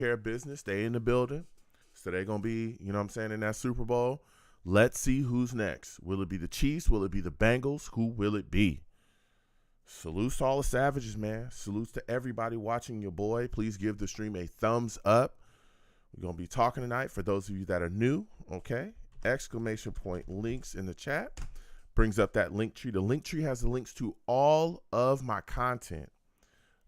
care of business. They in the building. So they're going to be, you know what I'm saying, in that Super Bowl. Let's see who's next. Will it be the Chiefs? Will it be the Bengals? Who will it be? Salutes to all the savages, man. Salutes to everybody watching your boy. Please give the stream a thumbs up. We're going to be talking tonight for those of you that are new, okay? Exclamation point links in the chat. Brings up that link tree. The link tree has the links to all of my content.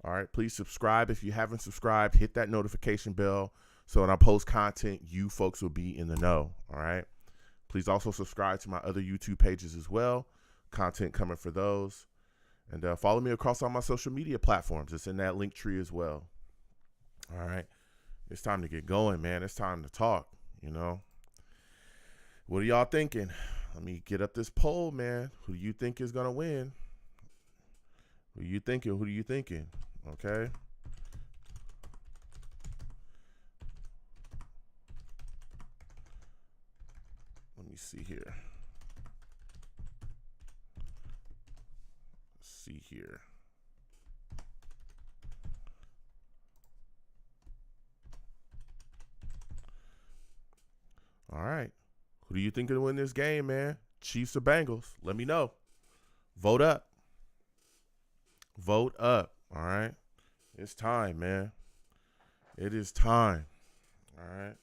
All right, please subscribe. If you haven't subscribed, hit that notification bell so when I post content, you folks will be in the know, all right? Please also subscribe to my other YouTube pages as well. Content coming for those. And follow me across all my social media platforms. It's in that link tree as well. All right. It's time to get going, man. It's time to talk, you know. What are y'all thinking? Let me get up this poll, man. Who do you think is going to win? Who are you thinking? Who are you thinking? Okay. Let me see here. See here. All right. Who do you think will win this game, man? Chiefs or Bengals? Let me know. Vote up. Vote up. All right. It's time, man. It is time. All right.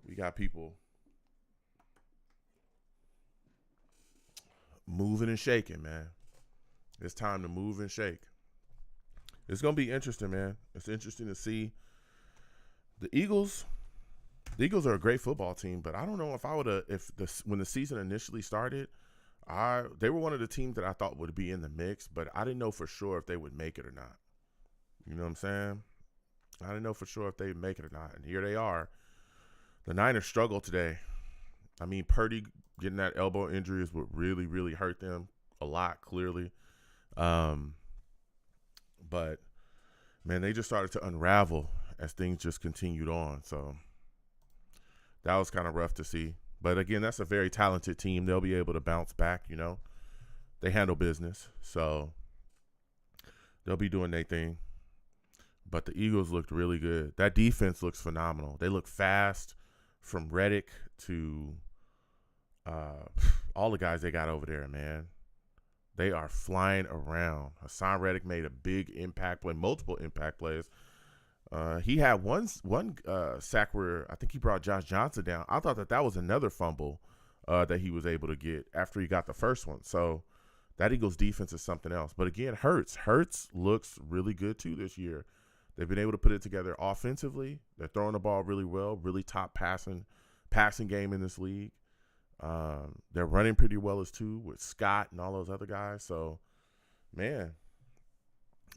We got people moving and shaking, man. It's time to move and shake. It's going to be interesting, man. It's interesting to see the Eagles. The Eagles are a great football team, but I don't know if I would have, when the season initially started, they were one of the teams that I thought would be in the mix, but I didn't know for sure if they would make it or not. You know what I'm saying? I didn't know for sure if they'd make it or not, and here they are. The Niners struggled today. I mean, Purdy getting that elbow injury is what really, really hurt them a lot, clearly. But man, they just started to unravel as things just continued on. So that was kind of rough to see. But again, that's a very talented team. They'll be able to bounce back, you know. They handle business. So they'll be doing their thing. But the Eagles looked really good. That defense looks phenomenal. They look fast from Reddick to all the guys they got over there, man. They are flying around. Hassan Reddick made a big impact play, multiple impact plays. He had one sack where I think he brought Josh Johnson down. I thought that was another fumble that he was able to get after he got the first one. So that Eagles defense is something else. But again, Hurts looks really good too this year. They've been able to put it together offensively. They're throwing the ball really well, really top passing game in this league. They're running pretty well as too with Scott and all those other guys. So, man,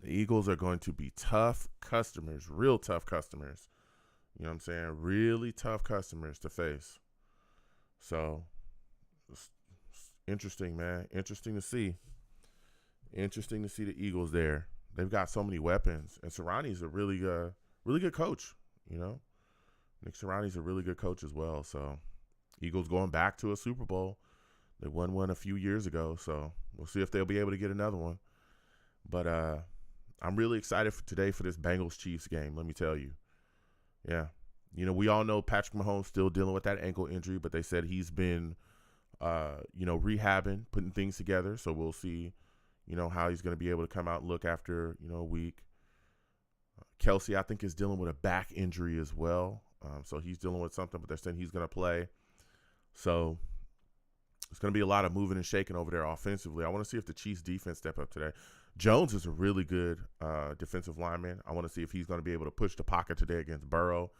the Eagles are going to be tough customers, real tough customers. You know what I'm saying? Really tough customers to face. So, it's interesting, man. Interesting to see. Interesting to see the Eagles there. They've got so many weapons. And Sirianni's a really good coach, you know. Nick Sirianni's a really good coach as well. So, Eagles going back to a Super Bowl. They won one a few years ago, so we'll see if they'll be able to get another one. But I'm really excited for today for this Bengals-Chiefs game, let me tell you. Yeah. You know, we all know Patrick Mahomes still dealing with that ankle injury, but they said he's been, rehabbing, putting things together. So we'll see, you know, how he's going to be able to come out and look after, you know, a week. Kelsey, I think, is dealing with a back injury as well. So he's dealing with something, but they're saying he's going to play. So it's going to be a lot of moving and shaking over there offensively. I want to see if the Chiefs defense step up today. Jones is a really good defensive lineman. I want to see if he's going to be able to push the pocket today against Burrow.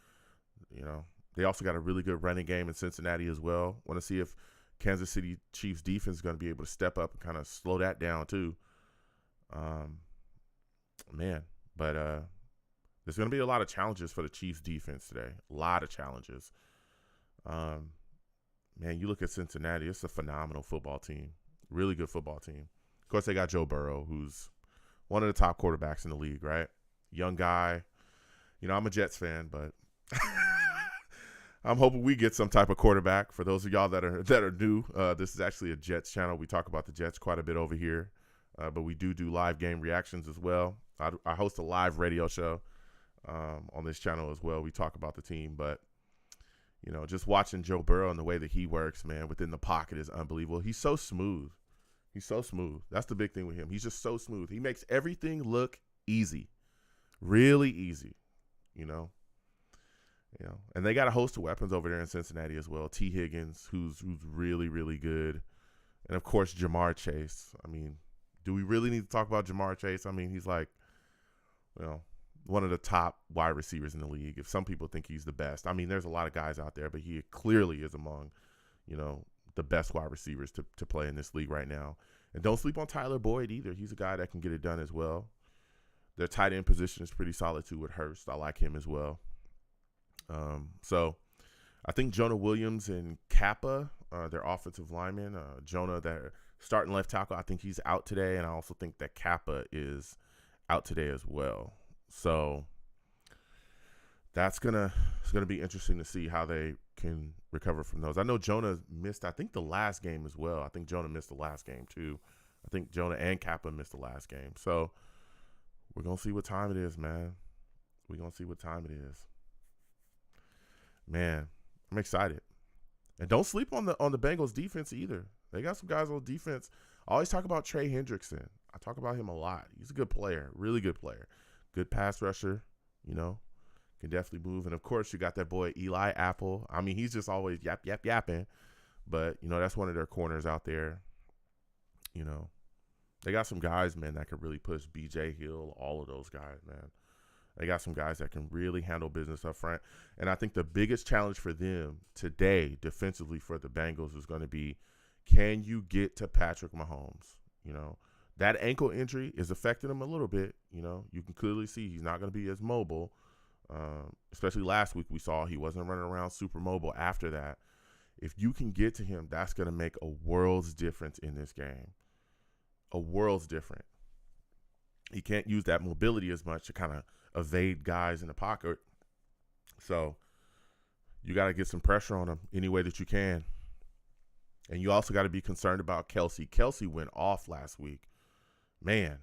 You know, they also got a really good running game in Cincinnati as well. I want to see if Kansas City Chiefs defense is going to be able to step up and kind of slow that down too. Man, but there's going to be a lot of challenges for the Chiefs defense today. A lot of challenges. Man, you look at Cincinnati, it's a phenomenal football team. Really good football team. Of course, they got Joe Burrow, who's one of the top quarterbacks in the league, right? Young guy. You know, I'm a Jets fan, but I'm hoping we get some type of quarterback. For those of y'all that are new, this is actually a Jets channel. We talk about the Jets quite a bit over here, but we do live game reactions as well. I host a live radio show on this channel as well. We talk about the team, but just watching Joe Burrow and the way that he works, man, within the pocket is unbelievable. He's so smooth. He's so smooth. That's the big thing with him. He's just so smooth. He makes everything look easy, really easy, And they got a host of weapons over there in Cincinnati as well. T. Higgins, who's really, really good. And, of course, Jamar Chase. I mean, do we really need to talk about Jamar Chase? I mean, he's like, one of the top wide receivers in the league. If some people think he's the best. I mean, there's a lot of guys out there, but he clearly is among, the best wide receivers to play in this league right now. And don't sleep on Tyler Boyd either. He's a guy that can get it done as well. Their tight end position is pretty solid too with Hurst. I like him as well. So I think Jonah Williams and Kappa, their offensive linemen, Jonah, their starting left tackle, I think he's out today. And I also think that Kappa is out today as well. So it's gonna be interesting to see how they can recover from those. I know Jonah missed, I think, the last game as well. I think Jonah missed the last game too. I think Jonah and Kappa missed the last game. So we're gonna see what time it is, man. We're gonna see what time it is. Man, I'm excited. And don't sleep on the Bengals defense either. They got some guys on defense. I always talk about Trey Hendrickson. I talk about him a lot. He's a good player, really good player. Good pass rusher, can definitely move. And, of course, you got that boy Eli Apple. I mean, he's just always yapping. But, that's one of their corners out there. They got some guys, man, that could really push B.J. Hill, all of those guys, man. They got some guys that can really handle business up front. And I think the biggest challenge for them today, defensively for the Bengals, is going to be, can you get to Patrick Mahomes? That ankle injury is affecting him a little bit. You can clearly see he's not going to be as mobile. Especially last week we saw he wasn't running around super mobile after that. If you can get to him, that's going to make a world's difference in this game. A world's difference. He can't use that mobility as much to kind of evade guys in the pocket. So you got to get some pressure on him any way that you can. And you also got to be concerned about Kelsey. Kelsey went off last week. Man.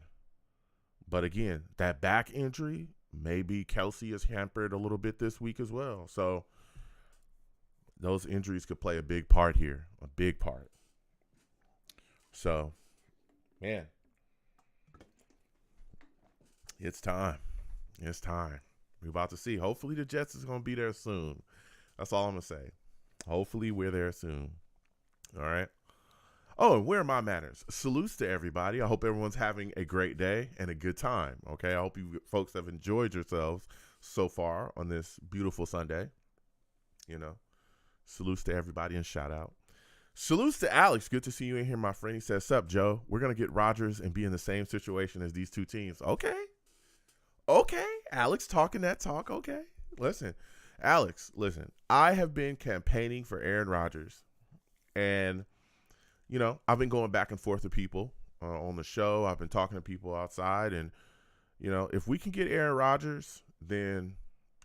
But again, that back injury, maybe Kelsey is hampered a little bit this week as well. So those injuries could play a big part here. A big part. So, man. It's time. It's time. We're about to see. Hopefully the Jets is going to be there soon. That's all I'm going to say. Hopefully we're there soon. All right. Oh, and where are my manners? Salutes to everybody. I hope everyone's having a great day and a good time. Okay. I hope you folks have enjoyed yourselves so far on this beautiful Sunday. Salutes to everybody and shout out. Salutes to Alex. Good to see you in here, my friend. He says, "Sup, Joe? We're going to get Rodgers and be in the same situation as these two teams." Okay. Alex talking that talk. Okay. Listen, Alex, I have been campaigning for Aaron Rodgers. And, I've been going back and forth with people on the show. I've been talking to people outside. And, if we can get Aaron Rodgers, then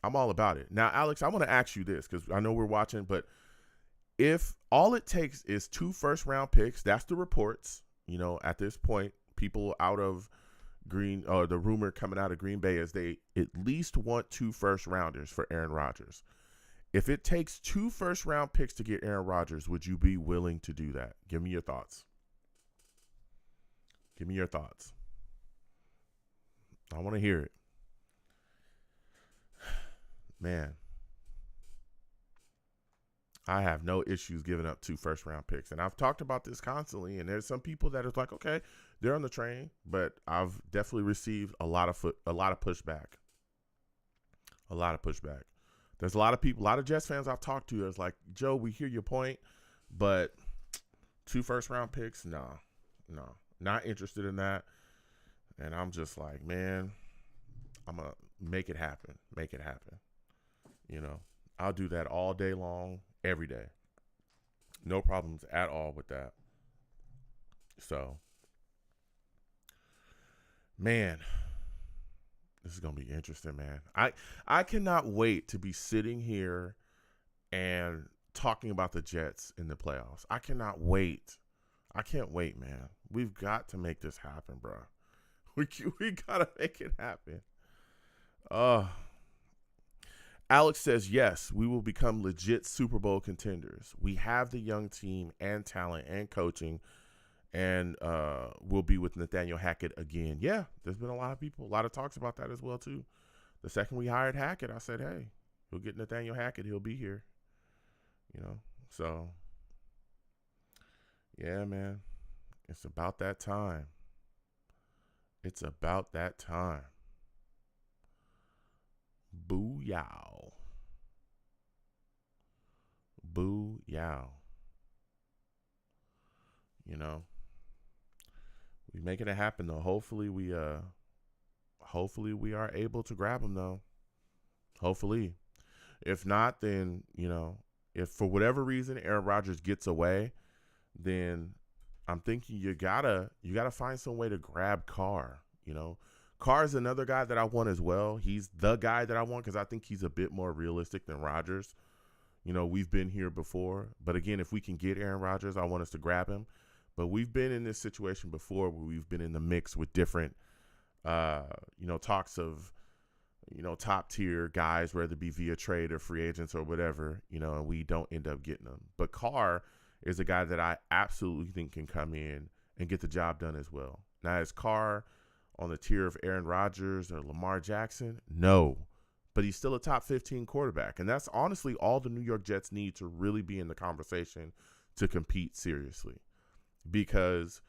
I'm all about it. Now, Alex, I want to ask you this because I know we're watching. But if all it takes is 2 first-round picks, that's the reports. At this point, people out of the rumor coming out of Green Bay is they at least want 2 first-rounders for Aaron Rodgers. If it takes 2 first-round picks to get Aaron Rodgers, would you be willing to do that? Give me your thoughts. Give me your thoughts. I want to hear it. Man, I have no issues giving up 2 first-round picks. And I've talked about this constantly, and there's some people that are like, okay, they're on the train, but I've definitely received a lot of pushback. A lot of pushback. There's a lot of people, a lot of Jets fans I've talked to that's like, Joe, we hear your point, but 2 first-round picks, no, not interested in that. And I'm just like, man, I'm going to make it happen. Make it happen. I'll do that all day long, every day. No problems at all with that. So, man, this is going to be interesting, man. I cannot wait to be sitting here and talking about the Jets in the playoffs. I cannot wait. I can't wait, man. We've got to make this happen, bro. We got to make it happen. Alex says, yes, we will become legit Super Bowl contenders. We have the young team and talent and coaching, and we'll be with Nathaniel Hackett again. Yeah, there's been a lot of talks about that as well, too. The second we hired Hackett, I said, hey, we'll get Nathaniel Hackett. He'll be here. So, yeah, man, it's about that time. It's about that time. Boo-yow. Boo-yow. We making it happen, though. Hopefully we are able to grab him, though. Hopefully. If not, then, if for whatever reason Aaron Rodgers gets away, then I'm thinking you gotta find some way to grab Carr. Carr's another guy that I want as well. He's the guy that I want because I think he's a bit more realistic than Rodgers. We've been here before. But again, if we can get Aaron Rodgers, I want us to grab him. But we've been in this situation before where we've been in the mix with different, talks of, top tier guys, whether it be via trade or free agents or whatever, and we don't end up getting them. But Carr is a guy that I absolutely think can come in and get the job done as well. Now, is Carr on the tier of Aaron Rodgers or Lamar Jackson? No, but he's still a top 15 quarterback. And that's honestly all the New York Jets need to really be in the conversation to compete seriously, because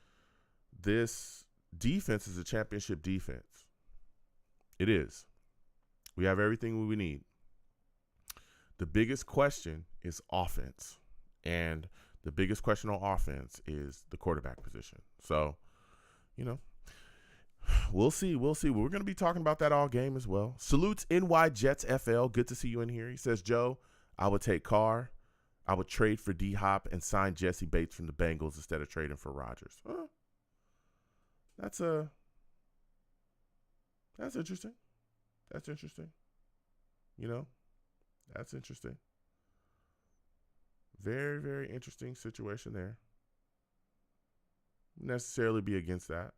this defense is a championship defense. It is. We have everything we need. The biggest question is offense. And the biggest question on offense is the quarterback position. So, we'll see. We're going to be talking about that all game as well. Salutes NY Jets FL. Good to see you in here. He says, Joe, I would take Carr. I would trade for D-Hop and sign Jesse Bates from the Bengals instead of trading for Rodgers. That's interesting. That's interesting. That's interesting. Very, very interesting situation there. Necessarily be against that,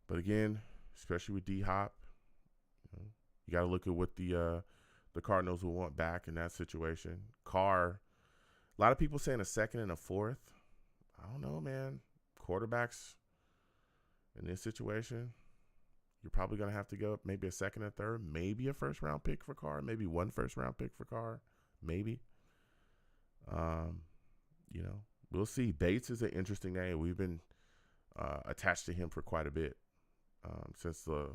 But again, especially with D-Hop, you got to look at what the Cardinals will want back in that situation. Carr, a lot of people saying a second and a fourth. I don't know, man. Quarterbacks in this situation, you're probably going to have to go maybe a second and third, maybe a first-round pick for Carr, maybe one first-round pick for Carr, maybe. We'll see. Bates is an interesting name. We've been attached to him for quite a bit since there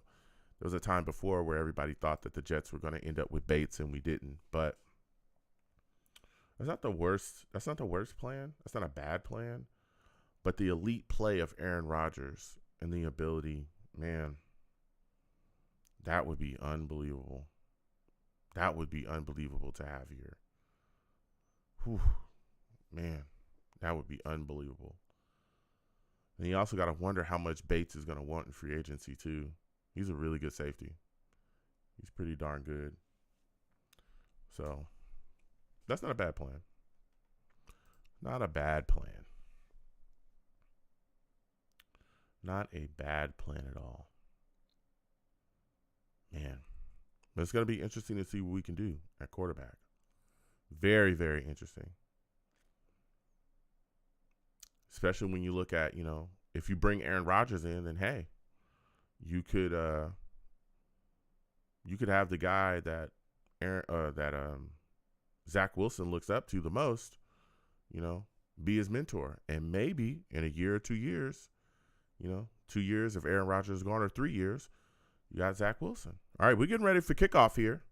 was a time before where everybody thought that the Jets were going to end up with Bates, and we didn't. But that's not the worst. That's not the worst plan. That's not a bad plan. But the elite play of Aaron Rodgers and the ability, man, that would be unbelievable. That would be unbelievable to have here. Whew, man, that would be unbelievable. And you also got to wonder how much Bates is going to want in free agency, too. He's a really good safety. He's pretty darn good. So, that's not a bad plan. Not a bad plan. Not a bad plan at all. Man. But it's going to be interesting to see what we can do at quarterback. Very, very interesting. Especially when you look at, if you bring Aaron Rodgers in, then hey, you could have the guy that Zach Wilson looks up to the most, be his mentor. And maybe in a year or 2 years, 2 years if Aaron Rodgers is gone, or 3 years, you got Zach Wilson. All right, we're getting ready for kickoff here.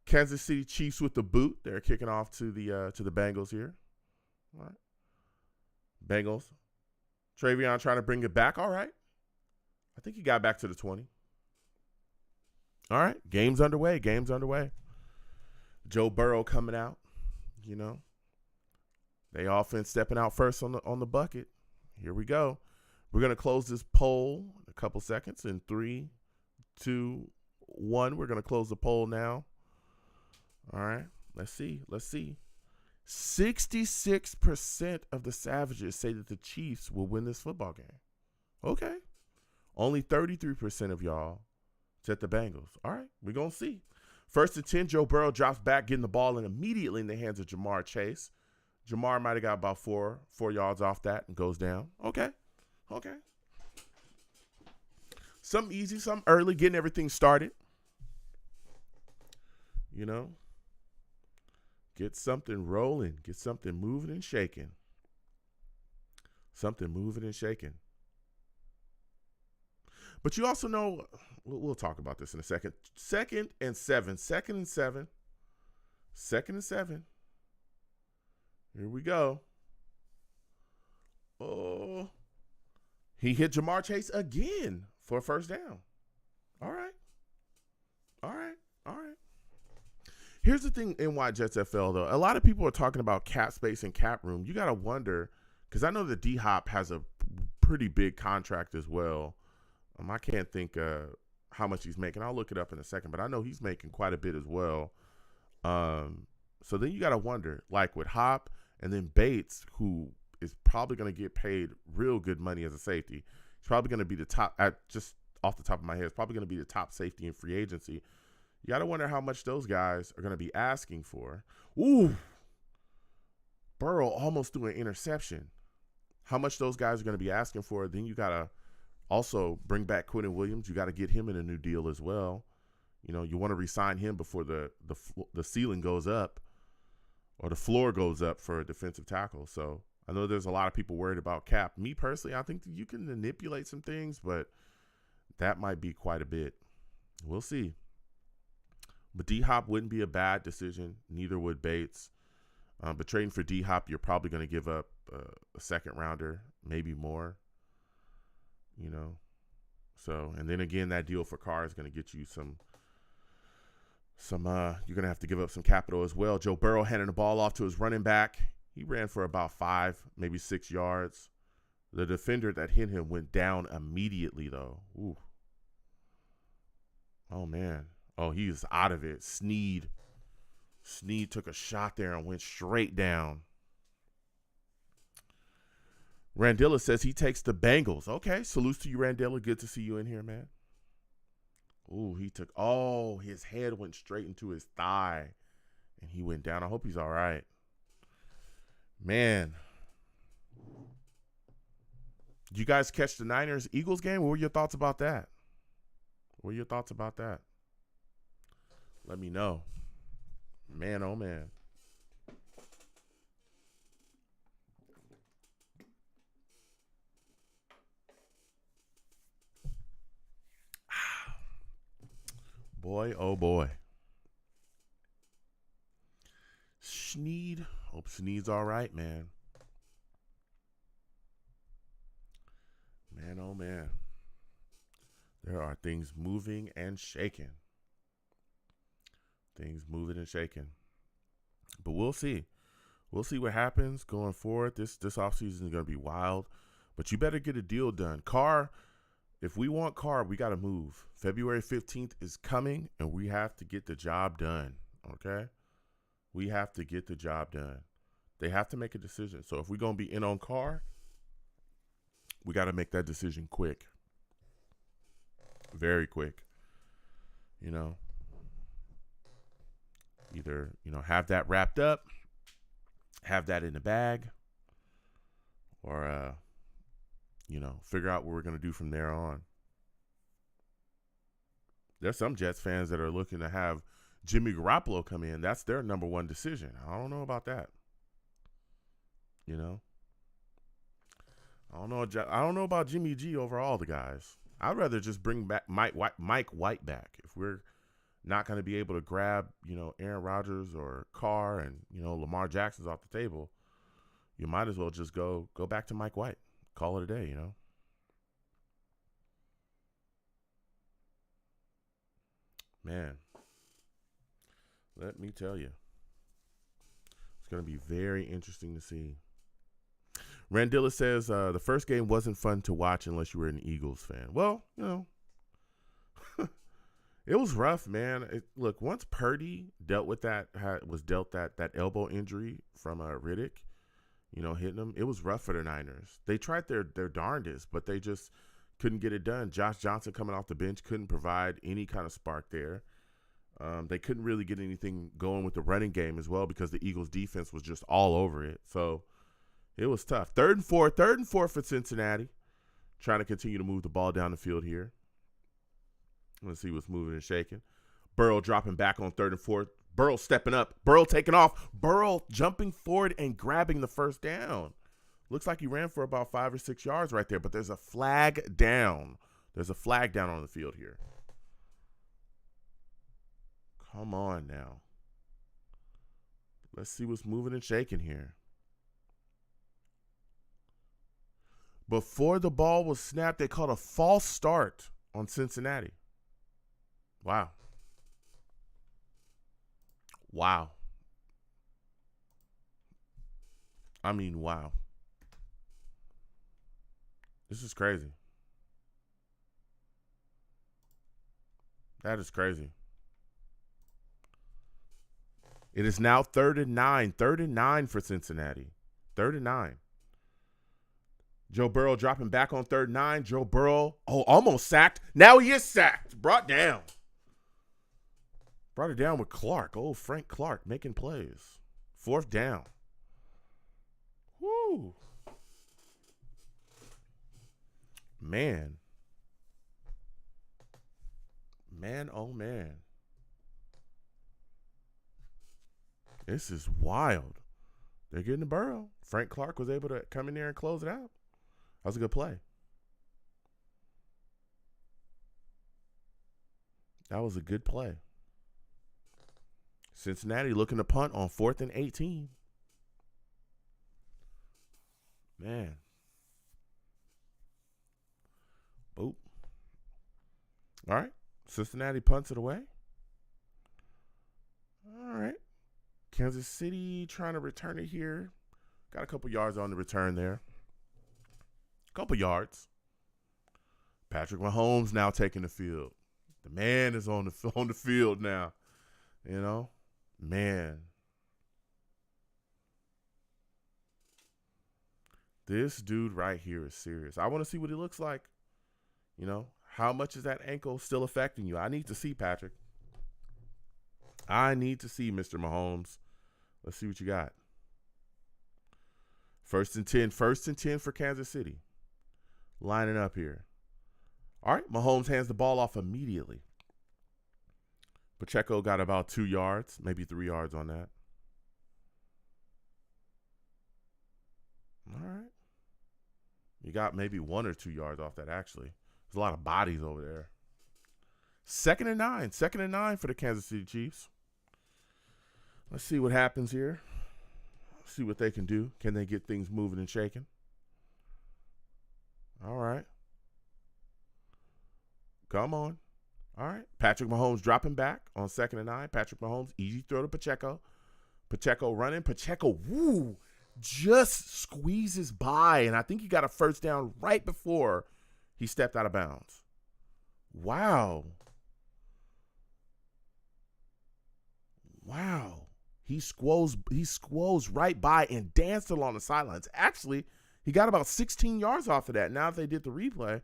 Kansas City Chiefs with the boot. They're kicking off to the Bengals here. All right. Bengals. Travion trying to bring it back. All right. I think he got back to the 20. All right. Game's underway. Joe Burrow coming out. They offense stepping out first on the bucket. Here we go. We're going to close this poll in a couple seconds. In 3, 2, 1. We're going to close the poll now. All right. Let's see. 66% of the Savages say that the Chiefs will win this football game. Okay. Only 33% of y'all Set the Bengals. All right, we're going to see. 1st and 10, Joe Burrow drops back, getting the ball in immediately in the hands of Jamar Chase. Jamar might have got about four yards off that and goes down. Okay. Some easy, some early, getting everything started. You know, get something rolling, get something moving and shaking. But you also know, we'll talk about this in a second. 2nd and 7. Here we go. Oh, he hit Jamar Chase again for a first down. All right. Here's the thing, NY Jets FL, though. A lot of people are talking about cap space and cap room. You got to wonder, because I know that D-Hop has a pretty big contract as well. I can't think how much he's making. I'll look it up in a second, but I know he's making quite a bit as well. So then you got to wonder, like with Hop and then Bates, who is probably going to get paid real good money as a safety. He's probably going to be the top, just off the top of my head, it's probably going to be the top safety in free agency. You got to wonder how much those guys are going to be asking for. Ooh, Burrow almost threw an interception. How much those guys are going to be asking for. Then you got to also bring back Quinnen Williams. You got to get him in a new deal as well. You know, you want to re-sign him before the ceiling goes up or the floor goes up for a defensive tackle. So I know there's a lot of people worried about cap. Me personally, I think that you can manipulate some things, but that might be quite a bit. We'll see. But D-Hop wouldn't be a bad decision. Neither would Bates. But trading for D-Hop, you're probably going to give up a second rounder, maybe more. You know. So, and then again, that deal for Carr is going to get you some you're going to have to give up some capital as well. Joe Burrow handing the ball off to his running back. He ran for about 5, maybe 6 yards. The defender that hit him went down immediately, though. Ooh. Oh, man. Oh, he's out of it. Snead took a shot there and went straight down. Randilla says he takes the Bengals. Okay, salutes to you, Randilla. Good to see you in here, man. Ooh, his head went straight into his thigh, and he went down. I hope he's all right. Man. Did you guys catch the Niners-Eagles game? What were your thoughts about that? Let me know. Man, oh, man. Boy, oh, boy. Snead. Hope Snead's all right, man. Man, oh, man. There are things moving and shaking. But we'll see. We'll see what happens going forward. This offseason is going to be wild. But you better get a deal done. Carr, if we want Carr, we got to move. February 15th is coming, and we have to get the job done. Okay? We have to get the job done. They have to make a decision. So if we're going to be in on Carr, we got to make that decision quick. Very quick. You know? Either, have that wrapped up, have that in the bag, or, figure out what we're going to do from there on. There's some Jets fans that are looking to have Jimmy Garoppolo come in. That's their number one decision. I don't know about that. I don't know about Jimmy G over all the guys. I'd rather just bring back Mike White back. If we're not going to be able to grab, Aaron Rodgers or Carr and, Lamar Jackson's off the table, you might as well just go back to Mike White. Call it a day, Man, let me tell you. It's going to be very interesting to see. Randilla says the first game wasn't fun to watch unless you were an Eagles fan. Well, it was rough, man. Look, once Purdy was dealt that elbow injury from Riddick, hitting him, it was rough for the Niners. They tried their darndest, but they just couldn't get it done. Josh Johnson coming off the bench couldn't provide any kind of spark there. They couldn't really get anything going with the running game as well because the Eagles defense was just all over it. So it was tough. Third and four for Cincinnati. Trying to continue to move the ball down the field here. Let's see what's moving and shaking. Burrow dropping back on 3rd and 4. Burrow stepping up. Burrow taking off. Burrow jumping forward and grabbing the first down. Looks like he ran for about 5 or 6 yards right there, but there's a flag down. There's a flag down on the field here. Come on now. Let's see what's moving and shaking here. Before the ball was snapped, they called a false start on Cincinnati. Wow. Wow. I mean, wow. This is crazy. That is crazy. It is now 3rd and 9. 3rd and 9 for Cincinnati. 3rd and 9. Joe Burrow dropping back on 3rd and 9. Joe Burrow, almost sacked. Now he is sacked. Brought down. Brought it down with Clark. Frank Clark making plays. 4th down. Woo. Man. Man, oh man. This is wild. They're getting the Burrow. Frank Clark was able to come in there and close it out. That was a good play. That was a good play. Cincinnati looking to punt on 4th and 18. Man. Boop. All right. Cincinnati punts it away. All right. Kansas City trying to return it here. Got a couple yards on the return there. Couple yards. Patrick Mahomes now taking the field. The man is on the field now. You know, man. This dude right here is serious. I want to see what he looks like. You know, how much is that ankle still affecting you? I need to see, Patrick. I need to see, Mr. Mahomes. Let's see what you got. 1st and 10. 1st and 10 for Kansas City. Lining up here. All right, Mahomes hands the ball off immediately. Pacheco got about 2 yards, maybe 3 yards on that. All right. You got maybe 1 or 2 yards off that, actually. There's a lot of bodies over there. 2nd and 9. 2nd and 9 for the Kansas City Chiefs. Let's see what happens here. See what they can do. Can they get things moving and shaking? All right. Come on. All right. Patrick Mahomes dropping back on 2nd and 9. Patrick Mahomes, easy throw to Pacheco. Pacheco running. Pacheco, just squeezes by. And I think he got a first down right before he stepped out of bounds. Wow. He squoze right by and danced along the sidelines. Actually, he got about 16 yards off of that. Now if they did the replay,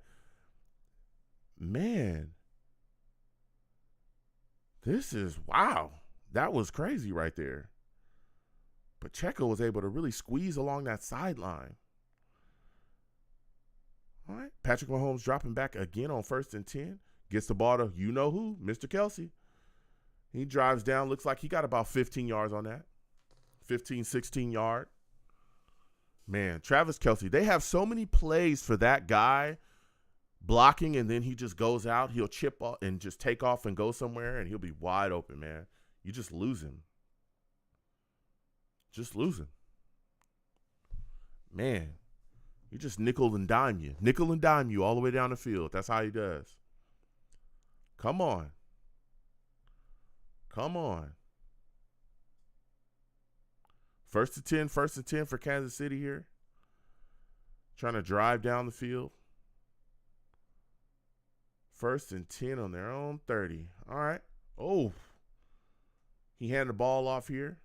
man, this is wow. That was crazy right there. Pacheco was able to really squeeze along that sideline. All right, Patrick Mahomes dropping back again on 1st and 10. Gets the ball to you-know-who, Mr. Kelsey. He drives down. Looks like he got about 15 yards on that. 15, 16 yard. Man, Travis Kelsey, they have so many plays for that guy blocking, and then he just goes out. He'll chip off and just take off and go somewhere, and he'll be wide open, man. You just lose him. Just lose him. Man, you just nickel and dime you. Nickel and dime you all the way down the field. That's how he does. Come on. Come on. 1st and 10, 1st and 10 for Kansas City here. Trying to drive down the field. 1st and 10 on their own 30. All right. Oh. He handed the ball off here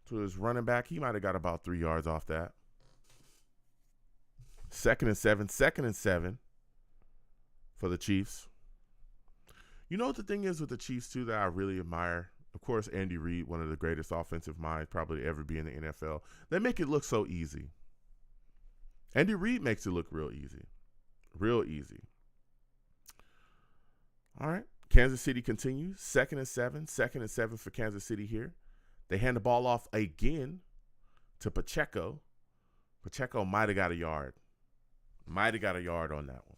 to his running back. He might have got about 3 yards off that. 2nd and 7. 2nd and 7. for the Chiefs. You know what the thing is with the Chiefs, too, that I really admire? Of course, Andy Reid, one of the greatest offensive minds probably to ever be in the NFL. They make it look so easy. Andy Reid makes it look real easy. Real easy. All right. Kansas City continues. 2nd and 7. 2nd and 7 for Kansas City here. They hand the ball off again to Pacheco. Pacheco might have got a yard. Might have got a yard on that one.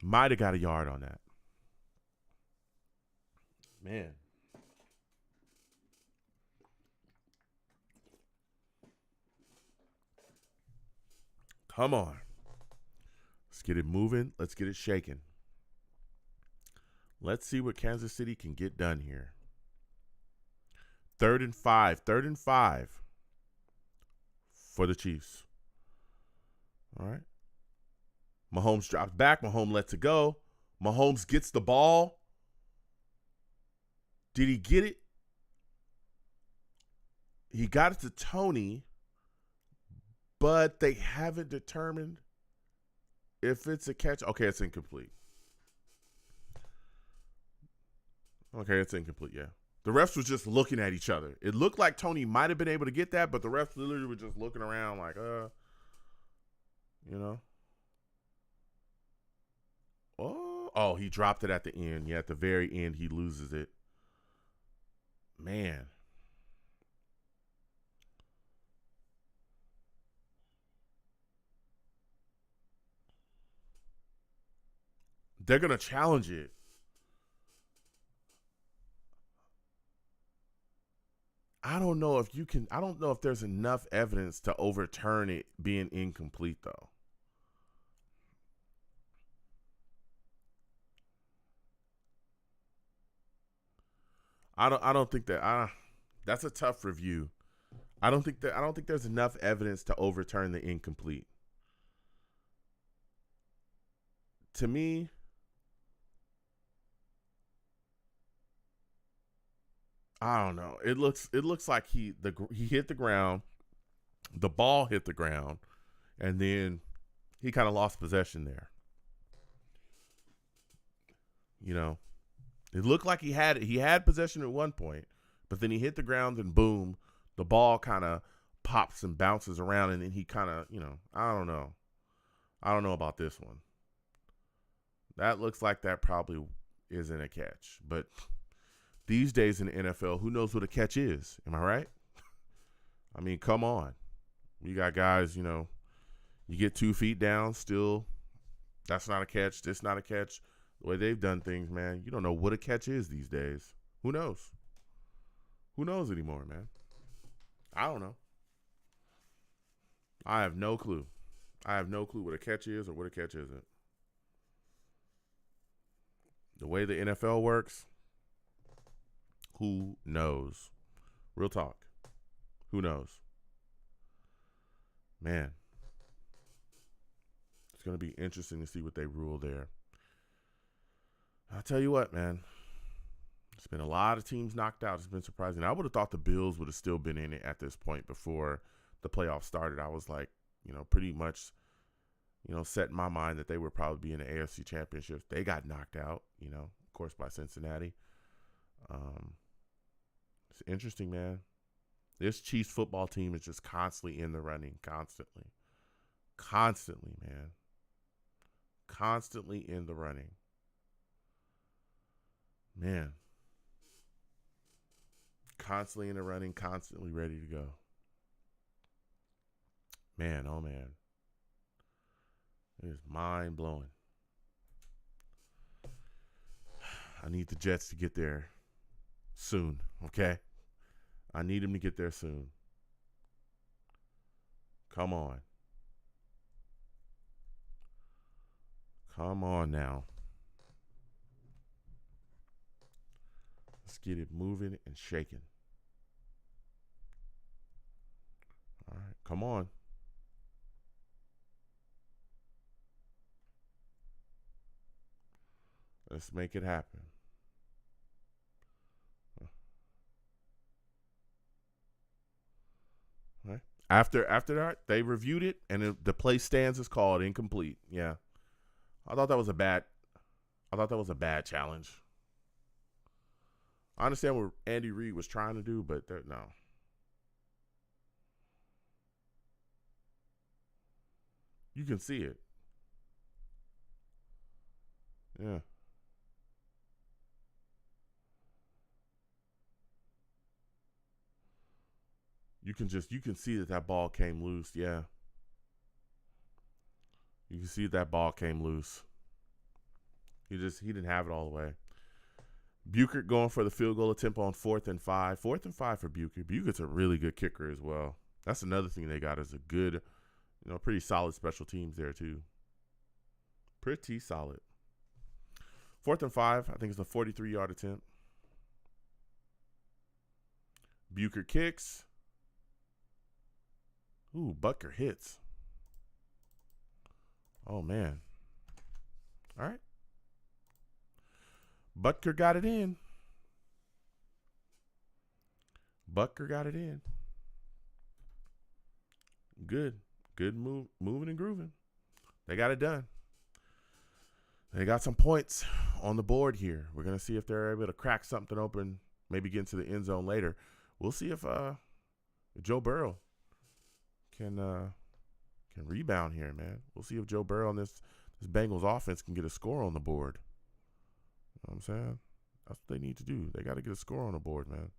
Might have got a yard on that. Man. Come on. Let's get it moving. Let's get it shaking. Let's see what Kansas City can get done here. 3rd and 5. 3rd and 5 for the Chiefs. All right. Mahomes drops back. Mahomes lets it go. Mahomes gets the ball. Did he get it? He got it to Tony, but they haven't determined if it's a catch. Okay, it's incomplete. Okay, it's incomplete, yeah. The refs was just looking at each other. It looked like Tony might have been able to get that, but the refs literally were just looking around like, you know. Oh, he dropped it at the end. Yeah, at the very end, he loses it. Man. They're going to challenge it. I don't know if there's enough evidence to overturn it being incomplete, though. I don't think that that's a tough review. I don't think there's enough evidence to overturn the incomplete. To me, I don't know. It looks like he hit the ground, the ball hit the ground, and then he kind of lost possession there. You know, it looked like he had possession at one point, but then he hit the ground and boom, the ball kind of pops and bounces around, and then he kind of, I don't know. I don't know about this one. That looks like that probably isn't a catch, but these days in the NFL, who knows what a catch is? Am I right? I mean, come on. You got guys, you get 2 feet down, still, that's not a catch. This not a catch. The way they've done things, man, you don't know what a catch is these days. Who knows? Who knows anymore, man? I don't know. I have no clue. I have no clue what a catch is or what a catch isn't. The way the NFL works, who knows? Real talk. Who knows? Man. It's going to be interesting to see what they rule there. I'll tell you what, man. It's been a lot of teams knocked out. It's been surprising. I would have thought the Bills would have still been in it at this point before the playoffs started. I was like, pretty much, set in my mind that they would probably be in the AFC Championship. They got knocked out, of course, by Cincinnati. It's interesting, man. This Chiefs football team is just constantly in the running, constantly, man. Constantly in the running. Man. Constantly in the running, constantly ready to go. Man, oh man. It is mind blowing. I need the Jets to get there soon, okay? I need them to get there soon. Come on. Come on now. Let's get it moving and shaking. All right, come on. Let's make it happen. All right. After that, they reviewed it, and the play stands as called incomplete. Yeah, I thought that was a bad. I thought that was a bad challenge. I understand what Andy Reid was trying to do, but no. You can see it. Yeah. You can see that ball came loose. Yeah. You can see that ball came loose. He didn't have it all the way. Buchert going for the field goal attempt on 4th and 5. 4th and 5 for Buchert. Buchert's a really good kicker as well. That's another thing they got is a good, pretty solid special teams there too. Pretty solid. 4th and 5, I think it's a 43-yard attempt. Buchert kicks. Ooh, Butker hits. Oh, man. All right. Butker got it in. Butker got it in. Good. Good move, moving and grooving. They got it done. They got some points on the board here. We're going to see if they're able to crack something open, maybe get into the end zone later. We'll see if Joe Burrow can rebound here, man. We'll see if Joe Burrow and this Bengals offense can get a score on the board. You know what I'm saying? That's what they need to do. They got to get a score on the board, man.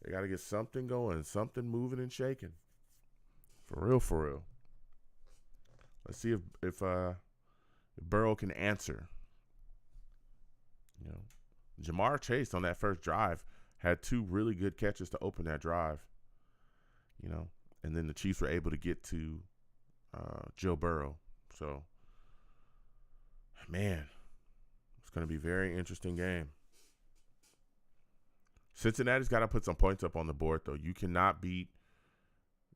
They got to get something going, something moving and shaking. For real, for real. Let's see if Burrow can answer. Jamar Chase on that first drive had 2 really good catches to open that drive. And then the Chiefs were able to get to Joe Burrow. So, man, it's going to be a very interesting game. Cincinnati's got to put some points up on the board, though. You cannot beat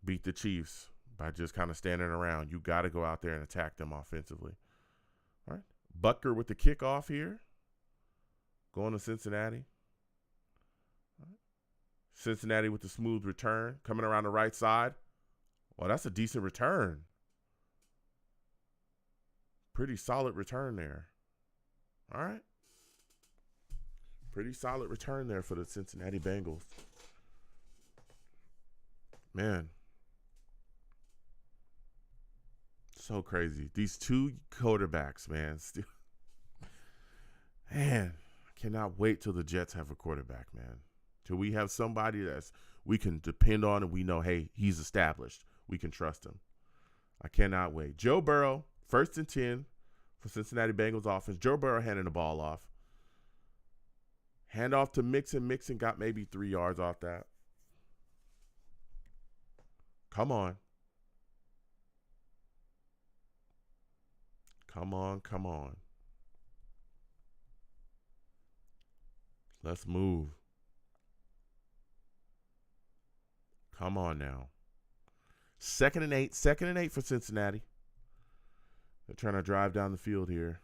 the Chiefs by just kind of standing around. You got to go out there and attack them offensively. All right. Butker with the kickoff here. Going to Cincinnati. All right. Cincinnati with the smooth return. Coming around the right side. Well, that's a decent return. Pretty solid return there. All right. Pretty solid return there for the Cincinnati Bengals. Man. So crazy. These 2 quarterbacks, man. Man, I cannot wait till the Jets have a quarterback, man. Till we have somebody we can depend on and we know, hey, he's established. We can trust him. I cannot wait. Joe Burrow, 1st and 10 for Cincinnati Bengals offense. Joe Burrow handing the ball off. Hand off to Mixon. Mixon got maybe 3 yards off that. Come on. Come on, come on. Let's move. Come on now. 2nd and 8. 2nd and 8 for Cincinnati. They're trying to drive down the field here.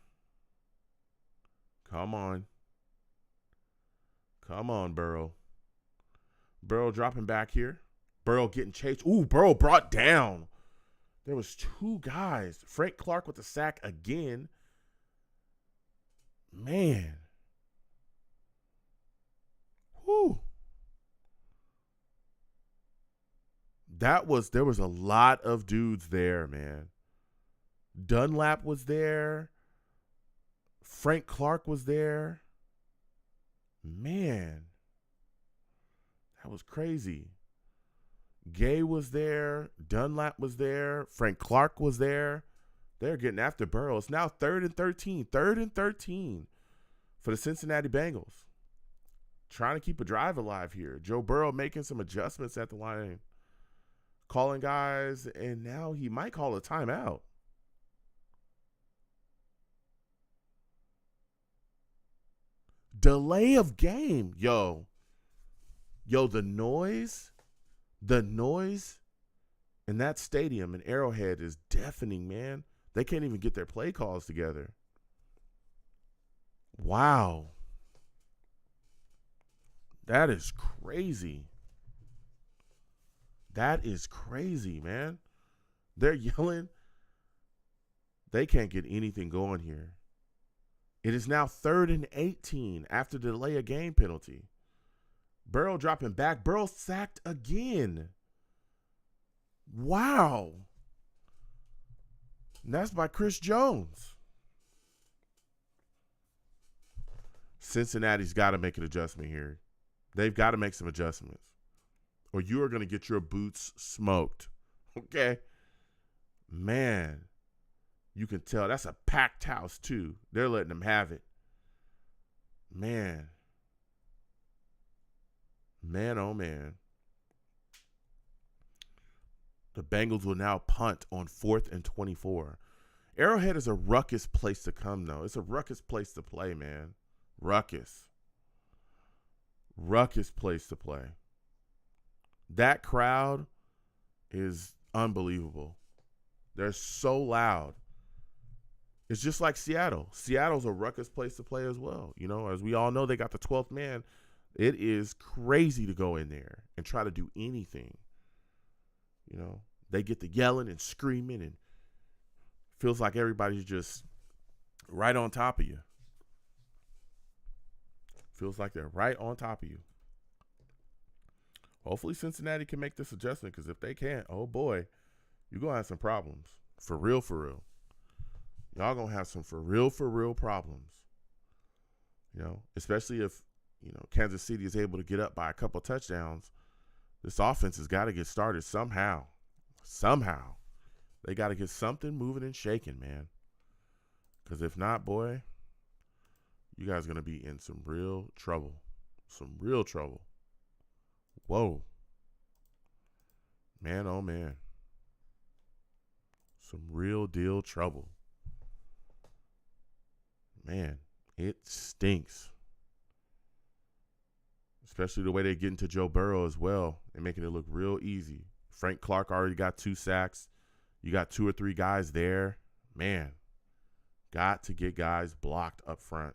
Come on. Come on, Burrow. Burrow dropping back here. Burrow getting chased. Ooh, Burrow brought down. There was 2 guys. Frank Clark with the sack again. Man. Whew. There was a lot of dudes there, man. Dunlap was there. Frank Clark was there. Man. That was crazy. Gay was there. Dunlap was there. Frank Clark was there. They're getting after Burrow. It's now 3rd and 13. 3rd and 13 for the Cincinnati Bengals. Trying to keep a drive alive here. Joe Burrow making some adjustments at the line. Calling guys, and now he might call a timeout. Delay of game. Yo, the noise in that stadium in Arrowhead is deafening, man. They can't even get their play calls together. Wow. That is crazy. That is crazy, man. They're yelling. They can't get anything going here. It is now 3rd and 18 after the delay of game penalty. Burrow dropping back. Burrow sacked again. Wow. And that's by Chris Jones. Cincinnati's got to make an adjustment here. They've got to make some adjustments, or you are going to get your boots smoked. Okay? Man, you can tell that's a packed house, too. They're letting them have it. Man. Man, oh, man. The Bengals will now punt on 4th and 24. Arrowhead is a ruckus place to come, though. It's a ruckus place to play, man. Ruckus place to play. That crowd is unbelievable. They're so loud. It's just like Seattle. Seattle's a ruckus place to play as well. You know, as we all know, they got the 12th man. It is crazy to go in there and try to do anything. You know, they get the yelling and screaming, and feels like everybody's just right on top of you. Feels like they're right on top of you. Hopefully Cincinnati can make this adjustment, because if they can't, oh boy, you're going to have some problems. For real, for real. Y'all going to have some for real problems. You know, especially if, you know, Kansas City is able to get up by a couple touchdowns. This offense has got to get started somehow. Somehow. They got to get something moving and shaking, man. Because if not, boy, you guys are going to be in some real trouble. Some real trouble. Whoa. Man, oh, man. Some real deal trouble. Man, it stinks. Especially the way they get into Joe Burrow as well and making it look real easy. Frank Clark already got 2 sacks. You got 2 or 3 guys there. Man, got to get guys blocked up front.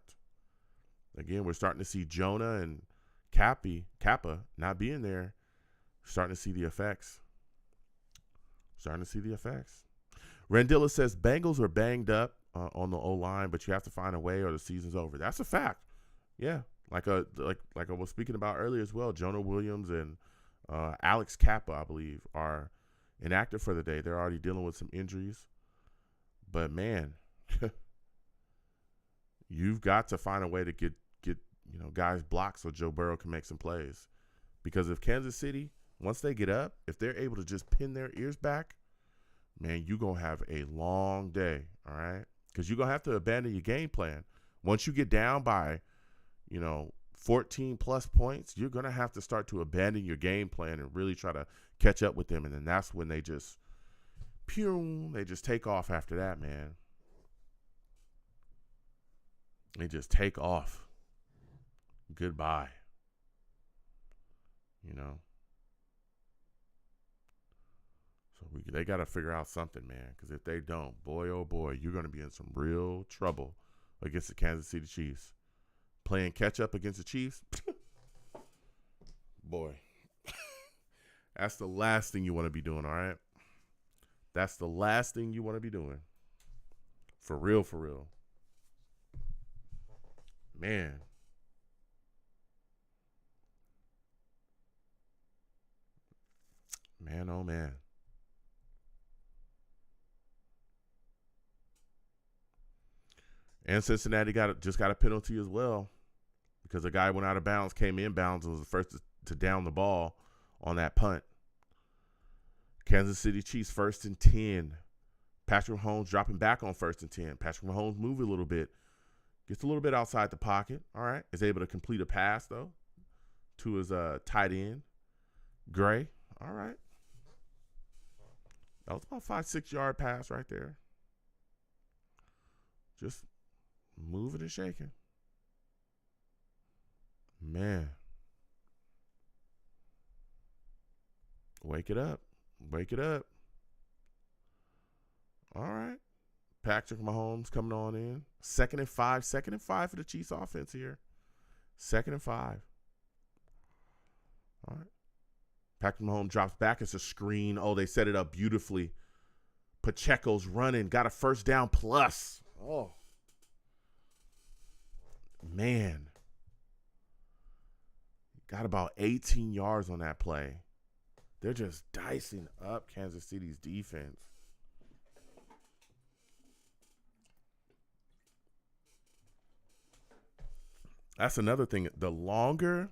Again, we're starting to see Jonah and Kappa not being there. Starting to see the effects. Randilla says Bengals are banged up on the O-line, but you have to find a way or the season's over. That's a fact. Yeah, like I was speaking about earlier as well. Jonah Williams and Alex Kappa, I believe, are inactive for the day. They're already dealing with some injuries. But man, you've got to find a way to get guys blocked so Joe Burrow can make some plays. Because if Kansas City, once they get up, if they're able to just pin their ears back, man, you're going to have a long day, all right? Because you're going to have to abandon your game plan. Once you get down by, 14-plus points, you're going to have to start to abandon your game plan and really try to catch up with them. And then that's when they just take off after that, man. They just take off. Goodbye. So they got to figure out something, man. Because if they don't, boy, oh boy, you're going to be in some real trouble against the Kansas City Chiefs. Playing catch up against the Chiefs, boy, that's the last thing you want to be doing, all right? That's the last thing you want to be doing. For real, for real. Man. Man, oh man. And Cincinnati just got a penalty as well, because a guy went out of bounds, came in bounds, and was the first to down the ball on that punt. Kansas City Chiefs 1st and 10. Patrick Mahomes dropping back on 1st and 10. Patrick Mahomes moving a little bit. Gets a little bit outside the pocket. All right. Is able to complete a pass, though, to his tight end, Gray. All right. That was about 5-6 yard pass right there. Just moving and shaking. Man. Wake it up. Wake it up. All right. Patrick Mahomes coming on in. 2nd and 5. 2nd and 5 for the Chiefs offense here. 2nd and 5. All right. Patrick Mahomes drops back. It's a screen. Oh, they set it up beautifully. Pacheco's running. Got a first down plus. Oh. Man. Got about 18 yards on that play. They're just dicing up Kansas City's defense. That's another thing. The longer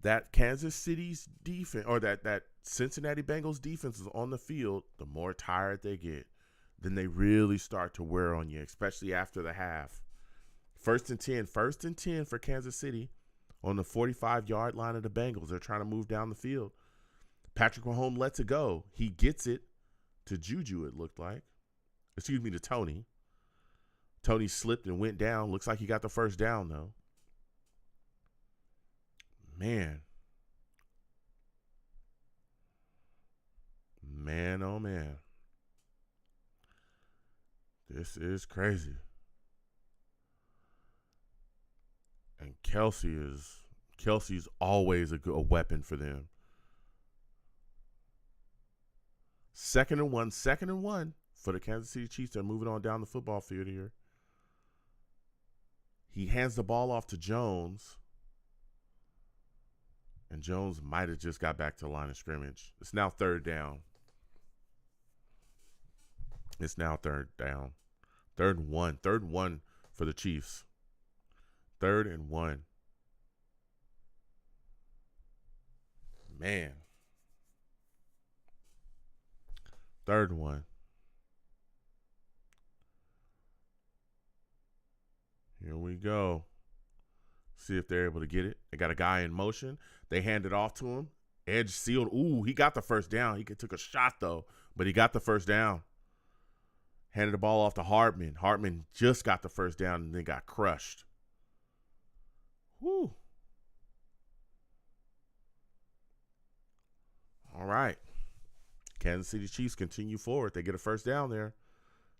that Kansas City's defense or that Cincinnati Bengals defense is on the field, the more tired they get. Then they really start to wear on you, especially after the half. First and 10 for Kansas City on the 45-yard line of the Bengals. They're trying to move down the field. Patrick Mahomes lets it go. He gets it to Juju, it looked like. Excuse me, to Tony. Tony slipped and went down. Looks like he got the first down, though. Man. Man, oh, man. This is crazy. And Kelsey's always a weapon for them. Second and one for the Kansas City Chiefs. They're moving on down the football field here. He hands the ball off to Jones. And Jones might have just got back to the line of scrimmage. It's now third down. Third and one. Third and one for the Chiefs. 3rd and 1. Man. 3rd and 1. Here we go. See if they're able to get it. They got a guy in motion. They hand it off to him. Edge sealed. Ooh, he got the first down. He took a shot, though, but he got the first down. Handed the ball off to Hardman. Hardman just got the first down and then got crushed. Whew. All right. Kansas City Chiefs continue forward. They get a first down there.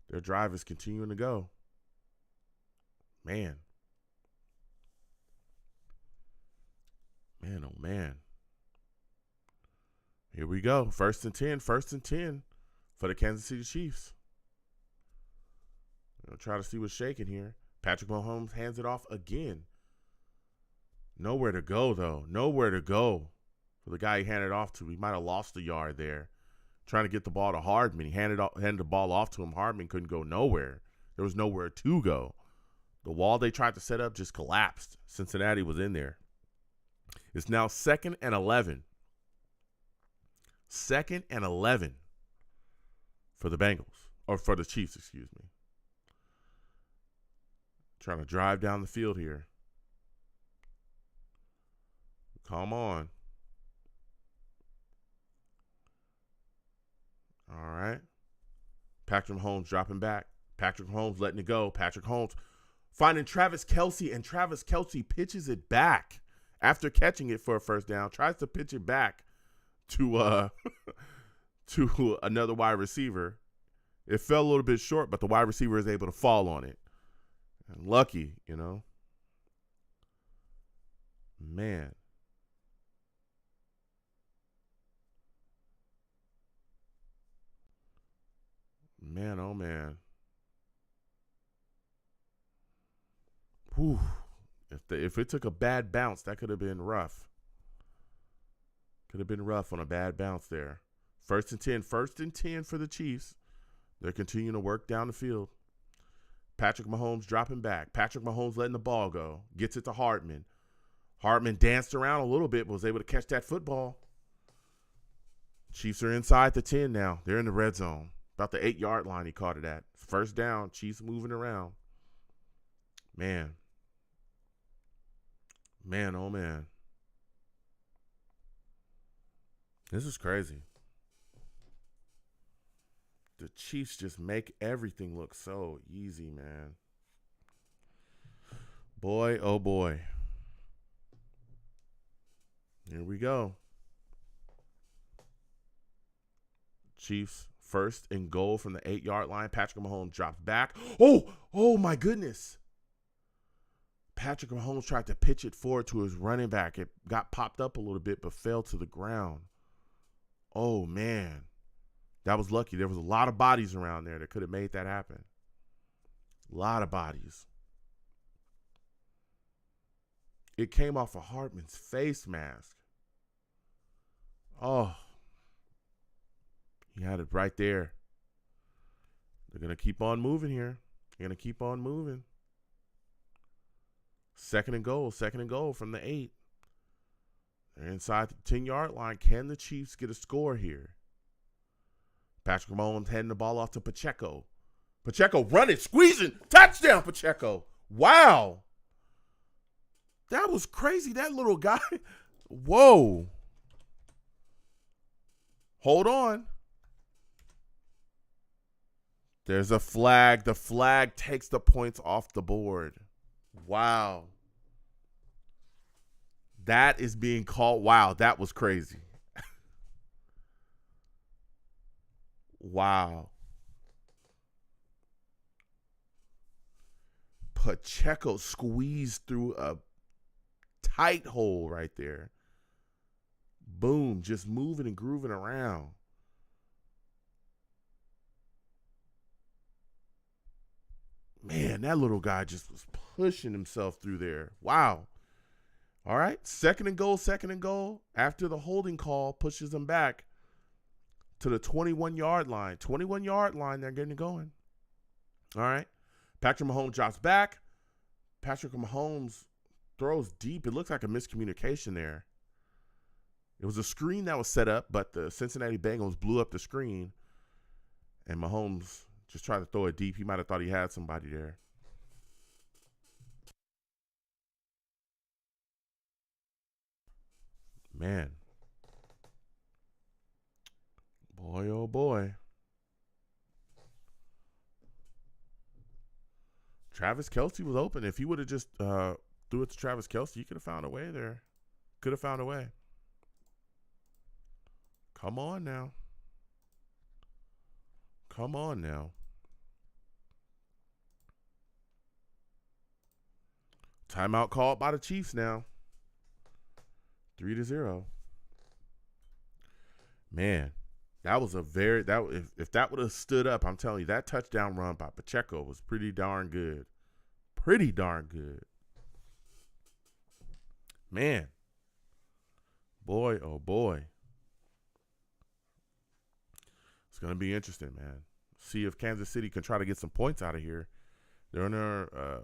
Their drive is continuing to go. Man. Man, oh, man. Here we go. 1st and 10 for the Kansas City Chiefs. We'll try to see what's shaking here. Patrick Mahomes hands it off again. Nowhere to go, though. Nowhere to go for the guy he handed it off to. He might have lost a yard there. Trying to get the ball to Hardman. He handed the ball off to him. Hardman couldn't go nowhere. There was nowhere to go. The wall they tried to set up just collapsed. Cincinnati was in there. It's now 2nd and 11. 2nd and 11 for the Bengals. Or for the Chiefs, excuse me. Trying to drive down the field here. Come on. All right. Patrick Mahomes dropping back. Patrick Mahomes letting it go. Patrick Mahomes finding Travis Kelce, and Travis Kelce pitches it back after catching it for a first down. Tries to pitch it back to to another wide receiver. It fell a little bit short, but the wide receiver is able to fall on it. And lucky, you know. Man. Man, oh, man. Whew. If it took a bad bounce, that could have been rough. Could have been rough on a bad bounce there. 1st and 10. 1st and 10 for the Chiefs. They're continuing to work down the field. Patrick Mahomes dropping back. Patrick Mahomes letting the ball go. Gets it to Hardman. Hardman danced around a little bit, but was able to catch that football. Chiefs are inside the 10 now. They're in the red zone. About the 8-yard line he caught it at. First down. Chiefs moving around. Man. Man, oh, man. This is crazy. The Chiefs just make everything look so easy, man. Boy, oh boy. Here we go. Chiefs 1st and goal from the 8-yard line. Patrick Mahomes drops back. Oh my goodness. Patrick Mahomes tried to pitch it forward to his running back. It got popped up a little bit, but fell to the ground. Oh, man. That was lucky. There was a lot of bodies around there that could have made that happen. A lot of bodies. It came off of Hartman's face mask. Oh. He had it right there. They're going to keep on moving here. They're going to keep on moving. Second and goal from the 8. They're inside the 10-yard line. Can the Chiefs get a score here? Patrick Mahomes handing the ball off to Pacheco. Pacheco running, squeezing. Touchdown, Pacheco. Wow. That was crazy. That little guy. Whoa. Hold on. There's a flag. The flag takes the points off the board. Wow. That is being called. Wow, that was crazy. Wow. Pacheco squeezed through a tight hole right there. Boom, just moving and grooving around. Man, that little guy just was pushing himself through there. Wow. All right, second and goal. After the holding call pushes them back to the 21-yard line. 21-yard line, they're getting it going. All right. Patrick Mahomes drops back. Patrick Mahomes throws deep. It looks like a miscommunication there. It was a screen that was set up, but the Cincinnati Bengals blew up the screen, and Mahomes just tried to throw it deep. He might have thought he had somebody there. Man. Boy, oh boy. Travis Kelce was open. If he would have just threw it to Travis Kelce, he could have found a way there. Could have found a way. Come on now. Come on now. Timeout called by the Chiefs now. 3-0. Man, that was a very if that would have stood up, I'm telling you, that touchdown run by Pacheco was pretty darn good. Pretty darn good. Man. Boy, oh boy. It's going to be interesting, man. See if Kansas City can try to get some points out of here. They're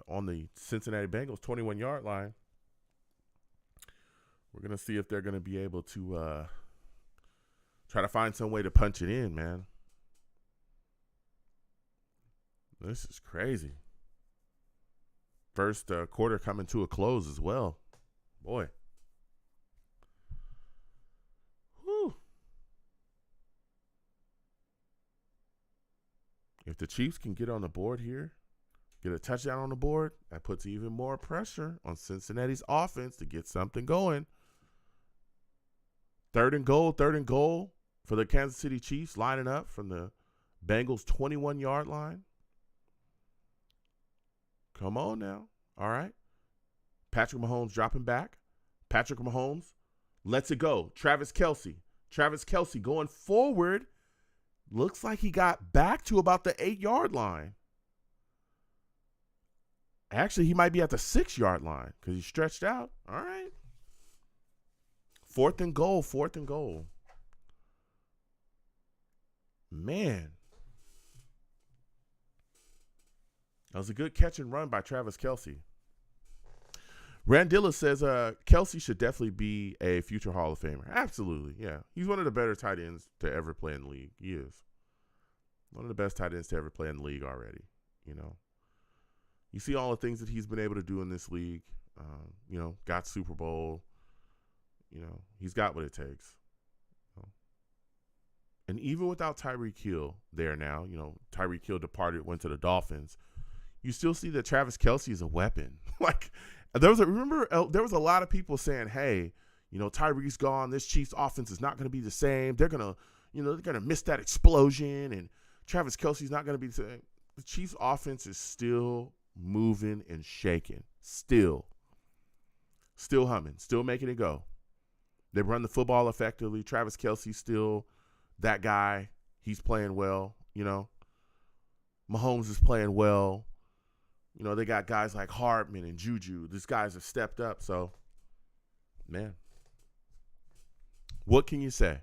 on the Cincinnati Bengals 21-yard line. We're going to see if they're going to be able to try to find some way to punch it in, man. This is crazy. First quarter coming to a close as well. Boy. Whew. If the Chiefs can get on the board here, get a touchdown on the board, that puts even more pressure on Cincinnati's offense to get something going. Third and goal for the Kansas City Chiefs, lining up from the Bengals 21-yard line. Come on now. All right. Patrick Mahomes dropping back. Patrick Mahomes lets it go. Travis Kelce going forward. Looks like he got back to about the 8-yard line. Actually, he might be at the 6-yard line because he stretched out. All right. Fourth and goal. Man. That was a good catch and run by Travis Kelce. Randilla says Kelce should definitely be a future Hall of Famer. Absolutely, yeah. He's one of the better tight ends to ever play in the league. He is. One of the best tight ends to ever play in the league already, you know. You see all the things that he's been able to do in this league. Got Super Bowl. He's got what it takes. And even without Tyreek Hill there now, Tyreek Hill departed, went to the Dolphins. You still see that Travis Kelce is a weapon. Like there was a lot of people saying, "Hey, Tyreek's gone. This Chiefs offense is not going to be the same. They're gonna miss that explosion, and Travis Kelce's not going to be the same." The Chiefs offense is still moving and shaking. Still humming, still making it go. They run the football effectively. Travis Kelce's still that guy. He's playing well, Mahomes is playing well. They got guys like Hardman and Juju. These guys have stepped up. So, man, what can you say?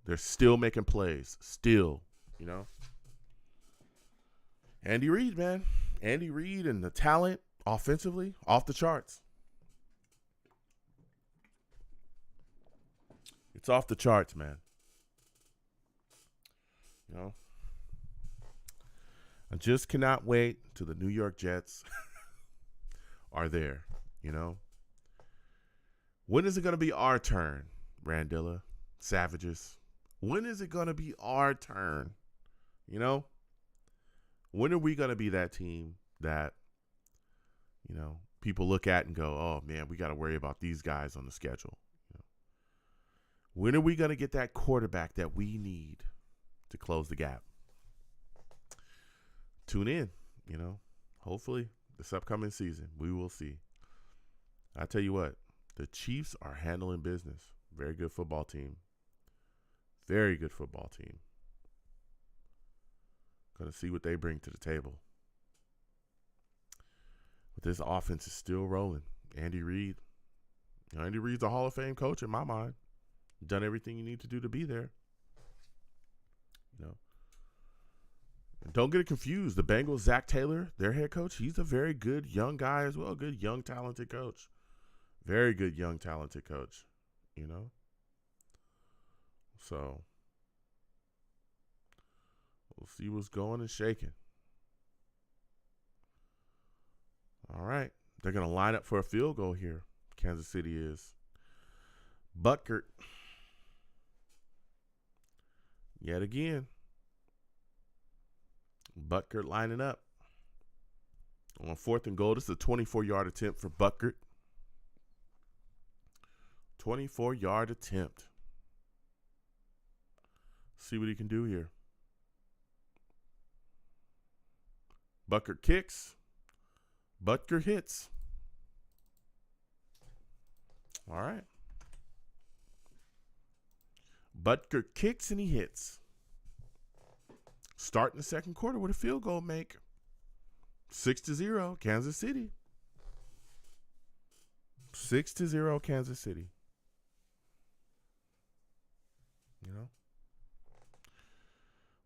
They're still making plays. Still, Andy Reid, man. Andy Reid and the talent offensively, off the charts. It's off the charts, man. I just cannot wait till the New York Jets are there, When is it going to be our turn, Randilla, Savages? When is it going to be our turn? When are we going to be that team that, people look at and go, oh, man, we got to worry about these guys on the schedule? When are we going to get that quarterback that we need to close the gap? Tune in, hopefully this upcoming season, we will see. I tell you what, the Chiefs are handling business. Very good football team. Very good football team. Going to see what they bring to the table. But this offense is still rolling. Andy Reid. Andy Reid's a Hall of Fame coach in my mind. Done everything you need to do to be there. And don't get it confused. The Bengals, Zach Taylor, their head coach, he's a very good young guy as well. Good, young, talented coach. Very good, young, talented coach. So, we'll see what's going and shaking. All right. They're going to line up for a field goal here. Kansas City is. Butker. Yet again. Butker lining up. On 4th and goal, this is a 24-yard attempt for Butker. 24-yard attempt. See what he can do here. Butker kicks. Butker hits. All right. Butker kicks and he hits. Starting the second quarter with a field goal make. 6-0, Kansas City. 6-0, Kansas City.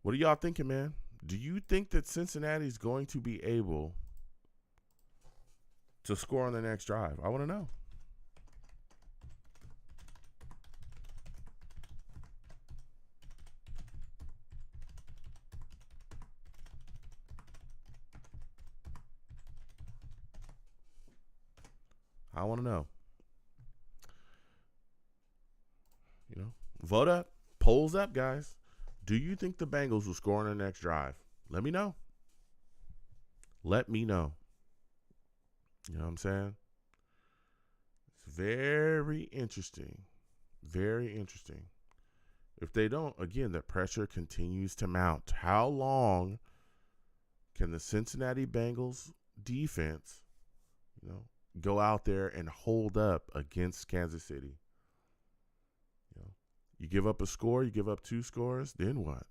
What are y'all thinking, man? Do you think that Cincinnati is going to be able to score on the next drive? I want to know. I want to know. Vote up. Polls up, guys. Do you think the Bengals will score on the next drive? Let me know. Let me know. You know what I'm saying? It's very interesting. Very interesting. If they don't, again, the pressure continues to mount. How long can the Cincinnati Bengals defense, go out there and hold up against Kansas City? You give up a score, you give up 2 scores, then what?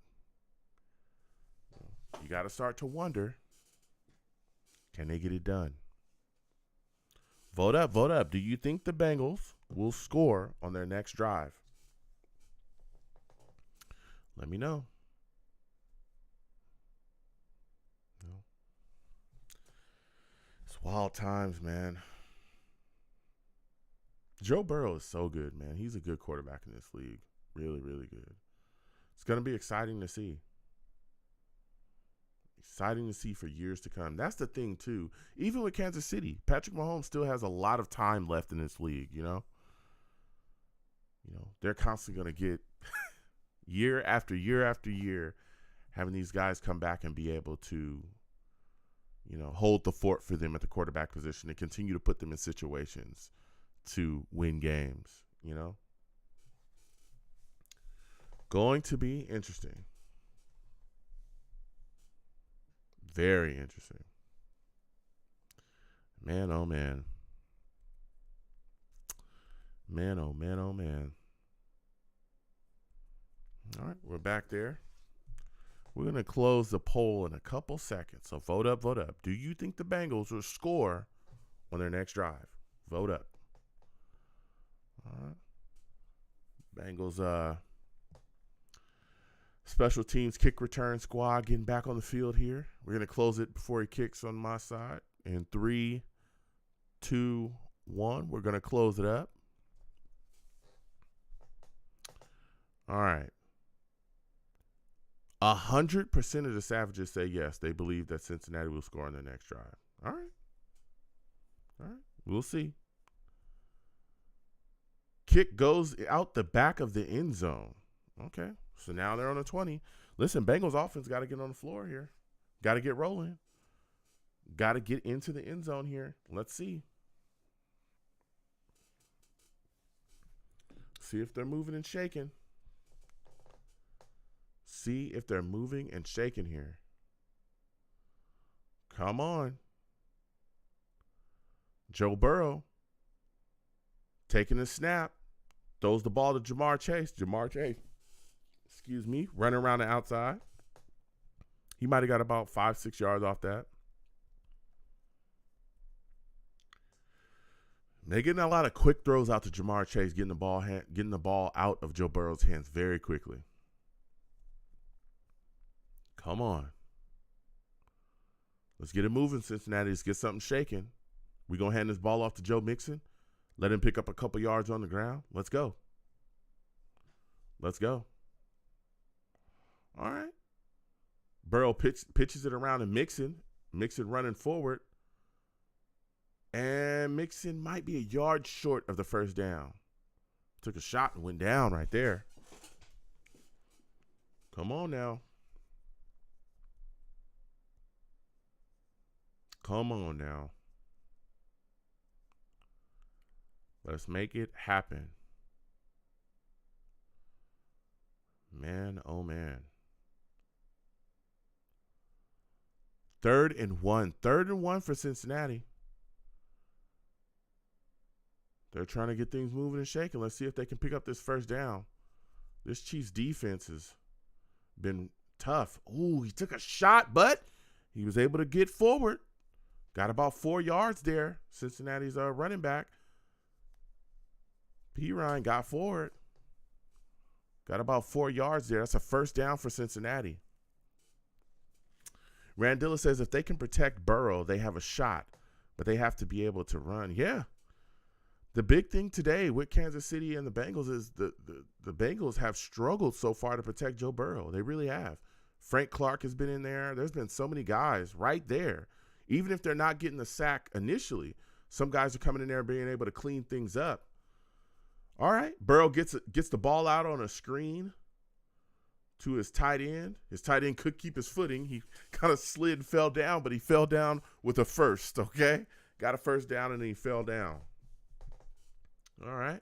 You got to start to wonder, can they get it done? Vote up, vote up. Do you think the Bengals will score on their next drive? Let me know. It's wild times, man. Joe Burrow is so good, man. He's a good quarterback in this league. Really, really good. It's going to be exciting to see. Exciting to see for years to come. That's the thing, too. Even with Kansas City, Patrick Mahomes still has a lot of time left in this league, They're constantly going to get year after year after year having these guys come back and be able to, hold the fort for them at the quarterback position and continue to put them in situations to win games, Going to be interesting. Very interesting. Man, oh, man. Man, oh, man, oh, man. All right, we're back there. We're going to close the poll in a couple seconds. So vote up, vote up. Do you think the Bengals will score on their next drive? Vote up. All right. Bengals special teams kick return squad getting back on the field here. We're going to close it before he kicks on my side. In 3, 2, 1, we're going to close it up. All right. 100% of the Savages say yes. They believe that Cincinnati will score on their next drive. All right. All right. We'll see. Kick goes out the back of the end zone. Okay. So now they're on the 20. Listen, Bengals offense got to get on the floor here. Got to get rolling. Got to get into the end zone here. Let's see. See if they're moving and shaking. See if they're moving and shaking here. Come on. Joe Burrow taking a snap. Throws the ball to Jamar Chase. Running around the outside. He might have got about 5-6 yards off that. They're getting a lot of quick throws out to Jamar Chase, getting the ball out of Joe Burrow's hands very quickly. Come on. Let's get it moving, Cincinnati. Let's get something shaking. We're going to hand this ball off to Joe Mixon. Let him pick up a couple yards on the ground. Let's go. Let's go. All right. Burrow pitches it around to Mixon. Mixon running forward. And Mixon might be a yard short of the first down. Took a shot and went down right there. Come on now. Come on now. Let's make it happen. Man, oh man. 3rd and 1. 3rd and 1 for Cincinnati. They're trying to get things moving and shaking. Let's see if they can pick up this first down. This Chiefs defense has been tough. Ooh, he took a shot, but he was able to get forward. Got about 4 yards there. Cincinnati's running back. P. Ryan got forward. Got about 4 yards there. That's a first down for Cincinnati. Randilla says if they can protect Burrow, they have a shot, but they have to be able to run. Yeah. The big thing today with Kansas City and the Bengals is the Bengals have struggled so far to protect Joe Burrow. They really have. Frank Clark has been in there. There's been so many guys right there. Even if they're not getting the sack initially, some guys are coming in there being able to clean things up. All right. Burrow gets the ball out on a screen to his tight end. His tight end could keep his footing. He kind of slid and fell down, but he fell down with a first, okay? Got a first down, and then he fell down. All right.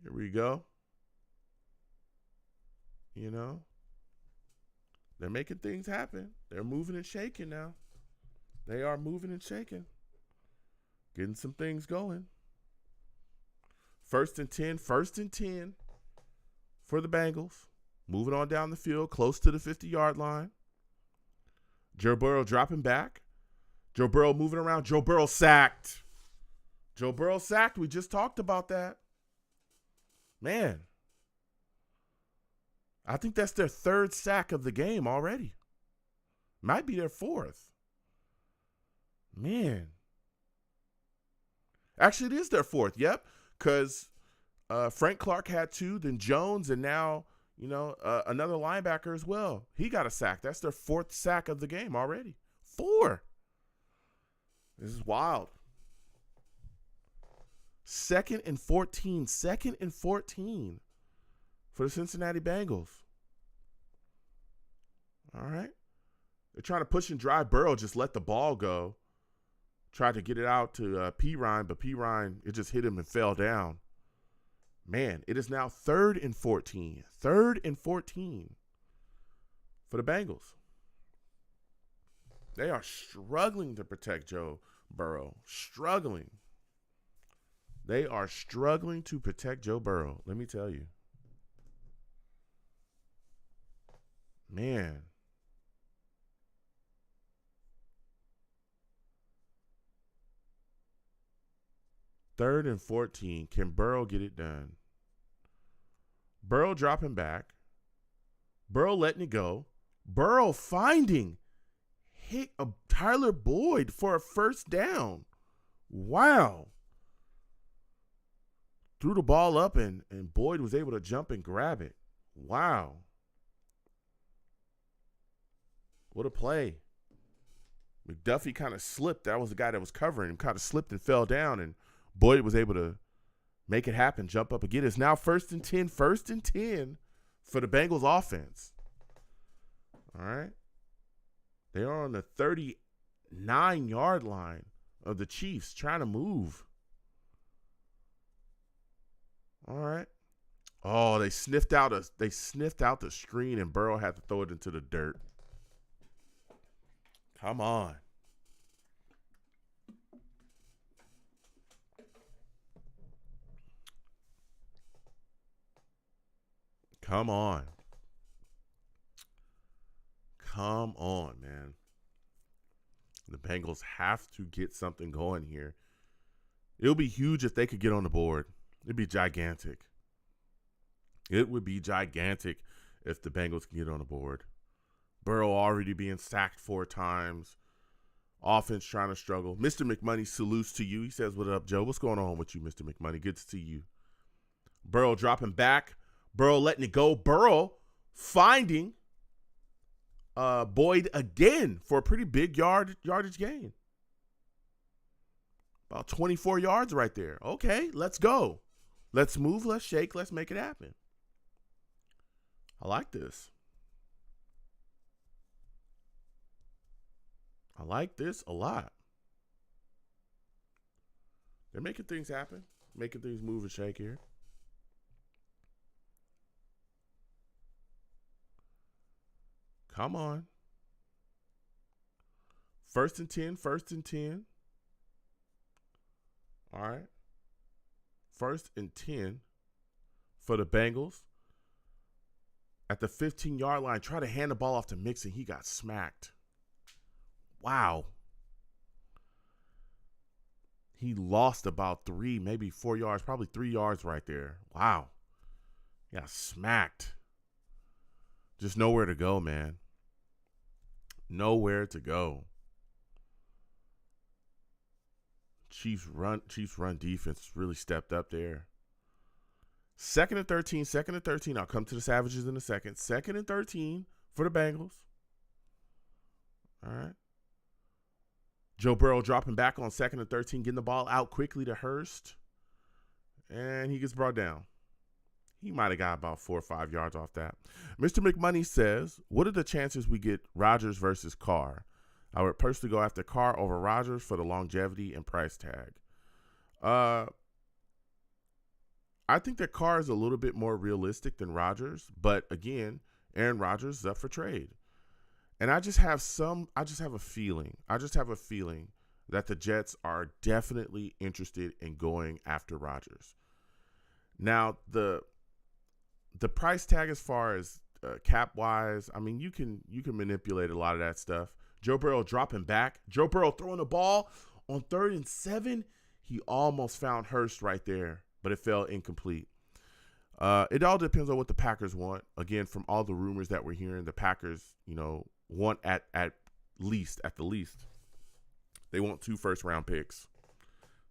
Here we go. You know, they're making things happen. They're moving and shaking now. They are moving and shaking. Getting some things going. 1st and 10. 1st and 10 for the Bengals. Moving on down the field, close to the 50-yard line. Joe Burrow dropping back. Joe Burrow moving around. Joe Burrow sacked. Joe Burrow sacked. We just talked about that. Man. I think that's their 3rd sack of the game already. Might be their 4th. Man. Actually, it is their 4th. Yep. Because Frank Clark had 2, then Jones, and now, another linebacker as well. He got a sack. That's their 4th sack of the game already. 4. This is wild. 2nd and 14. 2nd and 14 for the Cincinnati Bengals. All right. They're trying to push and drive. Burrow just let the ball go. Tried to get it out to P. Ryan, but P. Ryan, it just hit him and fell down. Man, it is now 3rd and 14. 3rd and 14 for the Bengals. They are struggling to protect Joe Burrow. Struggling. They are struggling to protect Joe Burrow. Let me tell you. Man. Third and 14. Can Burrow get it done? Burrow dropping back. Burrow letting it go. Burrow finding Tyler Boyd for a first down. Wow. Threw the ball up and Boyd was able to jump and grab it. Wow. What a play. McDuffie kind of slipped. That was the guy that was covering him. Kind of slipped and fell down, and Boyd was able to make it happen, jump up and get it. It's now 1st and 10. 1st and 10 for the Bengals offense. All right. They are on the 39-yard line of the Chiefs trying to move. All right. Oh, they sniffed out the screen and Burrow had to throw it into the dirt. Come on. Come on. Come on, man. The Bengals have to get something going here. It would be huge if they could get on the board. It'd be gigantic. It would be gigantic if the Bengals can get on the board. Burrow already being sacked 4 times. Offense trying to struggle. Mr. McMoney salutes to you. He says, "What up, Joe? What's going on with you, Mr. McMoney? Good to see you." Burrow dropping back. Burrow letting it go. Burrow finding Boyd again for a pretty big yardage gain. About 24 yards right there. Okay, let's go. Let's move, let's shake, let's make it happen. I like this. I like this a lot. They're making things happen, making things move and shake here. Come on. 1st and 10, 1st and 10. All right. 1st and 10 for the Bengals. At the 15-yard line, try to hand the ball off to Mixon. He got smacked. Wow. He lost about 3, maybe 4 yards, probably 3 yards right there. Wow. He got smacked. Just nowhere to go, man. Nowhere to go. Chiefs run defense really stepped up there. 2nd and 13, 2nd and 13. I'll come to the Savages in a second. 2nd and 13 for the Bengals. All right. Joe Burrow dropping back on 2nd and 13, getting the ball out quickly to Hurst. And he gets brought down. He might have got about 4 or 5 yards off that. Mr. McMoney says, "What are the chances we get Rodgers versus Carr? I would personally go after Carr over Rodgers for the longevity and price tag." I think that Carr is a little bit more realistic than Rodgers, but again, Aaron Rodgers is up for trade. And I just have a feeling that the Jets are definitely interested in going after Rodgers. Now, the price tag as far as cap wise, I mean, you can manipulate a lot of that stuff. Joe Burrow dropping back. Joe Burrow throwing the ball on 3rd and 7. He almost found Hurst right there, but it fell incomplete. It all depends on what the Packers want. Again, from all the rumors that we're hearing, the Packers, want at the least, they want 2 first-round picks.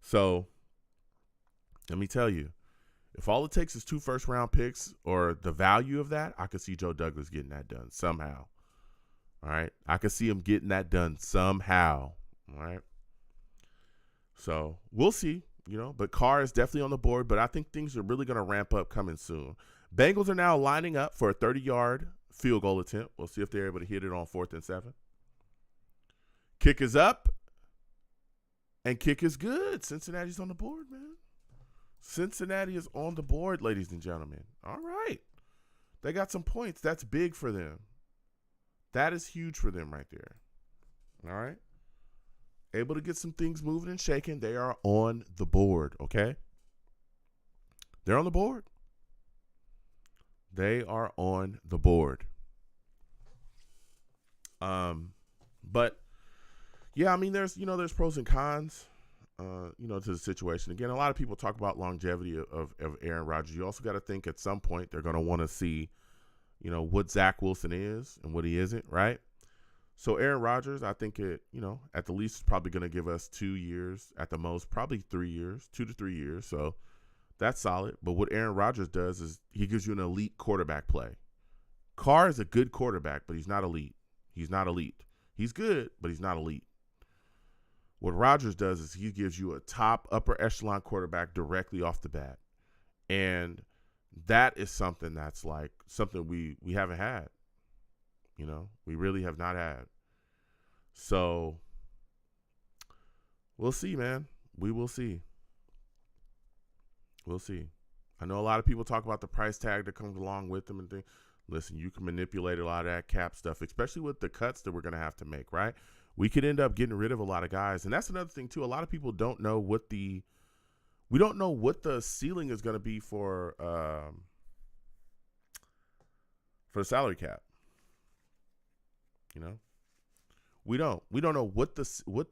So let me tell you, if all it takes is 2 first-round picks or the value of that, I could see Joe Douglas getting that done somehow. All right. I could see him getting that done somehow. All right. So we'll see, but Carr is definitely on the board, but I think things are really going to ramp up coming soon. Bengals are now lining up for a 30-yard field goal attempt. We'll see if they're able to hit it on 4th and 7. Kick is up, and kick is good. Cincinnati's on the board, man. Cincinnati is on the board, ladies and gentlemen. All right. They got some points. That's big for them. That is huge for them right there. All right. able to get some things moving and shaking, they are on the board, okay? They're on the board. They are on the board. But yeah, I mean, there's pros and cons, to the situation. Again, a lot of people talk about longevity of Aaron Rodgers. You also got to think at some point they're going to want to see, what Zach Wilson is and what he isn't, right? So Aaron Rodgers, I think at the least is probably going to give us 2 years, at the most probably 3 years, 2 to 3 years. So that's solid. But what Aaron Rodgers does is he gives you an elite quarterback play. Carr is a good quarterback, but he's not elite. He's not elite. He's good, but he's not elite. What Rodgers does is he gives you a top upper echelon quarterback directly off the bat. And that is something that's like something we haven't had. We really have not had. So we'll see, man. We will see. We'll see. I know a lot of people talk about the price tag that comes along with them and things. Listen, you can manipulate a lot of that cap stuff, especially with the cuts that we're going to have to make, right? We could end up getting rid of a lot of guys. And that's another thing, too. A lot of people don't know what the ceiling is going to be for the salary cap. We don't know what the ceiling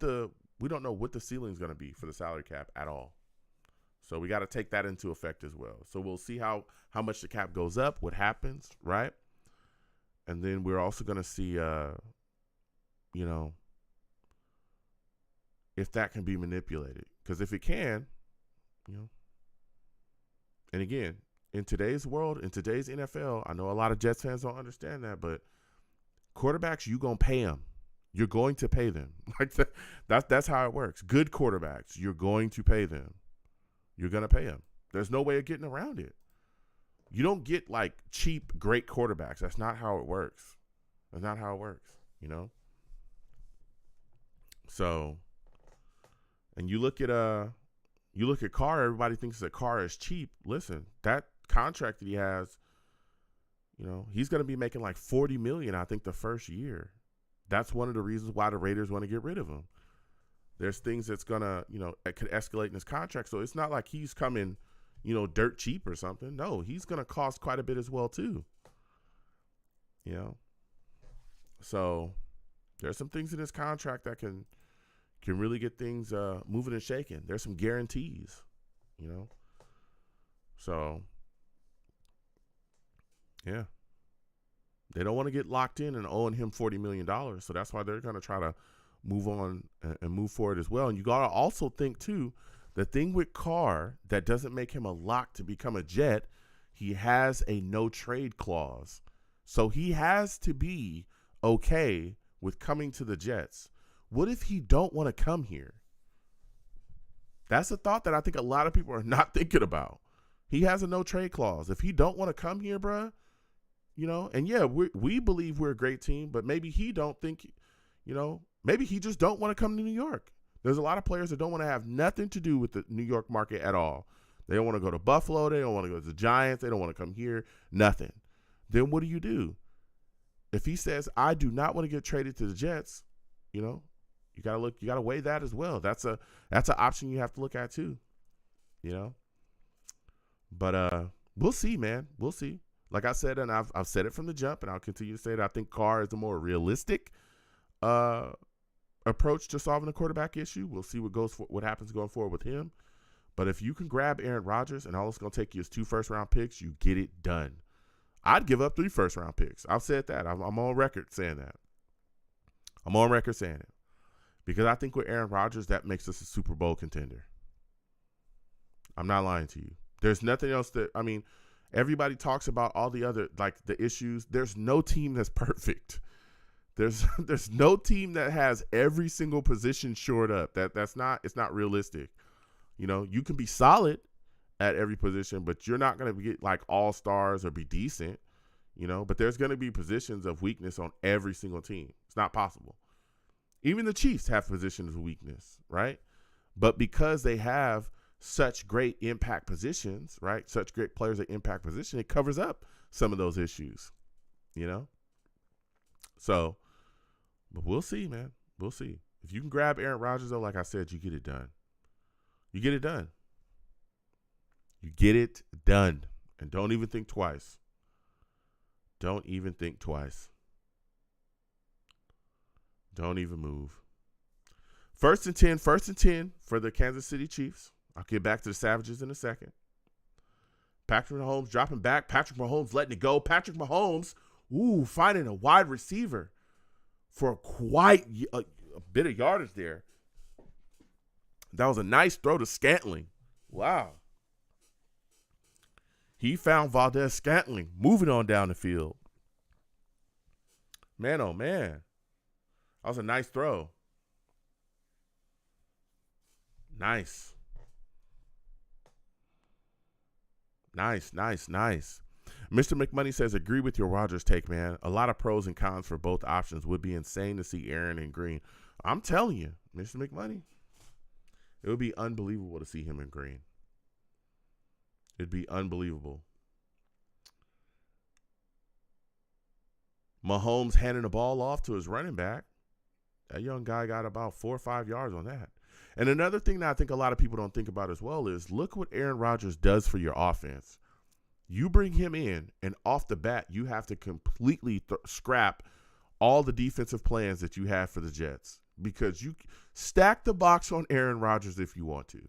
is going to be for the salary cap at all. So we got to take that into effect as well. So we'll see how much the cap goes up, what happens, right? And then we're also going to see, if that can be manipulated. Because if it can, and again, in today's world, in today's NFL, I know a lot of Jets fans don't understand that, but quarterbacks, you're going to pay them. You're going to pay them. That's how it works. Good quarterbacks, you're going to pay them. You're going to pay them. There's no way of getting around it. You don't get like cheap, great quarterbacks. That's not how it works. That's not how it works, So, and you look at Carr, everybody thinks that Carr is cheap. Listen, that contract that he has, he's going to be making like $40 million, I think, the first year. That's one of the reasons why the Raiders want to get rid of him. There's things that's going to, it could escalate in his contract. So it's not like he's coming, dirt cheap or something. No, he's going to cost quite a bit as well, too. So there's some things in his contract that can really get things moving and shaking. There's some guarantees, So, yeah. They don't want to get locked in and owing him $40 million. So that's why they're going to try to move on and move forward as well. And you got to also think, too, the thing with Carr that doesn't make him a lock to become a Jet, he has a no-trade clause. So he has to be okay with coming to the Jets. What if he don't want to come here? That's a thought that I think a lot of people are not thinking about. He has a no-trade clause. If he don't want to come here, bruh, and yeah, we believe we're a great team, but maybe he don't think, maybe he just don't want to come to New York. There's a lot of players that don't want to have nothing to do with the New York market at all. They don't want to go to Buffalo. They don't want to go to the Giants. They don't want to come here. Nothing. Then what do? If he says, I do not want to get traded to the Jets, you got to weigh that as well. That's an option you have to look at too, But we'll see, man. We'll see. Like I said, and I've said it from the jump, and I'll continue to say it. I think Carr is a more realistic approach to solving the quarterback issue. We'll see what happens going forward with him. But if you can grab Aaron Rodgers and all it's going to take you is 2 first-round picks, you get it done. I'd give up 3 first-round picks. I've said that. I'm on record saying that. I'm on record saying it. Because I think with Aaron Rodgers, that makes us a Super Bowl contender. I'm not lying to you. There's nothing else everybody talks about all the other, like the issues. There's no team that's perfect. There's no team that has every single position shored up. It's not realistic. You can be solid at every position, but you're not going to get like all-stars or be decent, but there's going to be positions of weakness on every single team. It's not possible. Even the Chiefs have positions of weakness, right? But because they have such great impact positions, right? Such great players at impact position, it covers up some of those issues, So, but we'll see, man. We'll see. If you can grab Aaron Rodgers, though, like I said, you get it done. You get it done. You get it done. And don't even think twice. Don't even think twice. Don't even move. 1st and 10. 1st and 10 for the Kansas City Chiefs. I'll get back to the Savages in a second. Patrick Mahomes dropping back. Patrick Mahomes letting it go. Patrick Mahomes, finding a wide receiver for quite a bit of yardage there. That was a nice throw to Scantling. Wow. He found Valdez Scantling moving on down the field. Man, oh man. That was a nice throw. Nice. Nice. Mr. McMoney says, agree with your Rodgers take, man. A lot of pros and cons for both options. Would be insane to see Aaron in green. I'm telling you, Mr. McMoney, it would be unbelievable to see him in green. It'd be unbelievable. Mahomes handing the ball off to his running back. That young guy got about 4 or 5 yards on that. And another thing that I think a lot of people don't think about as well is look what Aaron Rodgers does for your offense. You bring him in, and off the bat, you have to completely scrap all the defensive plans that you have for the Jets because you stack the box on Aaron Rodgers if you want to.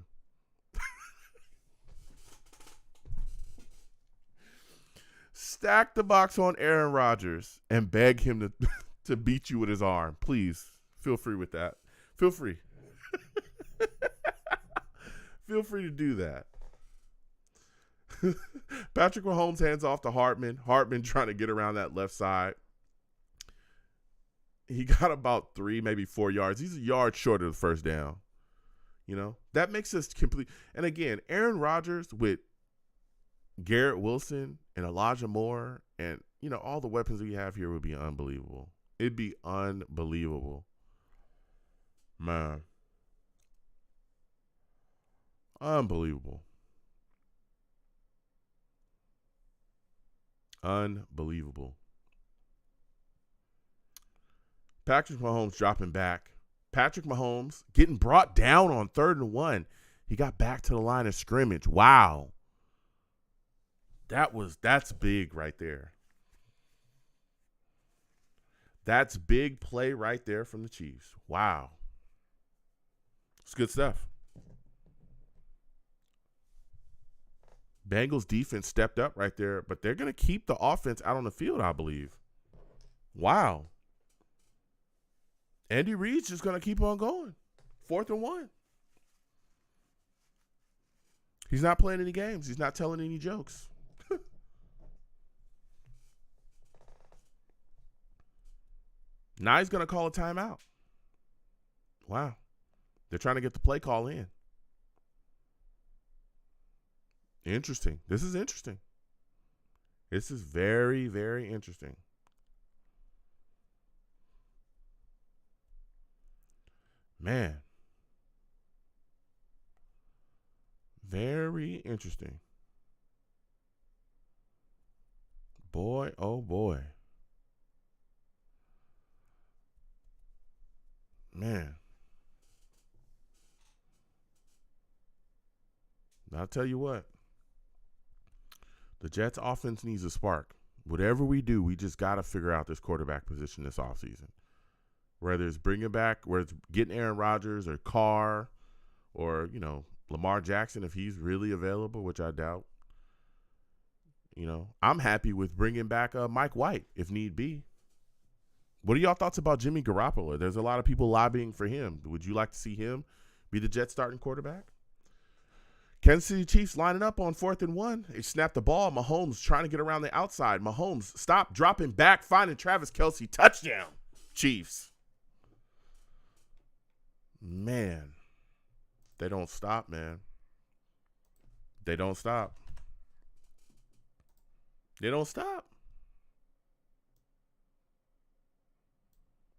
Stack the box on Aaron Rodgers and beg him to beat you with his arm. Please, feel free with that. Feel free. Feel free to do that. Patrick Mahomes hands off to Hartman. Hartman trying to get around that left side. He got about 3, maybe 4 yards. He's a yard short of the first down. You know, that makes us complete. And again, Aaron Rodgers with Garrett Wilson and Elijah Moore and, you know, all the weapons we have here would be unbelievable. It'd be unbelievable. Man. Unbelievable. Unbelievable. Patrick Mahomes dropping back. Patrick Mahomes getting brought down on 3rd and 1. He got back to the line of scrimmage. Wow. That's big right there. That's big play right there from the Chiefs. Wow. It's good stuff. Bengals defense stepped up right there, but they're going to keep the offense out on the field, I believe. Wow. Andy Reid's just going to keep on going. 4th and 1. He's not playing any games. He's not telling any jokes. Now he's going to call a timeout. Wow. They're trying to get the play call in. Interesting. This is interesting. This is very, very interesting. Man. Very interesting. Boy, oh boy. Man. I'll tell you what. The Jets offense needs a spark. Whatever we do, we just got to figure out this quarterback position this offseason. Whether it's bringing back, whether it's getting Aaron Rodgers or Carr or, you know, Lamar Jackson if he's really available, which I doubt. You know, I'm happy with bringing back Mike White if need be. What are y'all thoughts about Jimmy Garoppolo? There's a lot of people lobbying for him. Would you like to see him be the Jets starting quarterback? Kansas City Chiefs lining up on 4th and 1. They snapped the ball. Mahomes trying to get around the outside. Mahomes stop, dropping back, finding Travis Kelce. Touchdown, Chiefs. Man, they don't stop, man. They don't stop. They don't stop.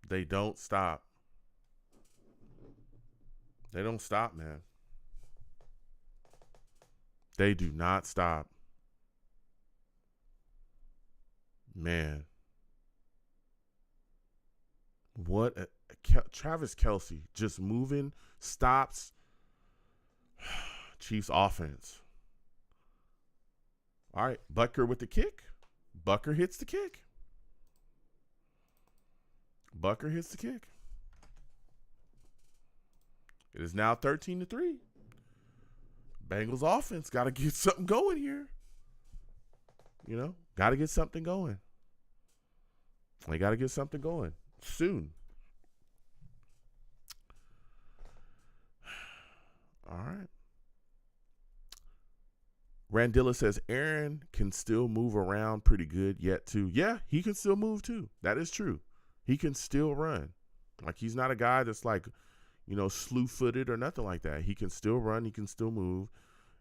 They don't stop. They don't stop, man. They do not stop. Man. What a Travis Kelce just moving, stops. Chiefs offense. All right, Butker with the kick. Butker hits the kick. Butker hits the kick. It is now 13-3. Bengals offense got to get something going here. You know, got to get something going. They got to get something going soon. All right. Randilla says Aaron can still move around pretty good yet too. Yeah, he can still move too. That is true. He can still run. Like, he's not a guy that's like, you know, slew-footed or nothing like that. He can still run. He can still move.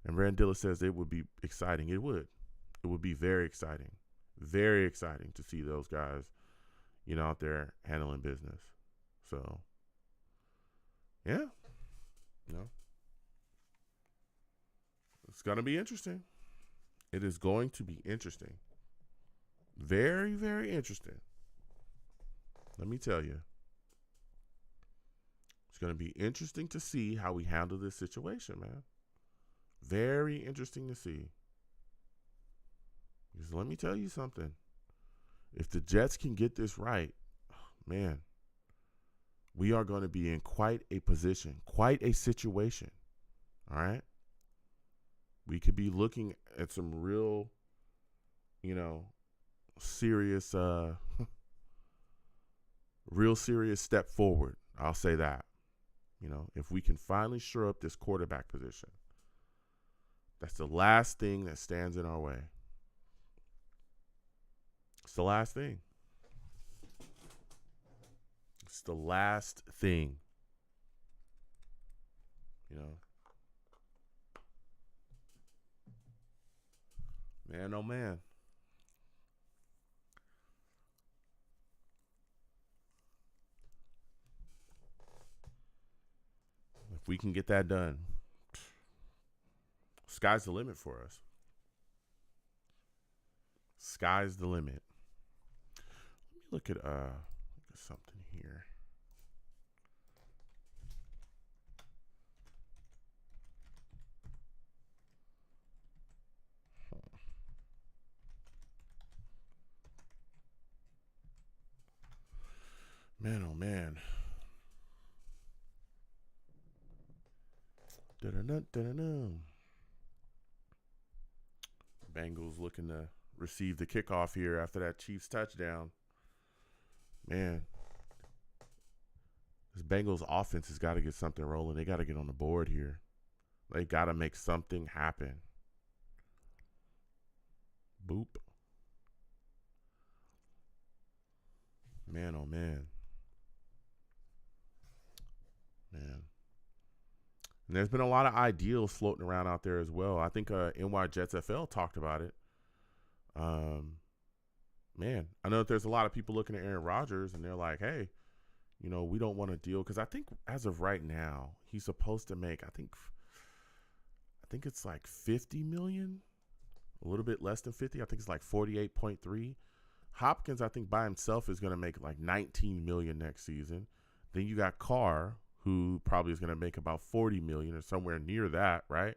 And Randilla says it would be exciting. It would. It would be very exciting. Very exciting to see those guys, you know, out there handling business. So, yeah. No. It's going to be interesting. It is going to be interesting. Very, very interesting. Let me tell you. It's going to be interesting to see how we handle this situation, man. Very interesting to see. Because let me tell you something. If the Jets can get this right, man, we are going to be in quite a position, quite a situation. All right? We could be looking at some real, you know, serious, real serious step forward. I'll say that. You know, if we can finally shore up this quarterback position, that's the last thing that stands in our way. It's the last thing. It's the last thing. You know. Man, oh man. If we can get that done, sky's the limit for us. Sky's the limit. Let me look at something here. Man, oh man. Bengals looking to receive the kickoff here after that Chiefs touchdown. Man, this Bengals offense has got to get something rolling. They got to get on the board here. They got to make something happen. Boop. Man, oh man. Man. And there's been a lot of ideals floating around out there as well. I think NY Jets FL talked about it. Man, I know that there's a lot of people looking at Aaron Rodgers and they're like, hey, you know, we don't want to deal. Because I think as of right now, he's supposed to make, I think it's like 50 million, a little bit less than 50. I think it's like 48.3. Hopkins, I think by himself is going to make like 19 million next season. Then you got Carr, who probably is going to make about 40 million or somewhere near that, right?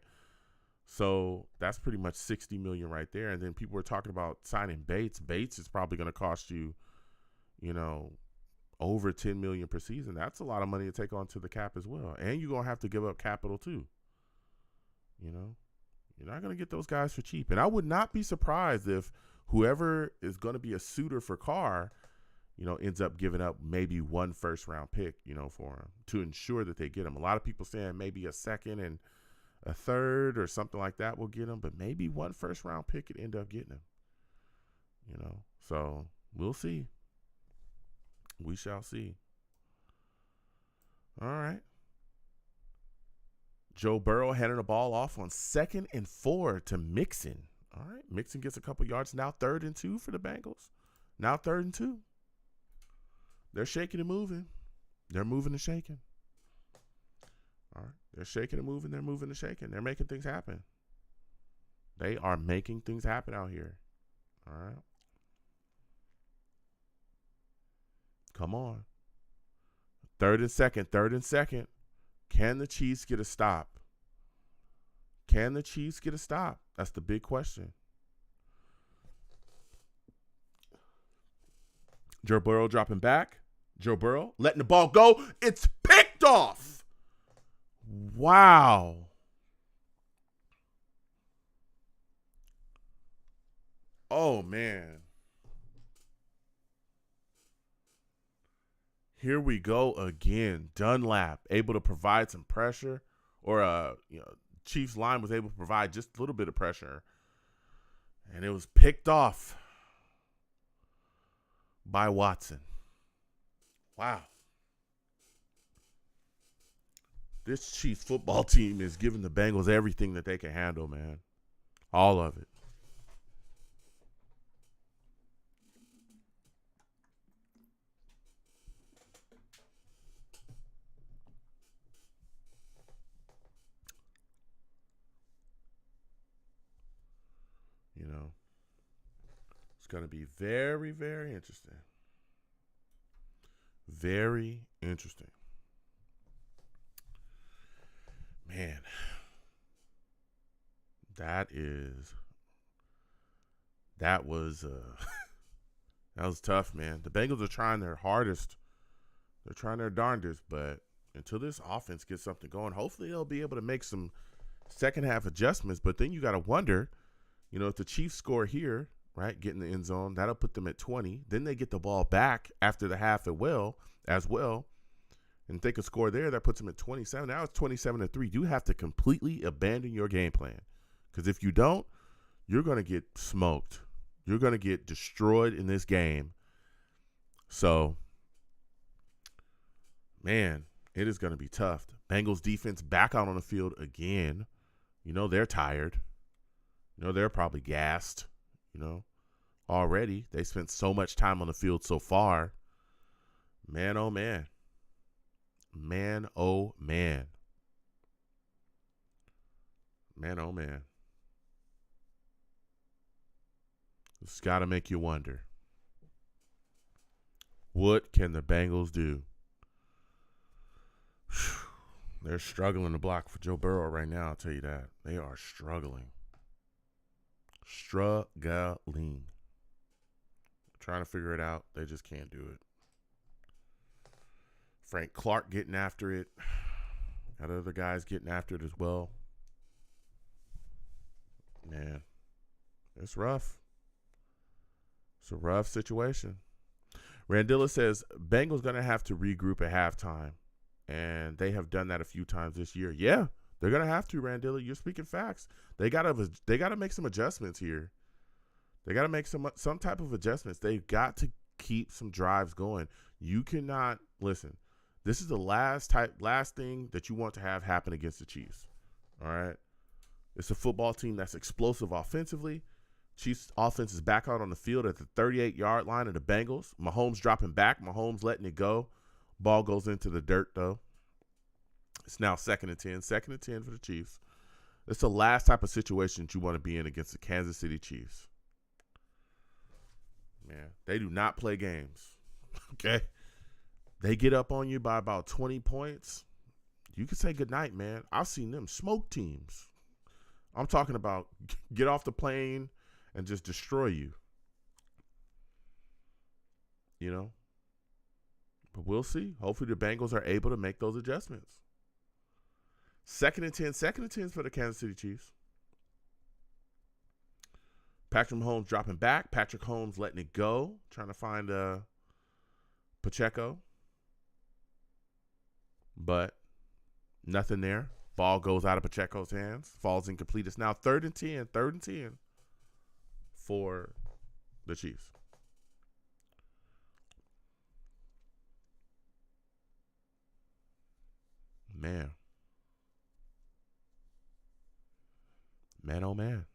So that's pretty much 60 million right there. And then people were talking about signing Bates. Bates is probably going to cost you, you know, over 10 million per season. That's a lot of money to take onto the cap as well. And you're going to have to give up capital too. You know, you're not going to get those guys for cheap. And I would not be surprised if whoever is going to be a suitor for Carr, you know, ends up giving up maybe one first-round pick, you know, for him to ensure that they get him. A lot of people saying maybe a second and a third or something like that will get him, but maybe one first-round pick could end up getting him, you know. So we'll see. We shall see. All right. Joe Burrow handing the ball off on 2nd and 4 to Mixon. All right. Mixon gets a couple yards. Now 3rd and 2 for the Bengals. Now 3rd and 2. They're shaking and moving. They're moving and shaking. All right. They're shaking and moving. They're moving and shaking. They're making things happen. They are making things happen out here. All right. Come on. Third and second, third and second. Can the Chiefs get a stop? Can the Chiefs get a stop? That's the big question. Joe Burrow dropping back. Joe Burrow letting the ball go. It's picked off. Wow. Oh, man. Here we go again. Dunlap able to provide some pressure, or Chiefs line was able to provide just a little bit of pressure, and it was picked off by Watson. Wow. This Chiefs football team is giving the Bengals everything that they can handle, man. All of it. It's going to be very, very interesting. Very interesting. Man, that was that was tough, man. The Bengals are trying their hardest. They're trying their darndest, but until this offense gets something going, hopefully they'll be able to make some second half adjustments. But then you got to wonder, if the Chiefs score here, right, get in the end zone, that'll put them at 20. Then they get the ball back after the half as well. And if they can score there, that puts them at 27. Now it's 27-3. You have to completely abandon your game plan. Because if you don't, you're going to get smoked. You're going to get destroyed in this game. So, man, it is going to be tough. Bengals defense back out on the field again. They're tired. They're probably gassed, already. They spent so much time on the field so far. Man, oh, man. Man, oh, man. Man, oh, man. It's got to make you wonder. What can the Bengals do? They're struggling to block for Joe Burrow right now, I'll tell you that. They are struggling. Struggling. Trying to figure it out. They just can't do it. Frank Clark getting after it. Got other guys getting after it as well. Man, it's rough. It's a rough situation. Randilla says, Bengals going to have to regroup at halftime. And they have done that a few times this year. Yeah, they're going to have to, Randilla. You're speaking facts. They got to make some adjustments here. They got to make some type of adjustments. They've got to keep some drives going. You cannot, listen, this is the last thing that you want to have happen against the Chiefs. All right? It's a football team that's explosive offensively. Chiefs offense is back out on the field at the 38-yard line of the Bengals. Mahomes dropping back. Mahomes letting it go. Ball goes into the dirt, though. It's now 2nd and 10. 2nd and 10 for the Chiefs. It's the last type of situation that you want to be in against the Kansas City Chiefs. Man, they do not play games. Okay? They get up on you by about 20 points. You can say goodnight, man. I've seen them smoke teams. I'm talking about get off the plane and just destroy you. But we'll see. Hopefully the Bengals are able to make those adjustments. 2nd and 10. 2nd and 10 for the Kansas City Chiefs. Patrick Mahomes dropping back. Patrick Mahomes letting it go. Trying to find Pacheco. But nothing there. Ball goes out of Pacheco's hands. Falls incomplete. It's now 3rd and 10. 3rd and 10 for the Chiefs. Man. Man, oh, man.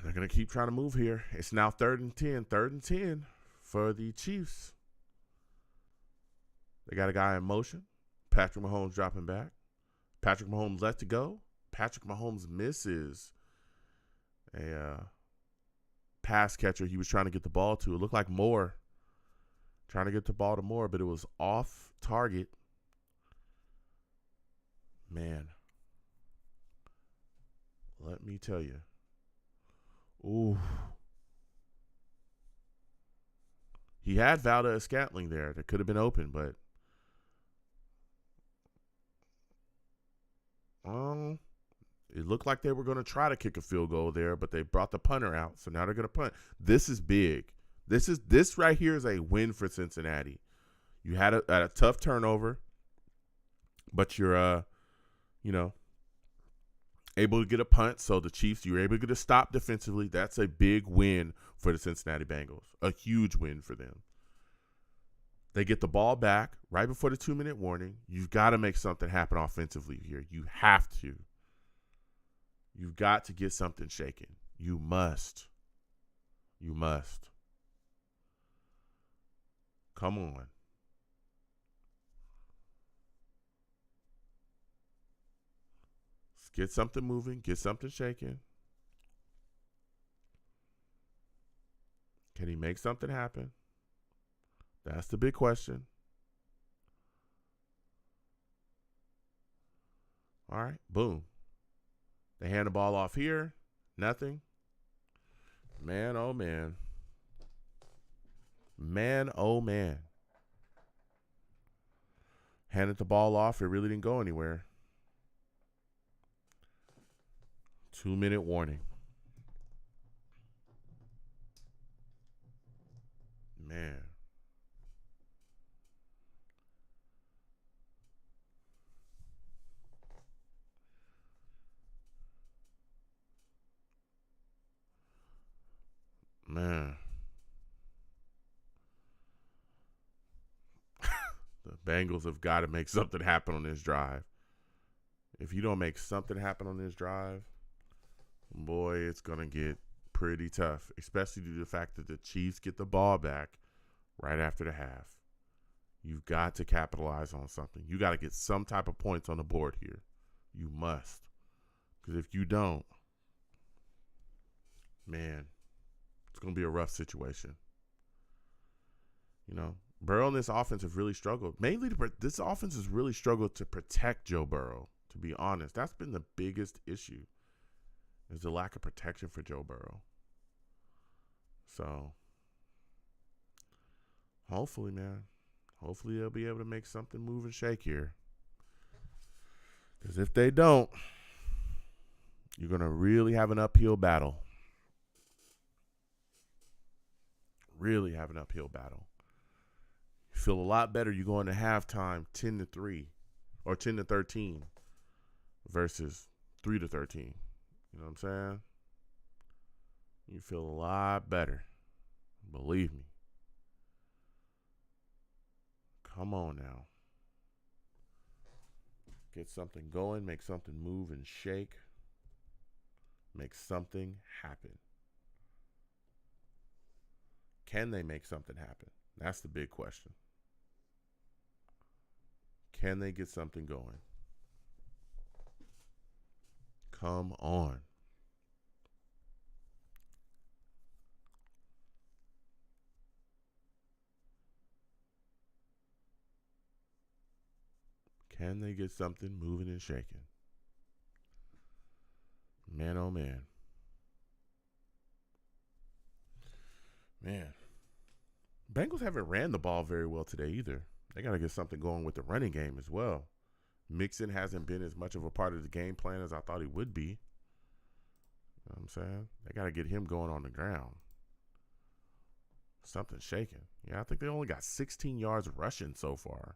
They're going to keep trying to move here. It's now 3rd and 10. 3rd and 10 for the Chiefs. They got a guy in motion. Patrick Mahomes dropping back. Patrick Mahomes lets it go. Patrick Mahomes misses a pass catcher he was trying to get the ball to. It looked like Moore trying to get to Baltimore, but it was off target. Man, let me tell you. Ooh. He had Valdez-Scantling there that could have been open, but it looked like they were going to try to kick a field goal there, but they brought the punter out, so now they're going to punt. This is big. This right here is a win for Cincinnati. You had a tough turnover, but you're able to get a punt. So the Chiefs, you're able to get a stop defensively. That's a big win for the Cincinnati Bengals. A huge win for them. They get the ball back right before the 2-minute warning. You've got to make something happen offensively here. You have to. You've got to get something shaken. You must. You must. Come on. Let's get something moving. Get something shaken. Can he make something happen? That's the big question. All right, boom. They hand the ball off here. Nothing. Man, oh, man. Man, oh, man. Handed the ball off. It really didn't go anywhere. 2-minute warning. Man. Man. The Bengals have got to make something happen on this drive. If you don't make something happen on this drive, boy, it's going to get pretty tough, especially due to the fact that the Chiefs get the ball back right after the half. You've got to capitalize on something. You got to get some type of points on the board here. You must. Because if you don't, man, it's going to be a rough situation. You know, Burrow and this offense have really struggled. Mainly, this offense has really struggled to protect Joe Burrow, to be honest. That's been the biggest issue, is the lack of protection for Joe Burrow. So, hopefully, man. Hopefully they'll be able to make something move and shake here. Because if they don't, you're going to really have an uphill battle. Really have an uphill battle. You feel a lot better you go into halftime 10-3 or 10-13 versus 3-13. You know what I'm saying? You feel a lot better. Believe me. Come on now. Get something going. Make something move and shake. Make something happen. Can they make something happen? That's the big question. Can they get something going? Come on. Can they get something moving and shaking? Man, oh man. Man. Bengals haven't ran the ball very well today either. They got to get something going with the running game as well. Mixon hasn't been as much of a part of the game plan as I thought he would be. You know what I'm saying? They got to get him going on the ground. Something shaking. Yeah, I think they only got 16 yards rushing so far.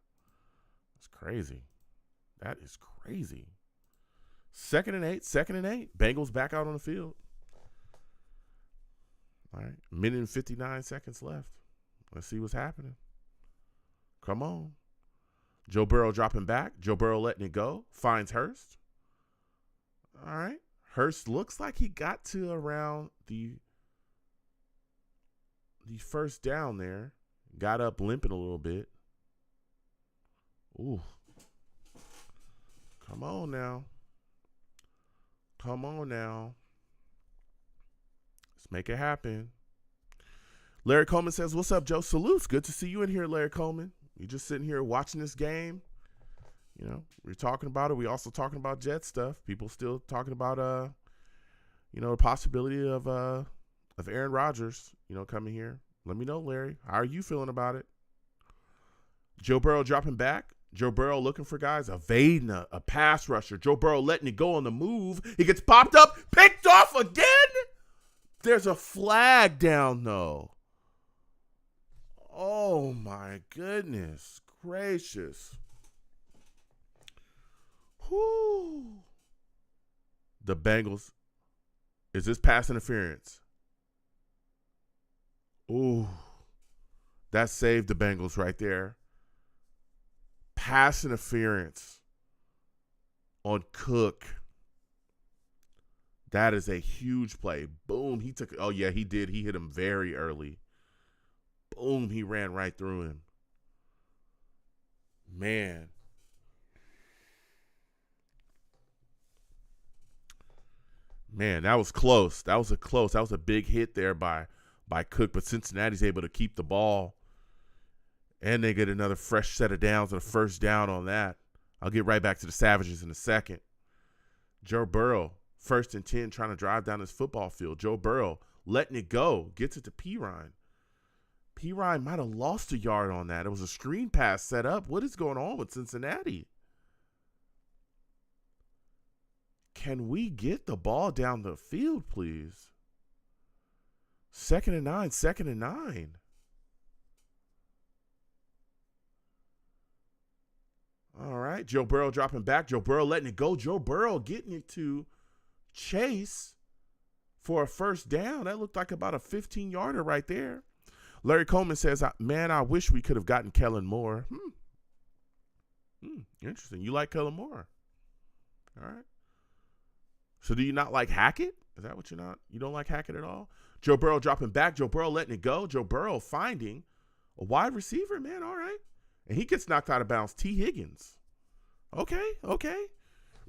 That's crazy. That is crazy. 2nd and 8. Bengals back out on the field. All right. Minute and 59 seconds left. Let's see what's happening. Come on. Joe Burrow dropping back. Joe Burrow letting it go. Finds Hurst. All right. Hurst looks like he got to around the first down there. Got up limping a little bit. Ooh. Come on now. Come on now. Let's make it happen. Larry Coleman says, what's up, Joe? Salutes. Good to see you in here, Larry Coleman. We just sitting here watching this game. You know, we're talking about it. We also talking about Jet stuff. People still talking about, the possibility of Aaron Rodgers, coming here. Let me know, Larry. How are you feeling about it? Joe Burrow dropping back. Joe Burrow looking for guys, evading a pass rusher. Joe Burrow letting it go on the move. He gets popped up, picked off again. There's a flag down, though. Oh, my goodness gracious. Whoo. The Bengals. Is this pass interference? Ooh. That saved the Bengals right there. Pass interference on Cook. That is a huge play. Boom. He took. Oh, yeah, he did. He hit him very early. Boom. He ran right through him. Man. Man, that was close. That was a big hit there by Cook, but Cincinnati's able to keep the ball. And they get another fresh set of downs and a first down on that. I'll get right back to the Savages in a second. Joe Burrow, 1st and 10, trying to drive down this football field. Joe Burrow letting it go, gets it to Pirine. Pirine might have lost a yard on that. It was a screen pass set up. What is going on with Cincinnati? Can we get the ball down the field, please? 2nd and 9, 2nd and 9. All right, Joe Burrow dropping back. Joe Burrow letting it go. Joe Burrow getting it to Chase for a first down. That looked like about a 15-yarder right there. Larry Coleman says, man, I wish we could have gotten Kellen Moore. Interesting. You like Kellen Moore. All right. So do you not like Hackett? Is that what you don't like Hackett at all? Joe Burrow dropping back. Joe Burrow letting it go. Joe Burrow finding a wide receiver, man. All right. And he gets knocked out of bounds. T. Higgins. Okay.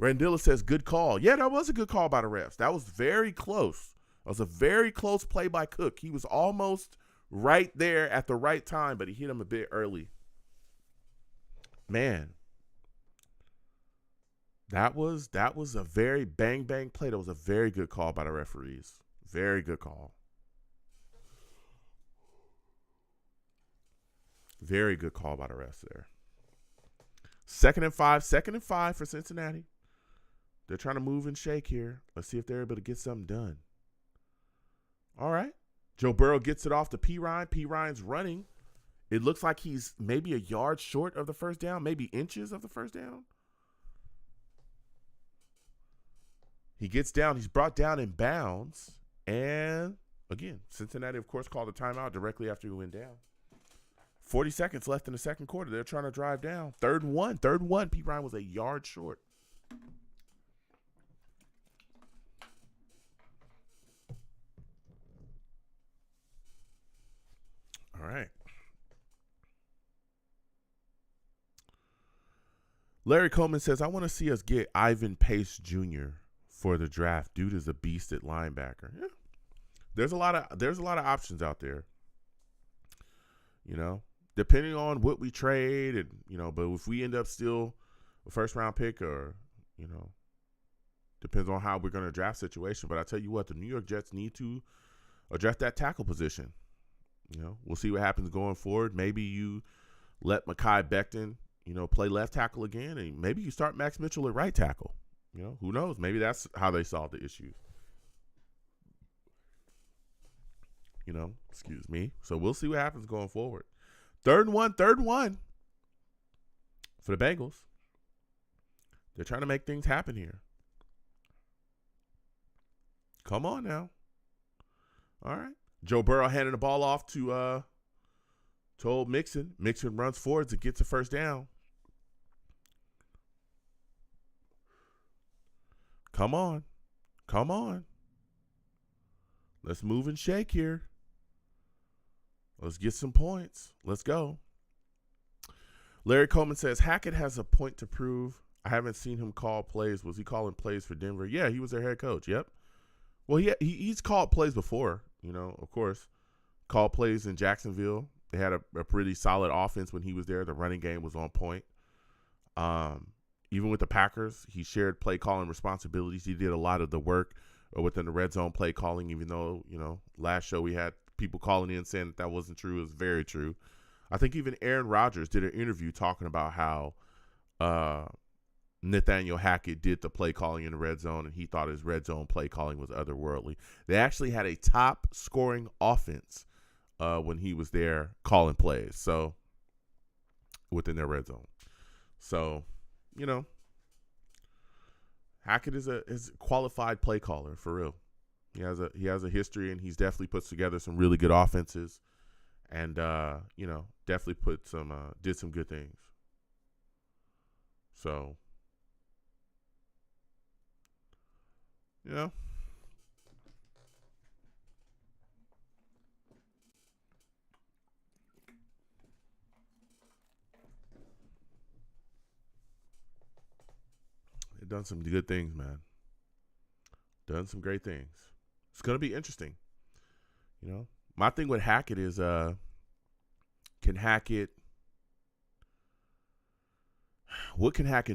Randilla says, good call. Yeah, that was a good call by the refs. That was very close. That was a very close play by Cook. He was almost right there at the right time, but he hit him a bit early. Man. That was a very bang play. That was a very good call by the referees. Very good call. Very good call by the refs there. 2nd and 5 for Cincinnati. They're trying to move and shake here. Let's see if they're able to get something done. All right. Joe Burrow gets it off to Pirine. Pirine's running. It looks like he's maybe a yard short of the first down, maybe inches of the first down. He gets down. He's brought down in bounds. And, again, Cincinnati, of course, called a timeout directly after he went down. 40 seconds left in the second quarter. They're trying to drive down. 3rd and 1. 3rd and 1. Pete Ryan was a yard short. All right. Larry Coleman says, I want to see us get Ivan Pace Jr. for the draft. Dude is a beast at linebacker. Yeah. There's a lot of options out there. Depending on what we trade and, but if we end up still a 1st round pick or, depends on how we're going to draft situation. But I tell you what, the New York Jets need to address that tackle position. We'll see what happens going forward. Maybe you let Mekhi Becton, play left tackle again, and maybe you start Max Mitchell at right tackle. Who knows? Maybe that's how they solve the issue. Excuse me. So we'll see what happens going forward. 3rd and 1 for the Bengals. They're trying to make things happen here. Come on now. All right. Joe Burrow handing the ball off to old Mixon. Mixon runs forwards and gets a first down. Come on. Let's move and shake here. Let's get some points. Let's go. Larry Coleman says, Hackett has a point to prove. I haven't seen him call plays. Was he calling plays for Denver? Yeah, he was their head coach. Yep. Well, he's called plays before, of course. called plays in Jacksonville. They had a pretty solid offense when he was there. The running game was on point. Even with the Packers, he shared play calling responsibilities. He did a lot of the work within the red zone play calling, even though, last show we had people calling in saying that wasn't true. It was very true. I think even Aaron Rodgers did an interview talking about how Nathaniel Hackett did the play calling in the red zone, and he thought his red zone play calling was otherworldly. They actually had a top scoring offense when he was there calling plays, so within their red zone. So, Hackett is a qualified play caller for real. He has a history, and he's definitely puts together some really good offenses, and definitely did some good things. So, they've done some good things, man. Done some great things. It's going to be interesting. My thing with Hackett is, what can Hackett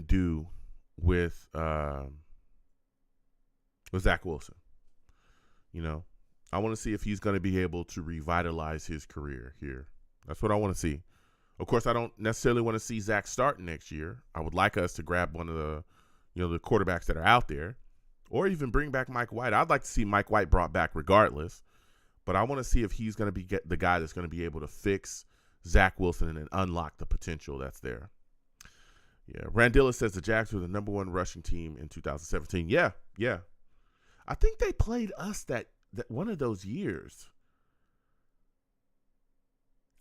do with Zach Wilson? I want to see if he's going to be able to revitalize his career here. That's what I want to see. Of course, I don't necessarily want to see Zach starting next year. I would like us to grab one of the, the quarterbacks that are out there, or even bring back Mike White. I'd like to see Mike White brought back regardless, but I want to see if he's going to be the guy that's going to be able to fix Zach Wilson and unlock the potential that's there. Yeah, Randilla says the Jags were the number one rushing team in 2017. Yeah. I think they played us that one of those years.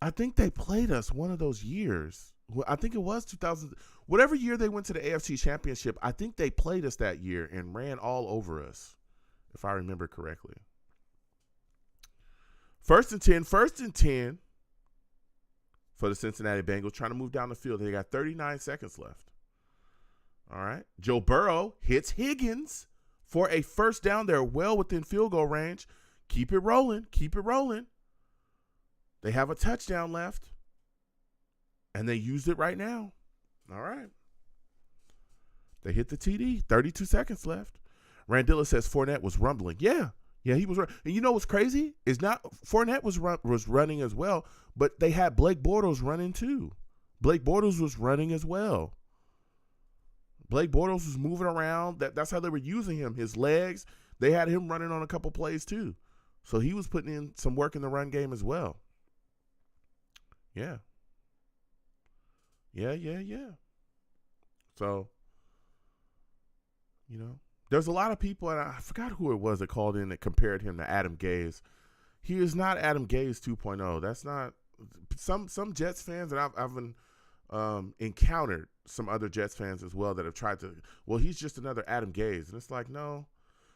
I think they played us one of those years. I think it was 2000. Whatever year they went to the AFC Championship, I think they played us that year and ran all over us, if I remember correctly. First and 10 for the Cincinnati Bengals, trying to move down the field. They got 39 seconds left. All right. Joe Burrow hits Higgins for a first down. They're well within field goal range. Keep it rolling. They have a touchdown left, and they used it right now. All right. They hit the TD. 32 seconds left. Randilla says Fournette was rumbling. Yeah, he was. And you know what's crazy? Is not Fournette was running as well, but they had Blake Bortles running too. Blake Bortles was running as well. Blake Bortles was moving around. That's how they were using him. His legs, they had him running on a couple plays too. So he was putting in some work in the run game as well. Yeah. So, there's a lot of people, and I forgot who it was that called in that compared him to Adam Gase. He is not Adam Gase 2.0. That's not some Jets fans, and I've encountered some other Jets fans as well that have tried to, well, he's just another Adam Gase. And it's like, no.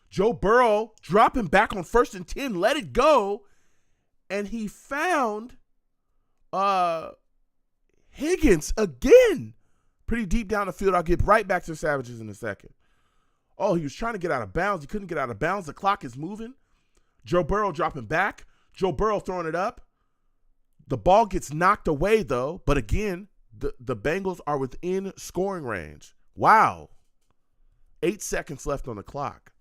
Joe Burrow dropping back on 1st and 10, let it go, and he found Higgins again pretty deep down the field. I'll get right back to the Savages in a second. Oh, he was trying to get out of bounds. He couldn't get out of bounds. The clock is moving. Joe Burrow dropping back. Joe Burrow throwing it up. The ball gets knocked away, though. But again, the Bengals are within scoring range. Wow. 8 seconds left on the clock.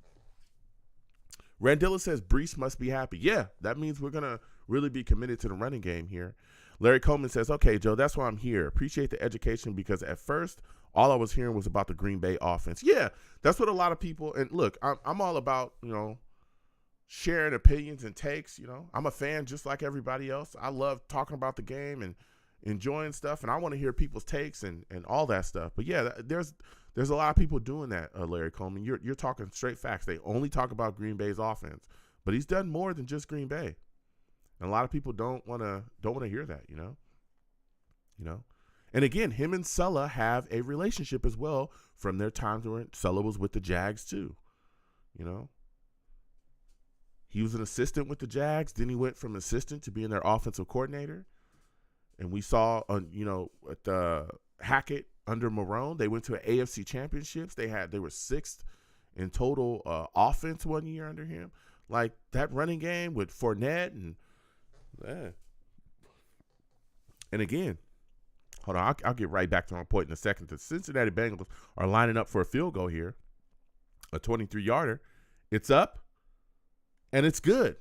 Randilla says Brees must be happy. Yeah, that means we're going to really be committed to the running game here. Larry Coleman says, okay, Joe, that's why I'm here. Appreciate the education, because at first, all I was hearing was about the Green Bay offense. Yeah, that's what a lot of people, and look, I'm all about, sharing opinions and takes. I'm a fan just like everybody else. I love talking about the game and enjoying stuff, and I want to hear people's takes and all that stuff. But yeah, there's a lot of people doing that, Larry Coleman. You're talking straight facts. They only talk about Green Bay's offense, but he's done more than just Green Bay. And a lot of people don't want to hear that, And again, him and Sulla have a relationship as well from their times when Sulla was with the Jags too. He was an assistant with the Jags. Then he went from assistant to being their offensive coordinator. And we saw, at Hackett under Marone, they went to an AFC championships. They were 6th in total offense one year under him. Like that running game with Fournette and Yeah. And again, hold on, I'll get right back to my point in a second. The Cincinnati Bengals are lining up for a field goal here, a 23-yarder. It's up, and it's good.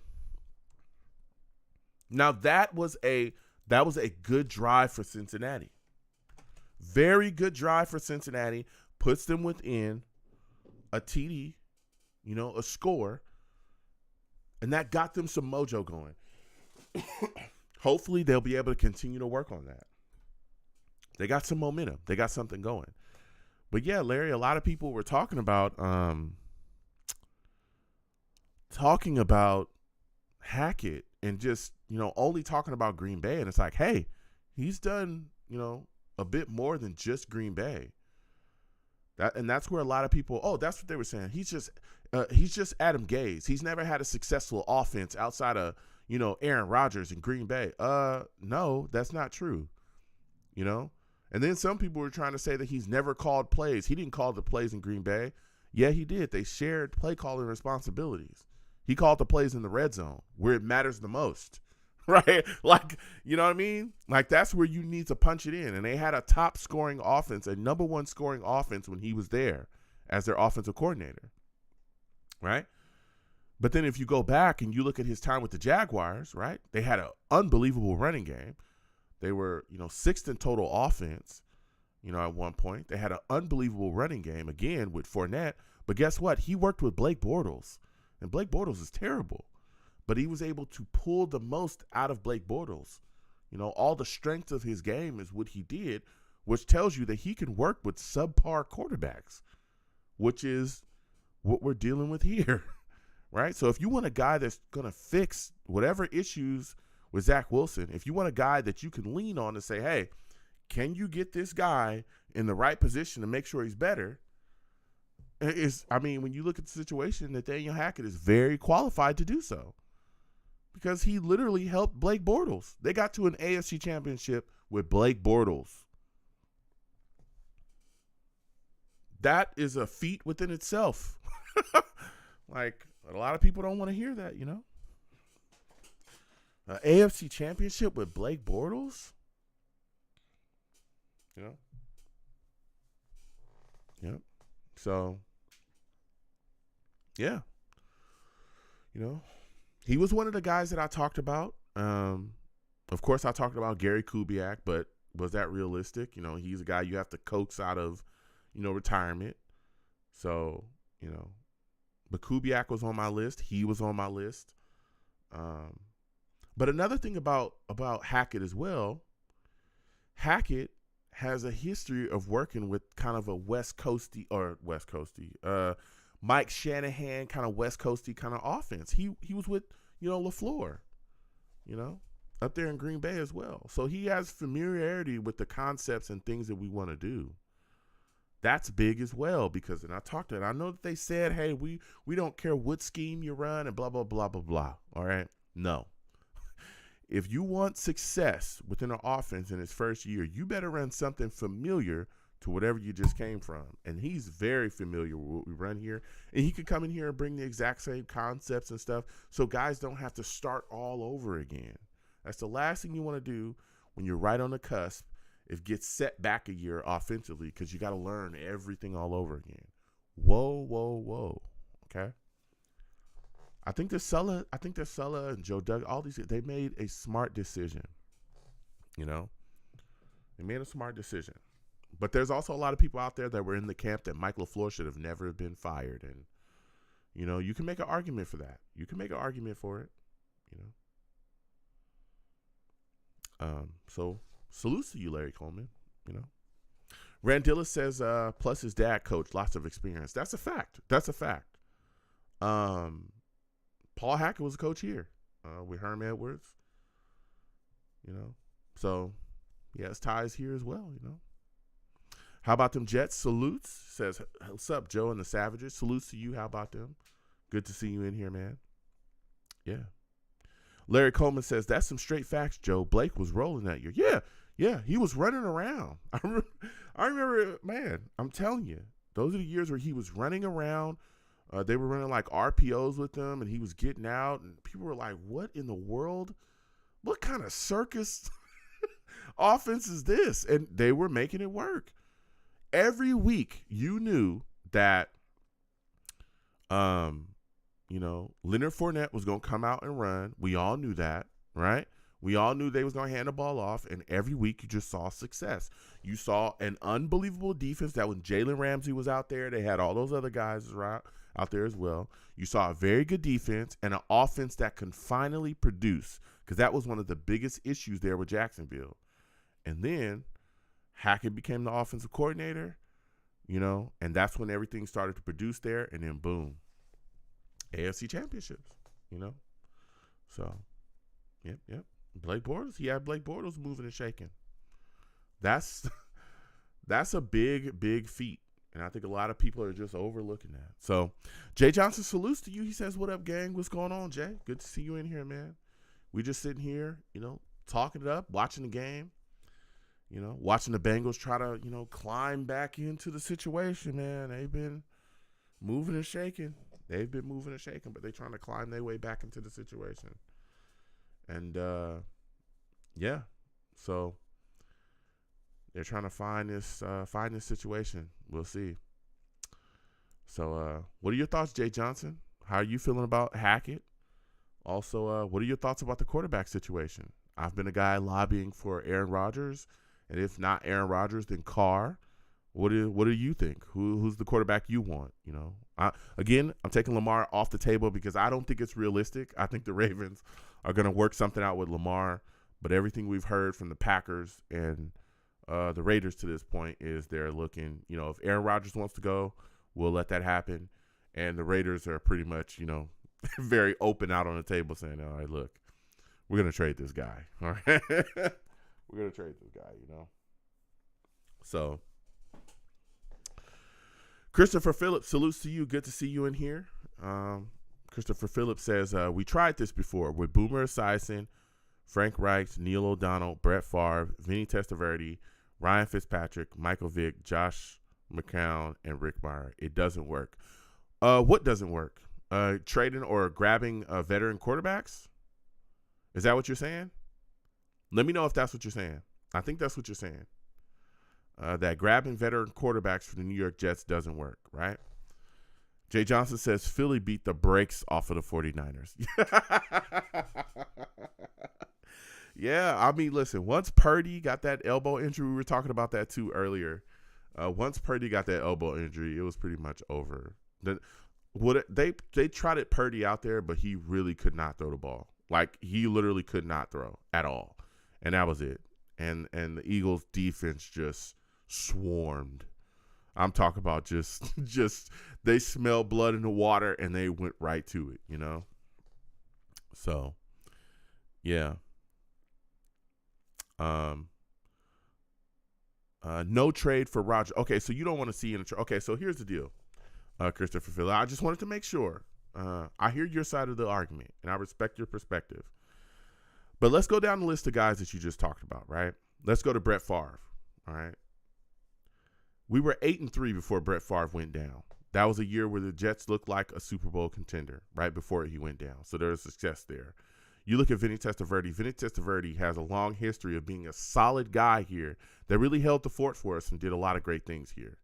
Now that was a good drive for Cincinnati. Very good drive for Cincinnati. Puts them within a TD, a score, and that got them some mojo going. Hopefully they'll be able to continue to work on that. They got some momentum. They got something going. But yeah, Larry, a lot of people were talking about Hackett and just, only talking about Green Bay. And it's like, hey, he's done, a bit more than just Green Bay. That's where a lot of people, that's what they were saying. He's just Adam Gase. He's never had a successful offense outside of, Aaron Rodgers in Green Bay. No, that's not true. And then some people were trying to say that he's never called plays. He didn't call the plays in Green Bay. Yeah, he did. They shared play calling responsibilities. He called the plays in the red zone where it matters the most, right? Like, you know what I mean? Like, that's where you need to punch it in. And they had a top scoring offense, a number one scoring offense when he was there as their offensive coordinator, right? But then if you go back and you look at his time with the Jaguars, right? They had an unbelievable running game. They were, sixth in total offense, at one point. They had an unbelievable running game, again, with Fournette. But guess what? He worked with Blake Bortles. And Blake Bortles is terrible. But he was able to pull the most out of Blake Bortles. All the strength of his game is what he did, which tells you that he can work with subpar quarterbacks, which is what we're dealing with here, right? So if you want a guy that's going to fix whatever issues with Zach Wilson, if you want a guy that you can lean on and say, hey, can you get this guy in the right position to make sure he's better? When you look at the situation, Nathaniel Hackett is very qualified to do so because he literally helped Blake Bortles. They got to an AFC championship with Blake Bortles. That is a feat within itself. Like, a lot of people don't want to hear that, An AFC championship with Blake Bortles? Yep. So, yeah. He was one of the guys that I talked about. Of course, I talked about Gary Kubiak, but was that realistic? He's a guy you have to coax out of, retirement. So, but Kubiak was on my list. He was on my list. But another thing about Hackett as well, Hackett has a history of working with kind of a Mike Shanahan kind of West Coasty kind of offense. He was with, LaFleur, up there in Green Bay as well. So he has familiarity with the concepts and things that we want to do. That's big as well because, and I know that they said, hey, we don't care what scheme you run and blah, blah, blah, blah, blah. All right. No. If you want success within an offense in his first year, you better run something familiar to whatever you just came from. And he's very familiar with what we run here. And he could come in here and bring the exact same concepts and stuff so guys don't have to start all over again. That's the last thing you want to do when you're right on the cusp. It gets set back a year offensively because you got to learn everything all over again. Whoa. Okay? I think that Sulla and Joe Doug, all these, they made a smart decision. They made a smart decision. But there's also a lot of people out there that were in the camp that Mike LaFleur should have never been fired. And, you can make an argument for that. You can make an argument for it, So salute to you, Larry Coleman, Randilla says, plus his dad coach, lots of experience. That's a fact. Paul Hackett was a coach here with Herm Edwards, So, he has ties here as well, How about them Jets? Salutes. Says, what's up, Joe and the Savages? Salutes to you. How about them? Good to see you in here, man. Yeah. Larry Coleman says, that's some straight facts, Joe. Blake was rolling that year. Yeah, he was running around. I remember, man, I'm telling you, those are the years where he was running around. They were running like RPOs with him, and he was getting out, and people were like, what in the world? what kind of circus offense is this? And they were making it work. Every week you knew that, Leonard Fournette was going to come out and run. We all knew that, right? We all knew they was going to hand the ball off, and every week you just saw success. You saw an unbelievable defense that when Jalen Ramsey was out there, they had all those other guys out there as well. You saw a very good defense and an offense that can finally produce, because that was one of the biggest issues there with Jacksonville. And then Hackett became the offensive coordinator, and that's when everything started to produce there, and then boom, AFC championships, So, yep. Blake Bortles moving and shaking. That's a big, big feat. And I think a lot of people are just overlooking that. So, Jay Johnson salutes to you. He says, what up, gang? What's going on, Jay? Good to see you in here, man. We just sitting here, talking it up, watching the game, watching the Bengals try to, climb back into the situation, man. They've been moving and shaking. But they're trying to climb their way back into the situation. And, so they're trying to find this situation. We'll see. So, what are your thoughts, Jay Johnson? How are you feeling about Hackett? Also, what are your thoughts about the quarterback situation? I've been a guy lobbying for Aaron Rodgers, and if not Aaron Rodgers, then Carr. What do you think? Who's the quarterback you want? I'm taking Lamar off the table because I don't think it's realistic. I think the Ravens are going to work something out with Lamar, but everything we've heard from the Packers and the Raiders to this point is they're looking, if Aaron Rodgers wants to go, we'll let that happen. And the Raiders are pretty much, very open out on the table saying, all right, look, we're going to trade this guy. All right. We're going to trade this guy, So, Christopher Phillips salutes to you. Good to see you in here. Christopher Phillips says, we tried this before with Boomer Esiason, Frank Reich, Neil O'Donnell, Brett Favre, Vinny Testaverde, Ryan Fitzpatrick, Michael Vick, Josh McCown, and Rick Meyer. It doesn't work. What doesn't work? Trading or grabbing veteran quarterbacks? Is that what you're saying? Let me know if that's what you're saying. I think that's what you're saying. That grabbing veteran quarterbacks for the New York Jets doesn't work, right? Jay Johnson says Philly beat the brakes off of the 49ers. Yeah, I mean, listen, once Purdy got that elbow injury, we were talking about that too earlier. Once Purdy got that elbow injury, it was pretty much over. They trotted Purdy out there, but he really could not throw the ball. Like, he literally could not throw at all. And that was it. And the Eagles defense just swarmed. I'm talking about just they smelled blood in the water and they went right to it, So, yeah. No trade for Roger. Okay, so you don't want to see in a trade. Okay, so here's the deal, Christopher Phillips. I just wanted to make sure. I hear your side of the argument, and I respect your perspective. But let's go down the list of guys that you just talked about, right? Let's go to Brett Favre, all right? We were 8-3 before Brett Favre went down. That was a year where the Jets looked like a Super Bowl contender right before he went down. So there was success there. You look at Vinny Testaverde. Vinny Testaverde has a long history of being a solid guy here that really held the fort for us and did a lot of great things here.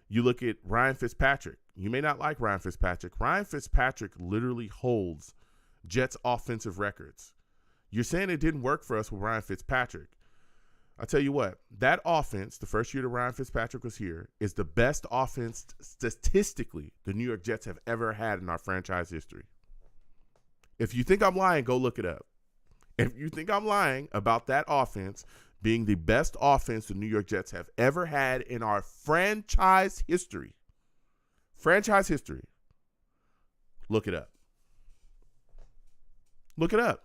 You look at Ryan Fitzpatrick. You may not like Ryan Fitzpatrick. Ryan Fitzpatrick literally holds Jets offensive records. You're saying it didn't work for us with Ryan Fitzpatrick. I'll tell you what, that offense, the first year that Ryan Fitzpatrick was here, is the best offense statistically the New York Jets have ever had in our franchise history. If you think I'm lying, go look it up. If you think I'm lying about that offense being the best offense the New York Jets have ever had in our franchise history, look it up. Look it up.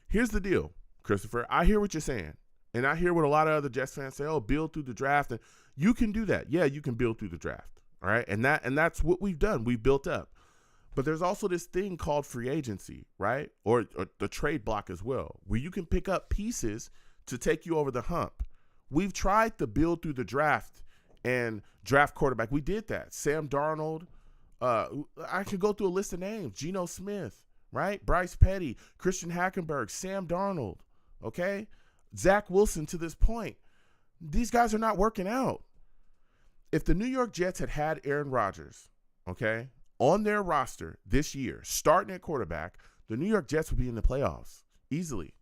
Here's the deal, Christopher. I hear what you're saying, and I hear what a lot of other Jets fans say, oh, build through the draft. And you can do that. Yeah, you can build through the draft, all right? And that's what we've done. We've built up. But there's also this thing called free agency, right? Or the trade block as well, where you can pick up pieces to take you over the hump. We've tried to build through the draft and draft quarterback. We did that. Sam Darnold. I could go through a list of names. Geno Smith, right? Bryce Petty, Christian Hackenberg, Sam Darnold, okay? Zach Wilson to this point. These guys are not working out. If the New York Jets had Aaron Rodgers, okay, on their roster this year, starting at quarterback, the New York Jets would be in the playoffs easily.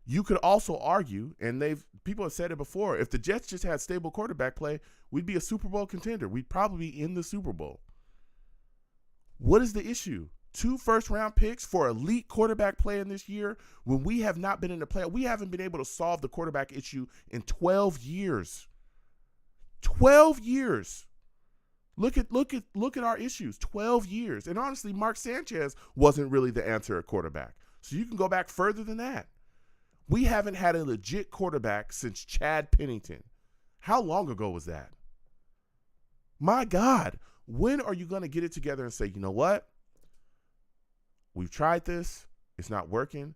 You could also argue, and people have said it before, if the Jets just had stable quarterback play, we'd be a Super Bowl contender. We'd probably be in the Super Bowl. What is the issue? 2 first-round picks for elite quarterback play in this year when we have not been in the playoffs. We haven't been able to solve the quarterback issue in 12 years. 12 years. Look at our issues. 12 years. And honestly, Mark Sanchez wasn't really the answer at quarterback. So you can go back further than that. We haven't had a legit quarterback since Chad Pennington. How long ago was that? My God, when are you going to get it together and say, you know what? We've tried this. It's not working.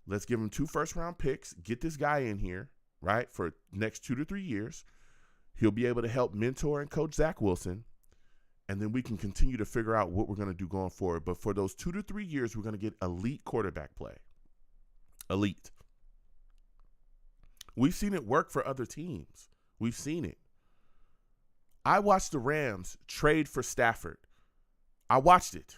Let's give him 2 first-round picks. Get this guy in here, right, for next 2 to 3 years. He'll be able to help mentor and coach Zach Wilson. And then we can continue to figure out what we're going to do going forward. But for those 2 to 3 years, we're going to get elite quarterback play. Elite. We've seen it work for other teams. We've seen it. I watched the Rams trade for Stafford. I watched it.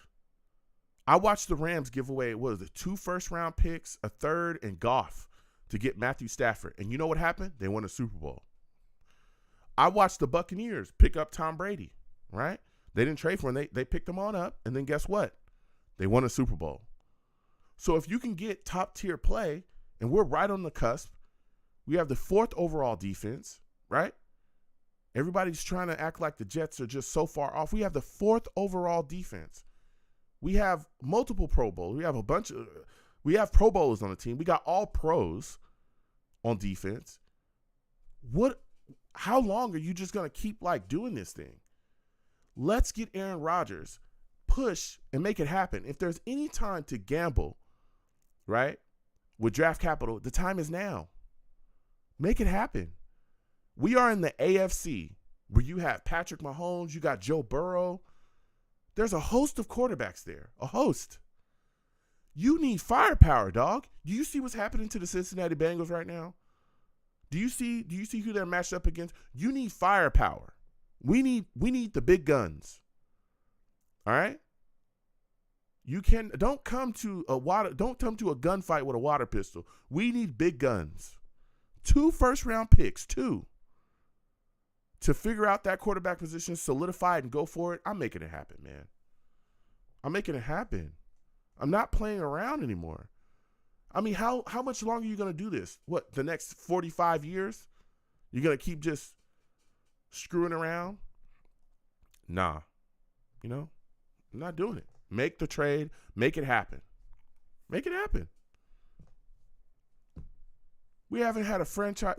I watched the Rams give away, 2 first-round picks, a third, and Goff to get Matthew Stafford. And you know what happened? They won a Super Bowl. I watched the Buccaneers pick up Tom Brady, right? They didn't trade for him. They picked him on up, and then guess what? They won a Super Bowl. So if you can get top-tier play, and we're right on the cusp, we have the 4th overall defense, right? Everybody's trying to act like the Jets are just so far off. We have the 4th overall defense. We have multiple Pro Bowls. We have Pro Bowlers on the team. We got all pros on defense. How long are you just going to keep doing this thing? Let's get Aaron Rodgers, push and make it happen. If there's any time to gamble, right, with draft capital, the time is now. Make it happen. We are in the AFC where you have Patrick Mahomes, you got Joe Burrow. There's a host of quarterbacks there, a host. You need firepower, dog. Do you see what's happening to the Cincinnati Bengals right now? Do you see who they're matched up against? You need firepower. We need the big guns. All right? Don't come to a gunfight with a water pistol. We need big guns. 2 first-round picks, 2. To figure out that quarterback position, solidify it, and go for it. I'm making it happen, man. I'm making it happen. I'm not playing around anymore. I mean, how much longer are you going to do this? What, the next 45 years? You're going to keep just screwing around? Nah. I'm not doing it. Make the trade. Make it happen. Make it happen. We haven't had a franchise.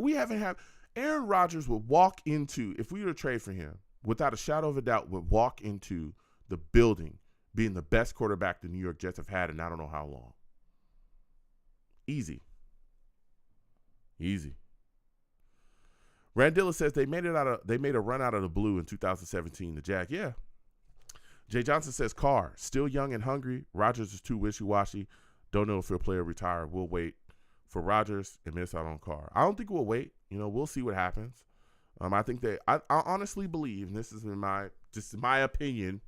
Aaron Rodgers would walk into, if we were to trade for him, without a shadow of a doubt, would walk into the building being the best quarterback the New York Jets have had in I don't know how long. Easy. Randilla says they made a run out of the blue in 2017. The Jag, yeah. Jay Johnson says Carr, still young and hungry. Rodgers is too wishy-washy. Don't know if he'll play or retire. We'll wait for Rodgers and miss out on Carr. I don't think we'll wait. We'll see what happens. I think I honestly believe, and this is my opinion.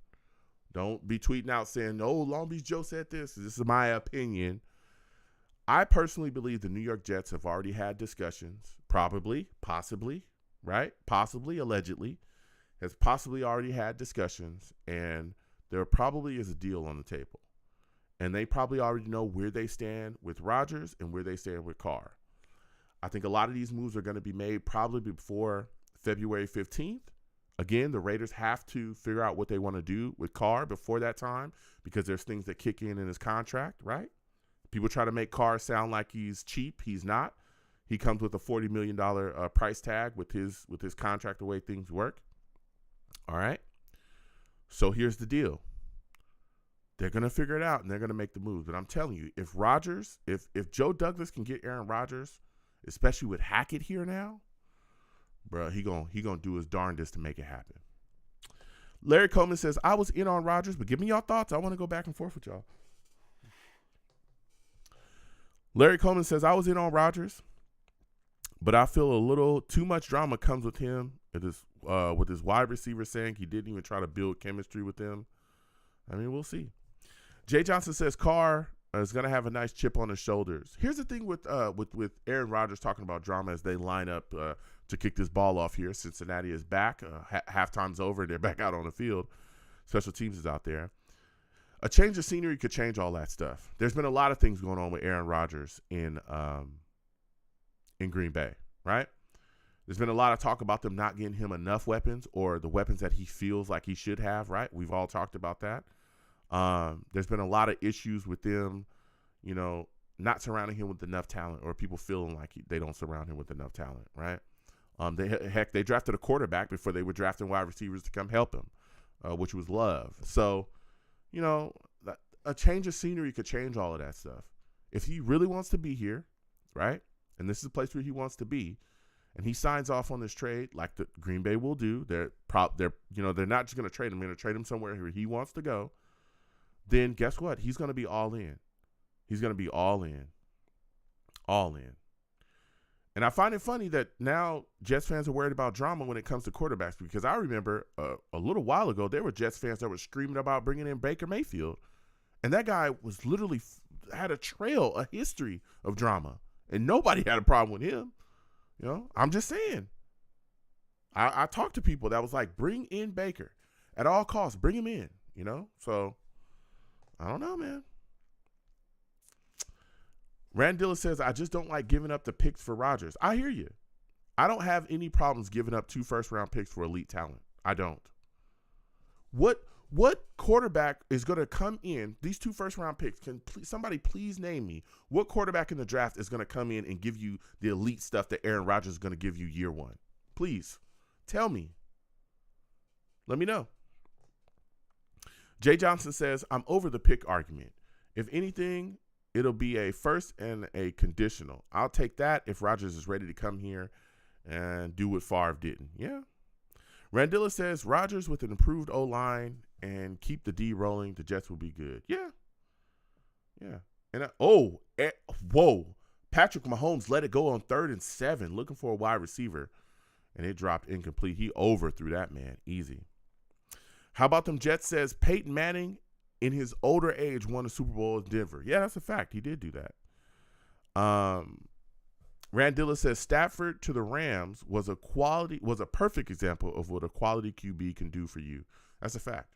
Don't be tweeting out saying, "Oh, Long Beach Joe said this." This is my opinion. I personally believe the New York Jets have already had discussions, possibly, right? Possibly, allegedly, has possibly already had discussions, and there probably is a deal on the table. And they probably already know where they stand with Rodgers and where they stand with Carr. I think a lot of these moves are going to be made probably before February 15th. Again, the Raiders have to figure out what they want to do with Carr before that time because there's things that kick in his contract, right? People try to make Carr sound like he's cheap. He's not. He comes with a $40 million price tag with his contract, the way things work. All right? So here's the deal. They're going to figure it out, and they're going to make the moves. But I'm telling you, if Joe Douglas can get Aaron Rodgers, especially with Hackett here now, bro, he gonna do his darndest to make it happen. Larry Coleman says, I was in on Rodgers, but give me your thoughts. I want to go back and forth with y'all. Larry Coleman says, I was in on Rodgers, but I feel a little too much drama comes with him. It is with his wide receiver saying he didn't even try to build chemistry with them. I mean, we'll see. Jay Johnson says Carr is going to have a nice chip on his shoulders. Here's the thing with Aaron Rodgers talking about drama as they line up to kick this ball off here. Cincinnati is back. Halftime's over. They're back out on the field. Special teams is out there. A change of scenery could change all that stuff. There's been a lot of things going on with Aaron Rodgers in Green Bay, right? There's been a lot of talk about them not getting him enough weapons or the weapons that he feels like he should have, right? We've all talked about that. There's been a lot of issues with them, not surrounding him with enough talent or people feeling like they don't surround him with enough talent, right? They drafted a quarterback before they were drafting wide receivers to come help him, which was Love. So, a change of scenery could change all of that stuff. If he really wants to be here, right, and this is a place where he wants to be, and he signs off on this trade like the Green Bay will do, they're not just going to trade him. They're going to trade him somewhere where he wants to go. Then guess what? He's going to be all in. He's going to be all in. All in. And I find it funny that now Jets fans are worried about drama when it comes to quarterbacks, because I remember a little while ago there were Jets fans that were screaming about bringing in Baker Mayfield. And that guy was literally had a history of drama. And nobody had a problem with him. I'm just saying. I talked to people that was like, bring in Baker. At all costs, bring him in, So, I don't know, man. Randilla says, I just don't like giving up the picks for Rodgers. I hear you. I don't have any problems giving up 2 first-round picks for elite talent. I don't. What quarterback is going to come in, these 2 first-round picks, somebody please name me, what quarterback in the draft is going to come in and give you the elite stuff that Aaron Rodgers is going to give you year 1? Please, tell me. Let me know. Jay Johnson says, I'm over the pick argument. If anything, it'll be a first and a conditional. I'll take that if Rodgers is ready to come here and do what Favre didn't. Yeah. Randilla says, Rodgers with an improved O-line and keep the D rolling, the Jets will be good. Yeah. Yeah. And whoa. Patrick Mahomes let it go on 3rd and 7, looking for a wide receiver, and it dropped incomplete. He overthrew that, man. Easy. How about them Jets? Says Peyton Manning in his older age won a Super Bowl in Denver. Yeah, that's a fact. He did do that. Randilla says Stafford to the Rams was a perfect example of what a quality QB can do for you. That's a fact.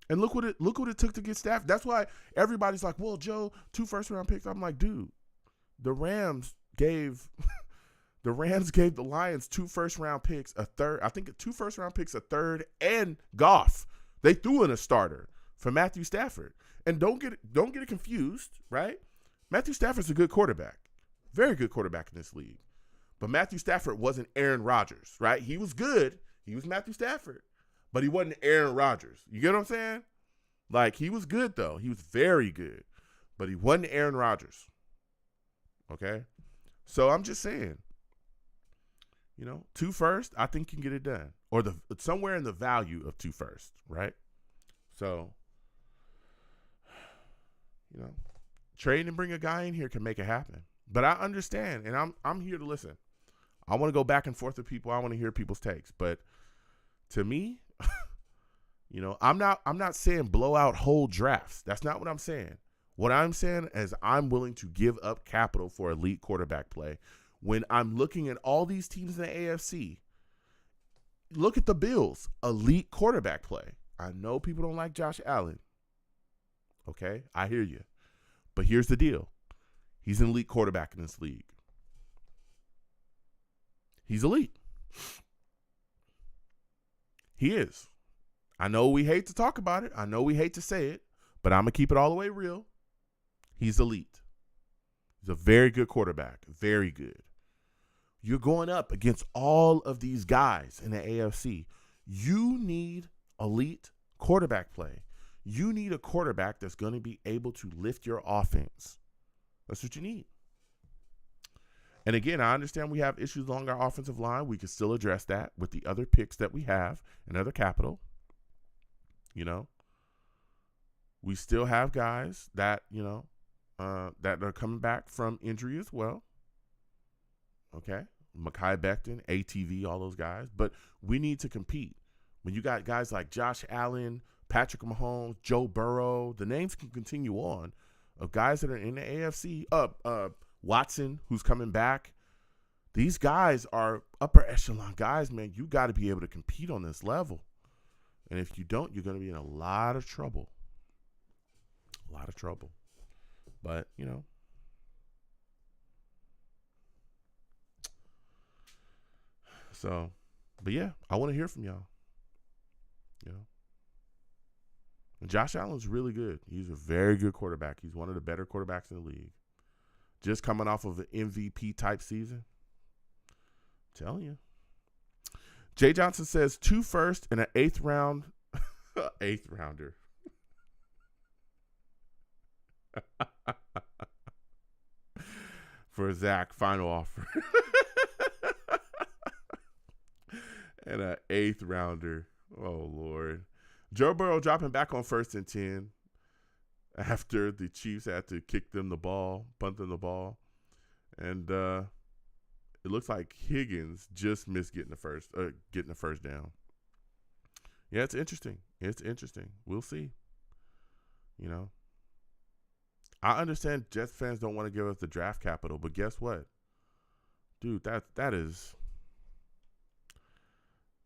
And look what it took to get Stafford. That's why everybody's like, well, Joe, 2 first-round picks. I'm like, dude, the Rams gave the Lions 2 first-round picks, a third, I think 2 first-round picks, a third, and Goff. They threw in a starter for Matthew Stafford. And don't get it confused, right? Matthew Stafford's a good quarterback. Very good quarterback in this league. But Matthew Stafford wasn't Aaron Rodgers, right? He was good. He was Matthew Stafford. But he wasn't Aaron Rodgers. You get what I'm saying? Like, he was good, though. He was very good. But he wasn't Aaron Rodgers. Okay? So I'm just saying, 2 first, I think you can get it done. Or somewhere in the value of 2 first, right? So, trade and bring a guy in here can make it happen. But I understand, and I'm here to listen. I want to go back and forth with people. I want to hear people's takes. But to me, I'm not saying blow out whole drafts. That's not what I'm saying. What I'm saying is I'm willing to give up capital for elite quarterback play. When I'm looking at all these teams in the AFC, look at the Bills, elite quarterback play. I know people don't like Josh Allen. Okay, I hear you. But here's the deal. He's an elite quarterback in this league. He's elite. He is. I know we hate to talk about it. I know we hate to say it, but I'm going to keep it all the way real. He's elite. He's a very good quarterback. Very good. You're going up against all of these guys in the AFC. You need elite quarterback play. You need a quarterback that's going to be able to lift your offense. That's what you need. And again, I understand we have issues along our offensive line. We can still address that with the other picks that we have and other capital. We still have guys that, that are coming back from injury as well. Okay. Mekhi Becton, ATV, all those guys. But we need to compete. When you got guys like Josh Allen, Patrick Mahomes, Joe Burrow, the names can continue on of guys that are in the AFC. Watson, who's coming back. These guys are upper echelon guys, man. You got to be able to compete on this level. And if you don't, you're going to be in a lot of trouble. A lot of trouble. But, you know. So, but yeah, I want to hear from y'all. You know. And Josh Allen's really good. He's a very good quarterback. He's one of the better quarterbacks in the league. Just coming off of an MVP type season. I'm telling you. Jay Johnson says 2 firsts and an 8th round. 8th rounder. For Zach, final offer. And an 8th rounder. Oh, Lord. Joe Burrow dropping back on 1st and 10 after the Chiefs had to kick them the ball, punt them the ball. And it looks like Higgins just missed getting the first down. Yeah, it's interesting. It's interesting. We'll see. You know. I understand Jets fans don't want to give us the draft capital, but guess what? Dude, that is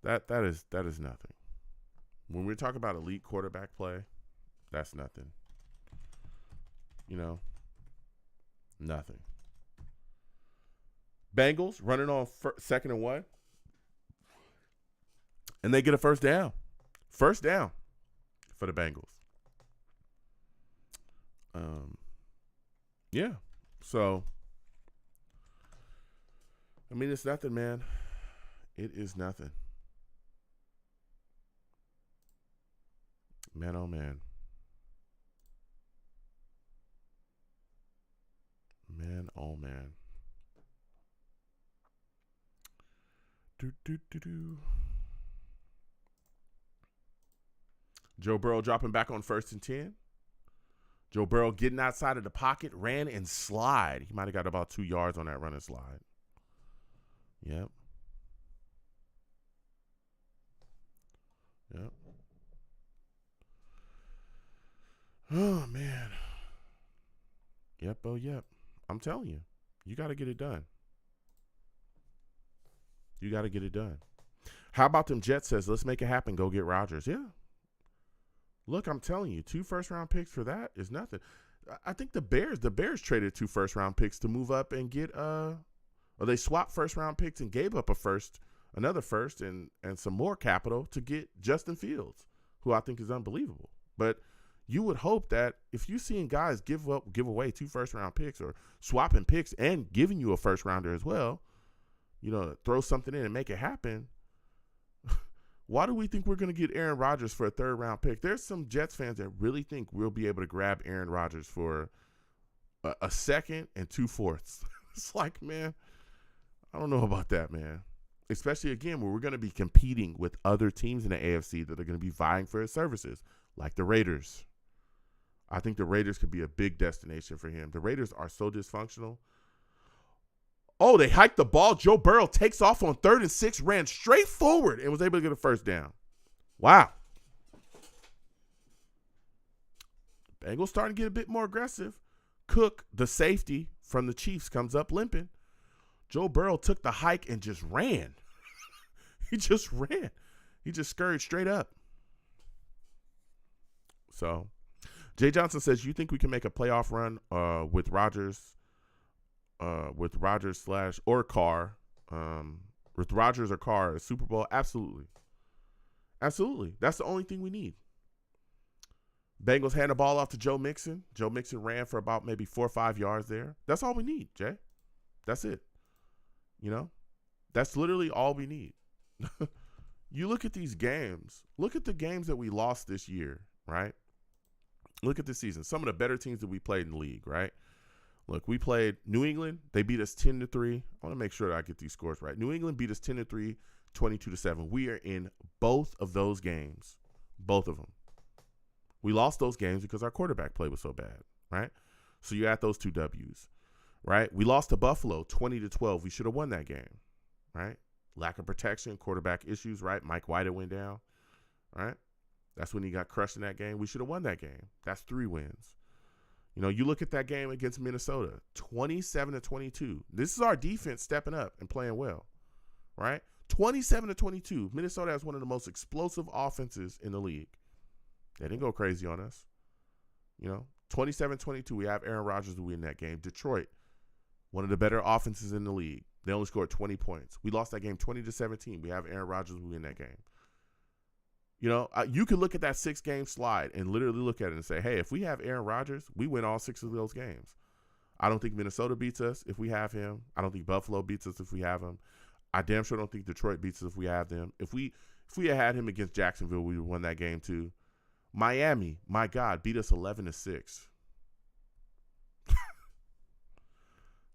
nothing. When we're talking about elite quarterback play, that's nothing. You know, nothing. Bengals running on 2nd and 1, and they get a first down. First down for the Bengals. Yeah. So, I mean, it's nothing, man. It is nothing. Man, oh, man. Man, oh, man. Joe Burrow dropping back on 1st and 10. Joe Burrow getting outside of the pocket, ran and slide. He might have got about 2 yards on that run and slide. Yep. Yep. Oh, man. Yep, oh, yep. I'm telling you, you got to get it done. You got to get it done. How about them Jets says, let's make it happen, go get Rodgers? Yeah. Look, I'm telling you, 2 first-round picks for that is nothing. I think the Bears traded 2 first-round picks to move up and get or they swapped first-round picks and gave up another first and some more capital to get Justin Fields, who I think is unbelievable. But you would hope that if you're seeing guys give away 2 first-round picks or swapping picks and giving you a first-rounder as well, you know, throw something in and make it happen. Why do we think we're going to get Aaron Rodgers for a 3rd-round pick? There's some Jets fans that really think we'll be able to grab Aaron Rodgers for a 2nd and 2 fourths. It's like, man, I don't know about that, man. Especially, again, where we're going to be competing with other teams in the AFC that are going to be vying for his services, like the Raiders. I think the Raiders could be a big destination for him. The Raiders are so dysfunctional. Oh, they hiked the ball. Joe Burrow takes off on 3rd and 6, ran straight forward, and was able to get a first down. Wow. The Bengals starting to get a bit more aggressive. Cook, the safety from the Chiefs, comes up limping. Joe Burrow took the hike and just ran. He just ran. He just scurried straight up. So, Jay Johnson says, you think we can make a playoff run with Rodgers or Carr, with Rodgers or Carr, a Super Bowl? Absolutely. Absolutely. That's the only thing we need. Bengals hand the ball off to Joe Mixon. Joe Mixon ran for about maybe 4 or 5 yards there. That's all we need, Jay. That's it. You know, that's literally all we need. You look at these games. Look at the games that we lost this year, right? Look at the season. Some of the better teams that we played in the league, right? Look, we played New England. They beat us 10-3. I want to make sure that I get these scores right. New England beat us 10-3, 22-7. We are in both of those games. Both of them. We lost those games because our quarterback play was so bad, right? So you add those 2 W's, right? We lost to Buffalo 20-12. We should have won that game, right? Lack of protection, quarterback issues, right? Mike White went down, right? That's when he got crushed in that game. We should have won that game. That's 3 wins. You know, you look at that game against Minnesota, 27-22. This is our defense stepping up and playing well, right? 27-22. Minnesota has one of the most explosive offenses in the league. They didn't go crazy on us. You know, 27-22. We have Aaron Rodgers to win that game. Detroit, one of the better offenses in the league. They only scored 20 points. We lost that game 20-17. We have Aaron Rodgers to win that game. You know, you could look at that 6-game slide and literally look at it and say, hey, if we have Aaron Rodgers, we win all 6 of those games. I don't think Minnesota beats us if we have him. I don't think Buffalo beats us if we have him. I damn sure don't think Detroit beats us if we have them. If we had him against Jacksonville, we would have won that game too. Miami, my God, beat us 11-6.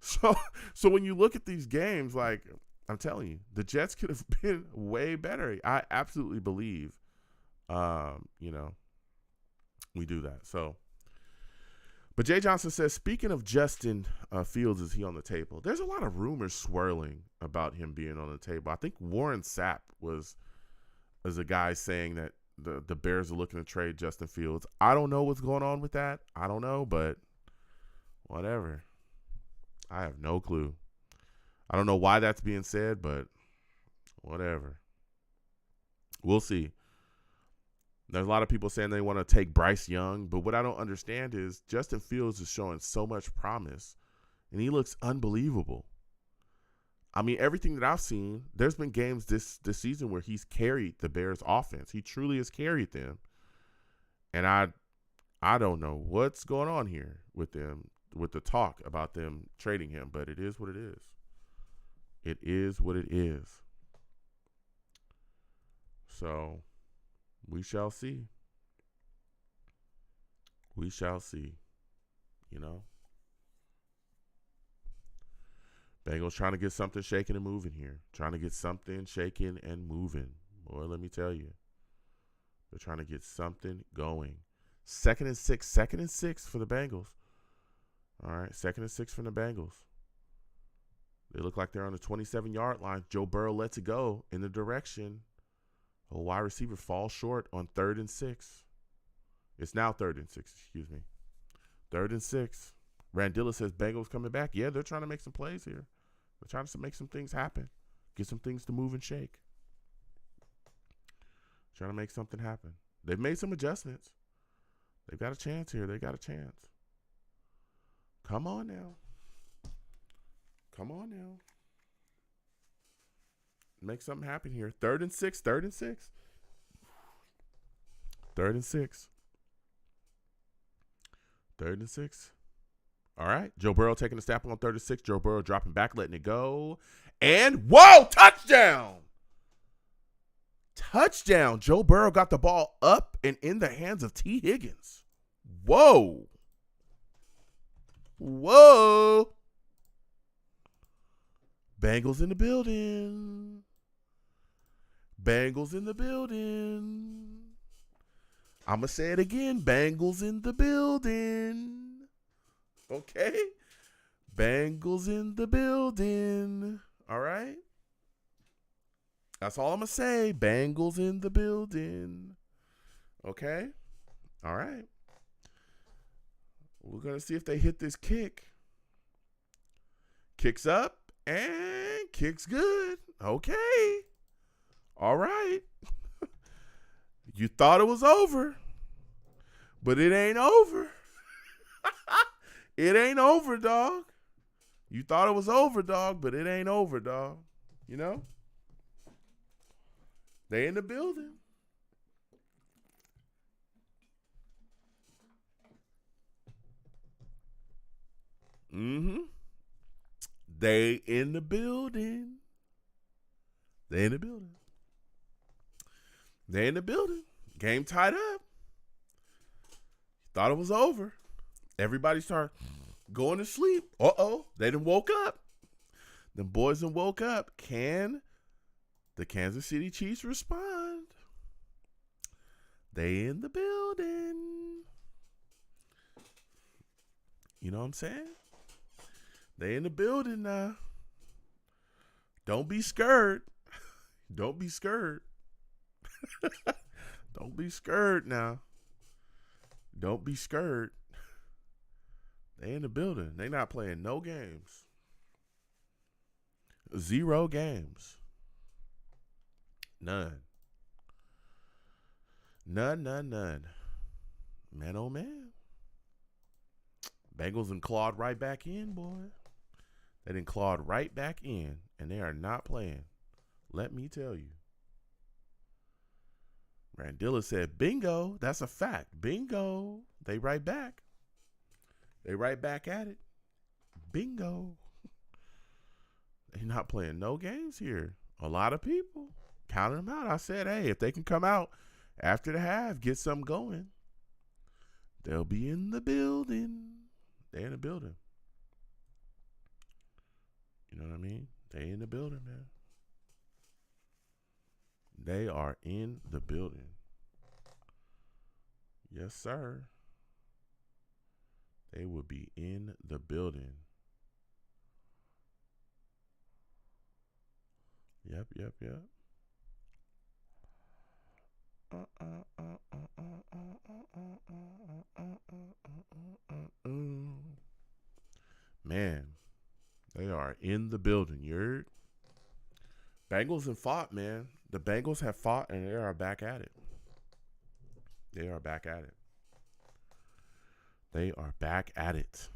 So when you look at these games, like I'm telling you, the Jets could have been way better. I absolutely believe, you know, we do that. So, but Jay Johnson says, speaking of Justin Fields, is he on the table? There's a lot of rumors swirling about him being on the table. I think Warren Sapp was a guy saying that the Bears are looking to trade Justin Fields. I don't know what's going on with that. I don't know, but whatever. I have no clue. I don't know why that's being said, but whatever. We'll see. There's a lot of people saying they want to take Bryce Young, but what I don't understand is Justin Fields is showing so much promise, and he looks unbelievable. I mean, everything that I've seen, there's been games this season where he's carried the Bears' offense. He truly has carried them, and I don't know what's going on here with them, with the talk about them trading him, but it is what it is. It is what it is. So we shall see. We shall see. You know? Bengals trying to get something shaking and moving here. Trying to get something shaking and moving. Boy, let me tell you. They're trying to get something going. 2nd and 6. 2nd and 6 for the Bengals. All right, 2nd and 6 from the Bengals. They look like they're on the 27-yard line. Joe Burrow lets it go in the direction. A wide receiver falls short on 3rd and 6. It's now 3rd and 6, excuse me. 3rd and 6. Randilla says Bengals coming back. Yeah, they're trying to make some plays here. They're trying to make some things happen. Get some things to move and shake. Trying to make something happen. They've made some adjustments. They've got a chance here. They got a chance. Come on now. Come on now. Make something happen here. 3rd and 6. 3rd and 6. 3rd and 6. 3rd and 6. All right. Joe Burrow taking a snap on 3rd and 6. Joe Burrow dropping back, letting it go. And, whoa, touchdown. Touchdown. Joe Burrow got the ball up and in the hands of T. Higgins. Whoa. Whoa. Bengals in the building. Bengals in the building. I'm going to say it again. Bengals in the building. Okay? Bengals in the building. All right? That's all I'm going to say. Bengals in the building. Okay? All right. We're going to see if they hit this kick. Kicks up and kicks good. Okay. All right. You thought it was over, but it ain't over. It ain't over, dog. You thought it was over, dog, but it ain't over, dog. You know? They in the building. Mm-hmm. They in the building. They in the building. They in the building. Game tied up. Thought it was over. Everybody started going to sleep. Uh-oh. They done woke up. Them boys done woke up. Can the Kansas City Chiefs respond? They in the building. You know what I'm saying? They in the building now. Don't be scared. Don't be scared. Don't be scared now. Don't be scared. They in the building. They not playing no games. 0 games. None. None. Man, oh man. Bengals and clawed right back in, boy. They done clawed right back in, and they are not playing. Let me tell you. Randilla said, bingo. That's a fact. Bingo. They right back. They right back at it. Bingo. They not playing no games here. A lot of people. Counted them out. I said, hey, if they can come out after the half, get something going, they'll be in the building. They in the building. You know what I mean? They in the building, man. They are in the building. Yes, sir. They will be in the building. Yep. Man, they are in the building. You heard? Bengals have fought, man. The Bengals have fought, and they are back at it. They are back at it. They are back at it.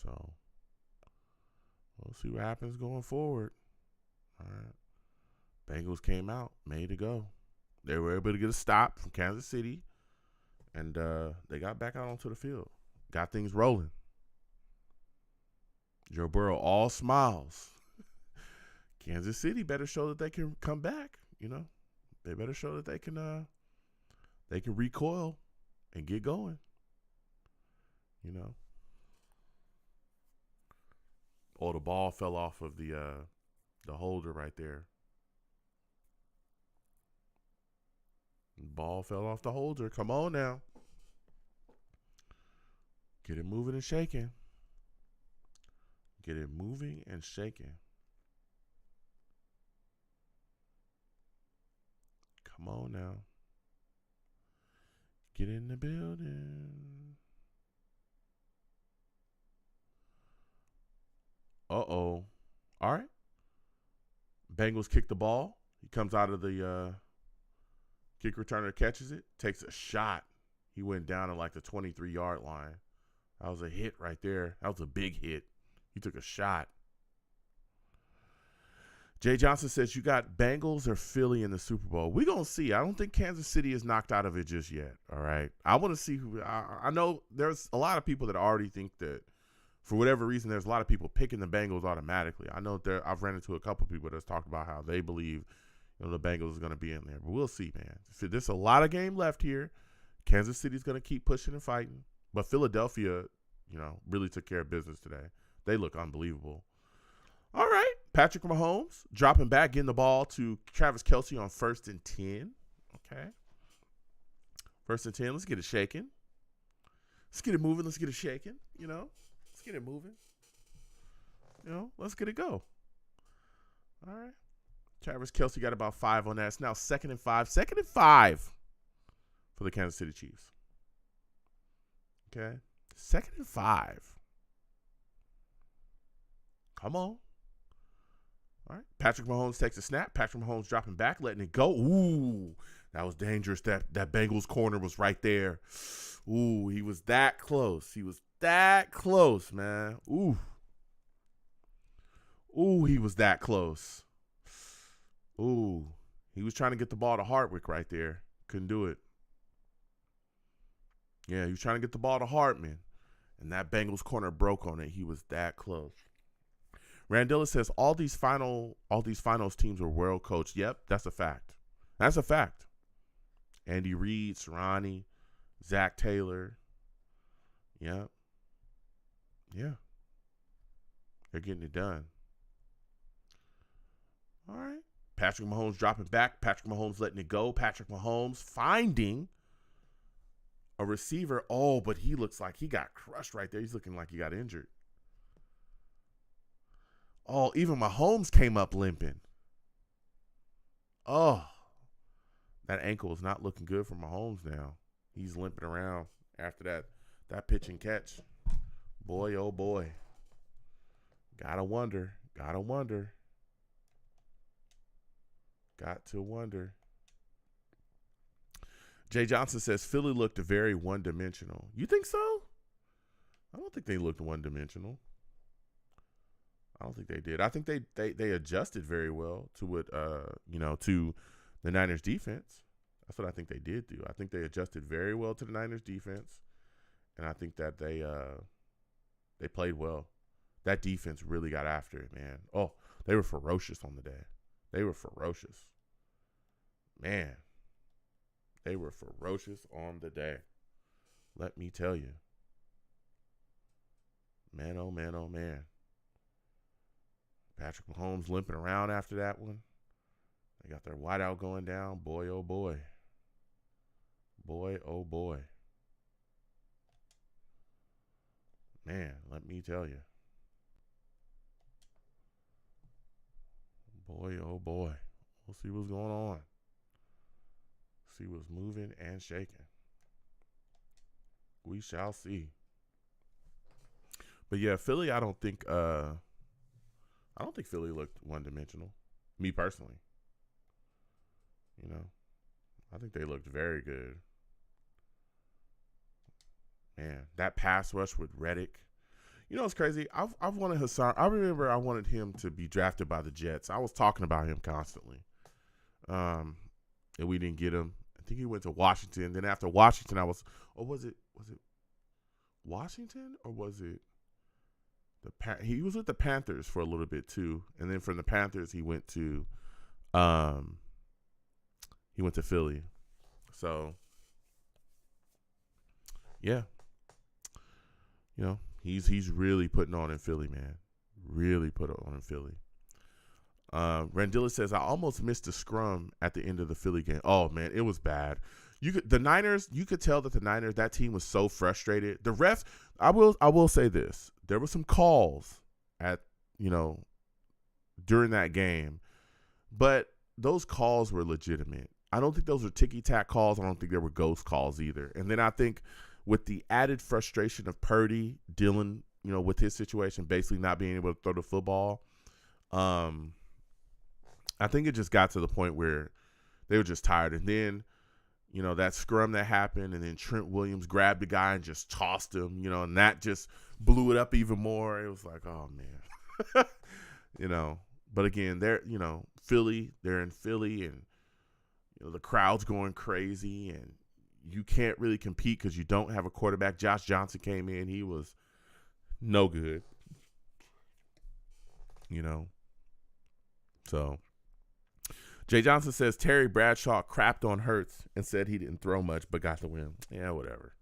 So, we'll see what happens going forward. All right. Bengals came out, made it go. They were able to get a stop from Kansas City, and they got back out onto the field. Got things rolling. Joe Burrow all smiles. Kansas City better show that they can come back. You know, they better show that they can recoil and get going. You know. Oh, the ball fell off of the holder right there. The ball fell off the holder. Come on now. Get it moving and shaking. Get it moving and shaking. Come on now. Get in the building. Uh-oh. All right. Bengals kick the ball. He comes out of the kick returner, catches it, takes a shot. He went down at like the 23-yard line. That was a hit right there. That was a big hit. He took a shot. Jay Johnson says, you got Bengals or Philly in the Super Bowl. We're going to see. I don't think Kansas City is knocked out of it just yet. All right. I want to see who. I know there's a lot of people that already think that for whatever reason, there's a lot of people picking the Bengals automatically. I know I've ran into a couple people that's talked about how they believe the Bengals is going to be in there. But we'll see, man. There's a lot of game left here. Kansas City's going to keep pushing and fighting. But Philadelphia, really took care of business today. They look unbelievable. All right. Patrick Mahomes dropping back, getting the ball to Travis Kelce on 1st and 10. Okay. 1st and 10. Let's get it shaking. Let's get it moving. Let's get it shaking. Let's get it moving. Let's get it go. All right. Travis Kelce got about 5 on that. It's now 2nd and 5. 2nd and 5 for the Kansas City Chiefs. Okay. 2nd and 5. Come on. All right. Patrick Mahomes takes a snap. Patrick Mahomes dropping back, letting it go. Ooh, that was dangerous. That Bengals corner was right there. Ooh, he was that close. He was that close, man. Ooh. Ooh, he was that close. Ooh. He was trying to get the ball to Hardwick right there. Couldn't do it. Yeah, he was trying to get the ball to Hartman. And that Bengals corner broke on it. He was that close. Randilla says all these finals teams were well coached. Yep, that's a fact. That's a fact. Andy Reid, Sirianni, Zach Taylor. Yep. Yeah. They're getting it done. All right. Patrick Mahomes dropping back. Patrick Mahomes letting it go. Patrick Mahomes finding A receiver, oh, but he looks like he got crushed right there. He's looking like he got injured. Oh, even Mahomes came up limping. Oh, that ankle is not looking good for Mahomes now. He's limping around after that pitch and catch. Boy, oh boy. Gotta wonder. Got to wonder. Jay Johnson says Philly looked very one-dimensional. You think so? I don't think they looked one-dimensional. I don't think they did. I think they adjusted very well to what to the Niners defense. That's what I think they did do. I think they adjusted very well to the Niners defense, and I think that they played well. That defense really got after it, man. Oh, they were ferocious on the day. They were ferocious. Man, they were ferocious on the day. Let me tell you. Man, oh man, oh man. Patrick Mahomes limping around after that one. They got their wideout going down. Boy, oh boy. Boy, oh boy. Man, let me tell you. Boy, oh boy. We'll see what's going on. See what's moving and shaking. We shall see. But yeah, Philly, I don't think Philly looked one-dimensional. Me personally. You know, I think they looked very good. Man, that pass rush with Reddick. You know what's crazy? I've wanted Hassan. I remember I wanted him to be drafted by the Jets. I was talking about him constantly. And we didn't get him. I think he went to Washington. Then after Washington, was it Washington or was it he was with the Panthers for a little bit too. And then from the Panthers he went to Philly. So yeah. You know, he's really putting on in Philly, man. Really put on in Philly. Randilla says, I almost missed the scrum at the end of the Philly game. Oh, man, it was bad. You could tell that the Niners, that team was so frustrated. The refs, I will say this. There were some calls during that game, but those calls were legitimate. I don't think those were ticky-tack calls. I don't think there were ghost calls either. And then I think with the added frustration of Purdy dealing, with his situation, basically not being able to throw the football, I think it just got to the point where they were just tired. And then, that scrum that happened, and then Trent Williams grabbed the guy and just tossed him, and that just blew it up even more. It was like, oh, man. But again, they're in Philly, and, the crowd's going crazy, and you can't really compete because you don't have a quarterback. Josh Johnson came in. He was no good, So Jay Johnson says Terry Bradshaw crapped on Hurts and said he didn't throw much but got the win. Yeah, whatever.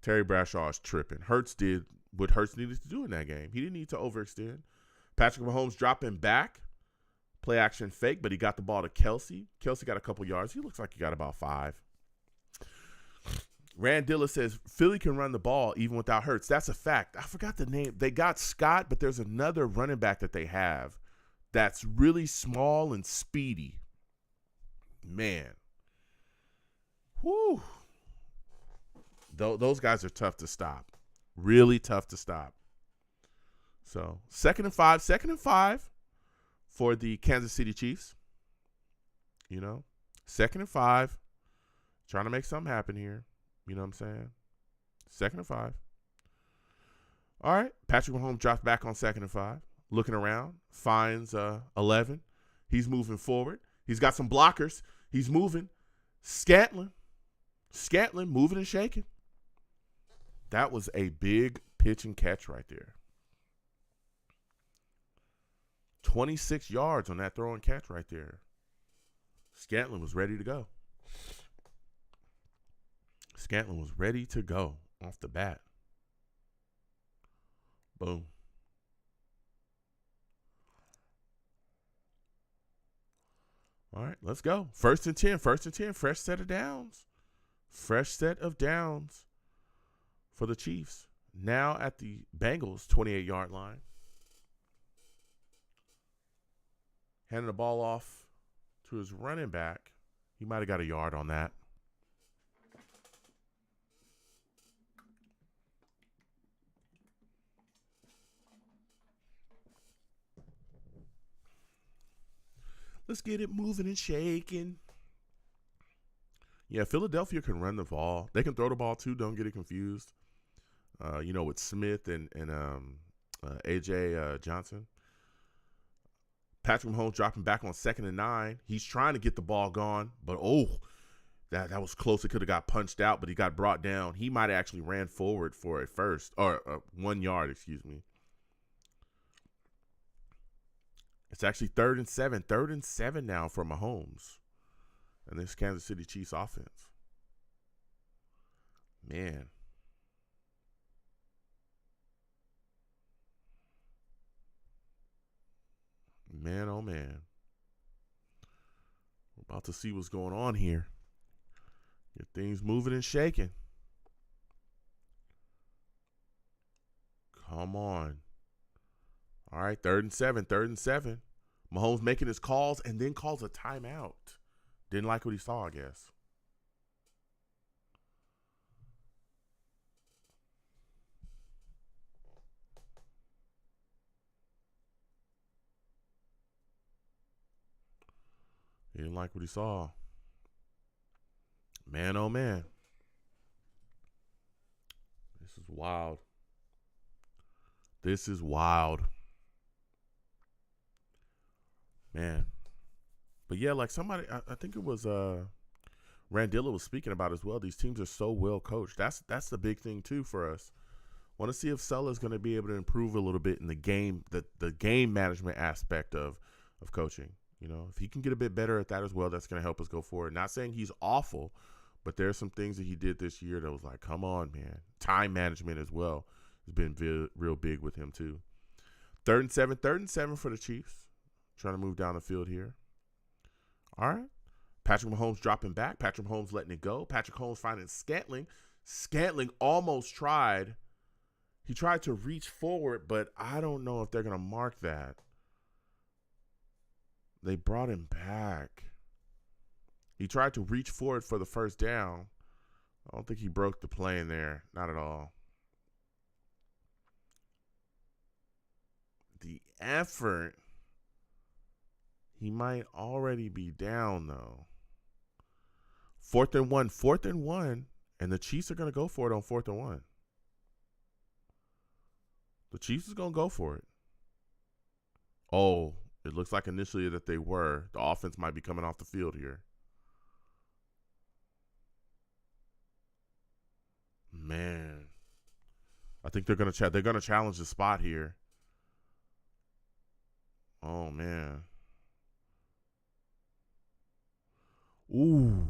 Terry Bradshaw is tripping. Hurts did what Hurts needed to do in that game. He didn't need to overextend. Patrick Mahomes dropping back. Play action fake, but he got the ball to Kelsey. Kelsey got a couple yards. He looks like he got about 5. Randilla says Philly can run the ball even without Hurts. That's a fact. I forgot the name. They got Scott, but there's another running back that they have that's really small and speedy. Man. Whew. Those guys are tough to stop. Really tough to stop. So, second and five for the Kansas City Chiefs. Second and 5. Trying to make something happen here. You know what I'm saying? Second and 5. All right. Patrick Mahomes drops back on second and 5. Looking around. Finds 11. He's moving forward. He's got some blockers. He's moving. Scantling moving and shaking. That was a big pitch and catch right there. 26 yards on that throw and catch right there. Scantling was ready to go. Scantling was ready to go off the bat. Boom. All right, let's go. First and 10. Fresh set of downs. Fresh set of downs for the Chiefs. Now at the Bengals 28-yard line. Handing the ball off to his running back. He might have got a yard on that. Let's get it moving and shaking. Yeah, Philadelphia can run the ball. They can throw the ball too. Don't get it confused. With Smith and A.J. Johnson. Patrick Mahomes dropping back on 2nd and 9. He's trying to get the ball gone, but that was close. It could have got punched out, but he got brought down. He might have actually ran forward for a first, or 1 yard, excuse me. It's actually 3rd and 7. 3rd and 7 now for Mahomes and this Kansas City Chiefs offense. Man. Man, oh man. We're about to see what's going on here. Get things moving and shaking. Come on. All right, 3rd and 7. 3rd and 7. Mahomes making his calls and then calls a timeout. Didn't like what he saw, I guess. He didn't like what he saw. Man, oh man. This is wild. This is wild. Man. But yeah, like somebody, I think it was Randilla was speaking about as well. These teams are so well coached. That's the big thing too for us. Want to see if Saleh's going to be able to improve a little bit in the game, the game management aspect of coaching. You know, if he can get a bit better at that as well, that's going to help us go forward. Not saying he's awful, but there's some things that he did this year that was like, come on, man. Time management as well has been real big with him too. 3rd and 7. 3rd and 7 for the Chiefs. Trying to move down the field here. All right. Patrick Mahomes dropping back. Patrick Mahomes letting it go. Patrick Mahomes finding Scantling. Scantling almost tried. He tried to reach forward, but I don't know if they're going to mark that. They brought him back. He tried to reach forward for the first down. I don't think he broke the play in there. Not at all. The effort. He might already be down, though. 4th and 1. 4th and 1. And the Chiefs are going to go for it on 4th and 1. The Chiefs is going to go for it. Oh, it looks like initially that they were. The offense might be coming off the field here. Man. I think they're going to challenge the spot here. Oh, man. Ooh.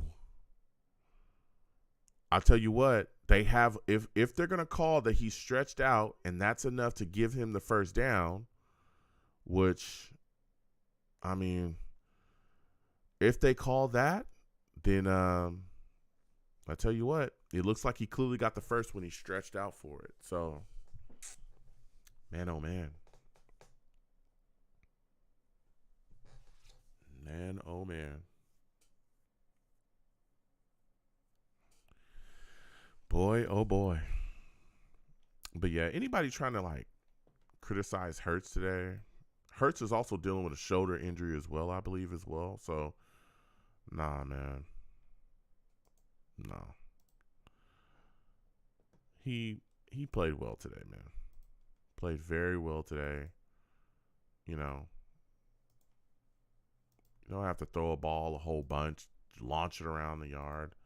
I'll tell you what, they have if they're going to call that he's stretched out and that's enough to give him the first down, which, I mean, if they call that, then I tell you what, it looks like he clearly got the first when he stretched out for it. So, man, oh, man. Man, oh, man. Boy, oh boy. But yeah, anybody trying to like criticize Hurts today? Hurts is also dealing with a shoulder injury as well, I believe as well. So, nah, man. No. He played well today, man. Played very well today. You know, you don't have to throw a ball a whole bunch, launch it around the yard,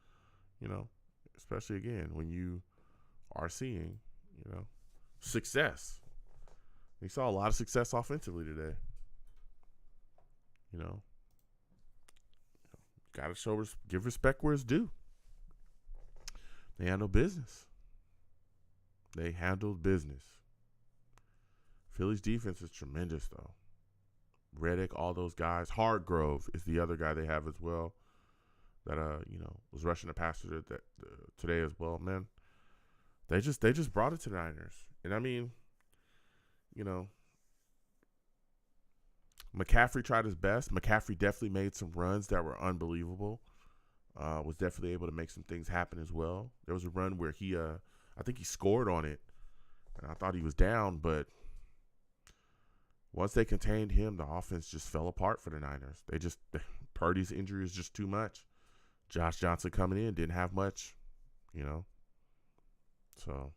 you know. Especially, again, when you are seeing, success. We saw a lot of success offensively today. Got to give respect where it's due. They handle business. They handled business. Philly's defense is tremendous, though. Reddick, all those guys. Hargrove is the other guy they have as well. that was rushing the passer today as well. Man, they just brought it to the Niners, and I mean, you know, McCaffrey tried his best. McCaffrey definitely made some runs that were unbelievable. Was definitely able to make some things happen as well. There was a run where I think he scored on it, and I thought he was down, but once they contained him, the offense just fell apart for the Niners. Purdy's injury is just too much. Josh Johnson coming in didn't have much, so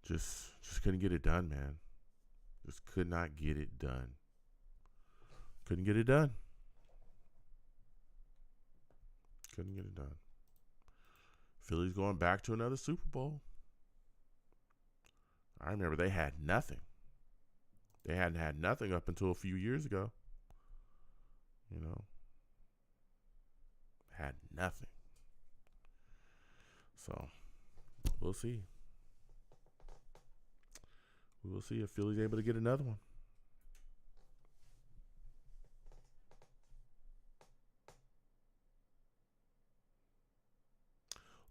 just couldn't get it done, man. Just could not get it done. Couldn't get it done. Couldn't get it done. Philly's going back to another Super Bowl. I remember they had nothing. They hadn't had nothing up until a few years ago. Had nothing. So, we'll see. We will see if Philly's able to get another one.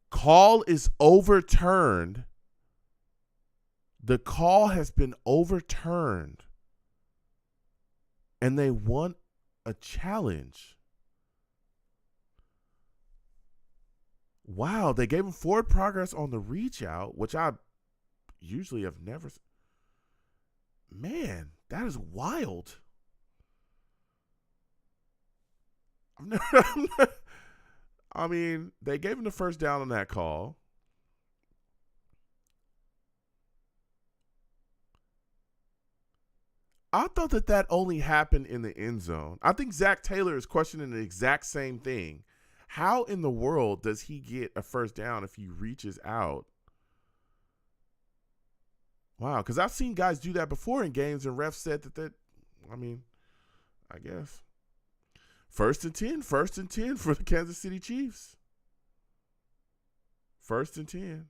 Call is overturned. The call has been overturned. And they want a challenge. Wow, they gave him forward progress on the reach out, which I usually have never. Man, that is wild. I mean, they gave him the first down on that call. I thought that only happened in the end zone. I think Zach Taylor is questioning the exact same thing. How in the world does he get a first down if he reaches out? Wow, because I've seen guys do that before in games, and refs said I guess. First and 10 for the Kansas City Chiefs. First and 10.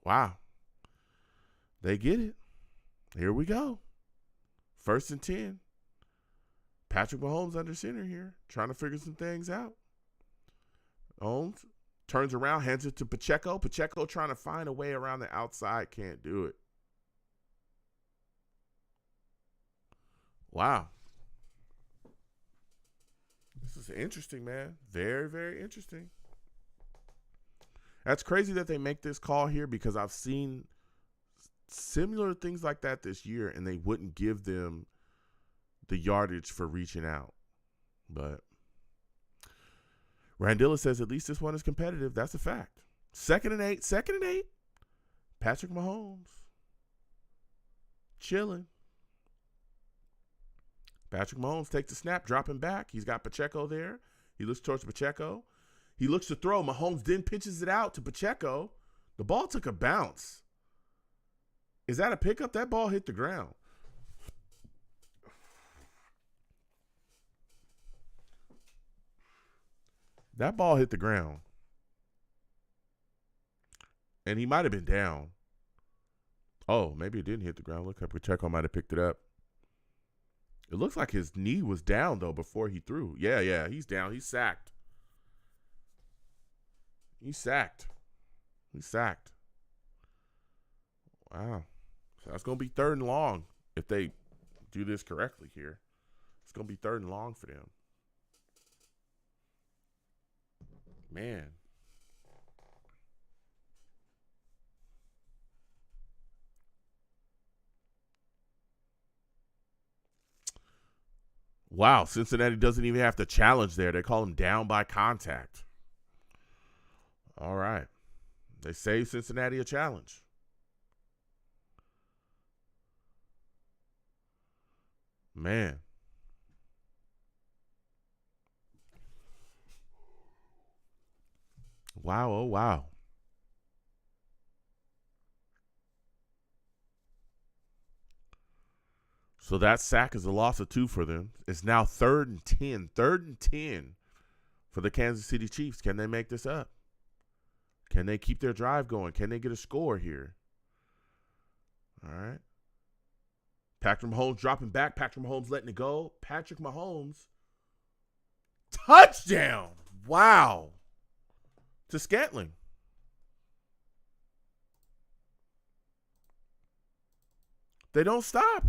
Wow. They get it. Here we go. First and 10. Patrick Mahomes under center here, trying to figure some things out. Mahomes turns around, hands it to Pacheco. Pacheco trying to find a way around the outside, can't do it. Wow. This is interesting, man. Very, very interesting. That's crazy that they make this call here, because I've seen similar things like that this year, and they wouldn't give them the yardage for reaching out. But Randilla says at least this one is competitive. That's a fact. Second and eight. Patrick Mahomes. Chilling. Patrick Mahomes takes the snap, dropping back. He's got Pacheco there. He looks towards Pacheco. He looks to throw. Mahomes then pitches it out to Pacheco. The ball took a bounce. Is that a pickup? That ball hit the ground. That ball hit the ground. And he might have been down. Oh, maybe it didn't hit the ground. Look, Pacheco might have picked it up. It looks like his knee was down, though, before he threw. Yeah, he's down. He's sacked. Wow. So that's going to be third and long if they do this correctly here. It's going to be third and long for them. Man. Wow, Cincinnati doesn't even have to challenge there. They call him down by contact. All right. They save Cincinnati a challenge. Man. Wow, oh wow. So that sack is a loss of 2 for them. It's now 3rd and 10. 3rd and 10 for the Kansas City Chiefs. Can they make this up? Can they keep their drive going? Can they get a score here? All right. Patrick Mahomes dropping back. Patrick Mahomes letting it go. Patrick Mahomes. Touchdown. Wow. To Scantling. They don't stop.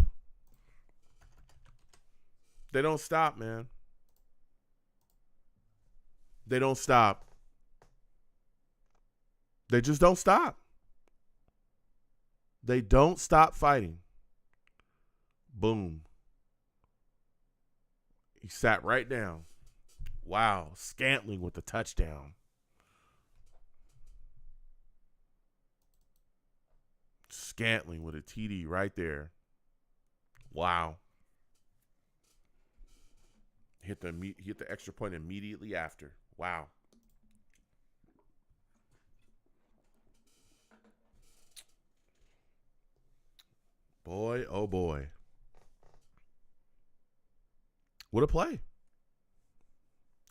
They don't stop, man. They don't stop. They just don't stop. They don't stop fighting. Boom. He sat right down. Wow. Scantling with the touchdown. Scantling with a TD right there. Wow. Hit the extra point immediately after. Wow. Boy, oh boy. What a play.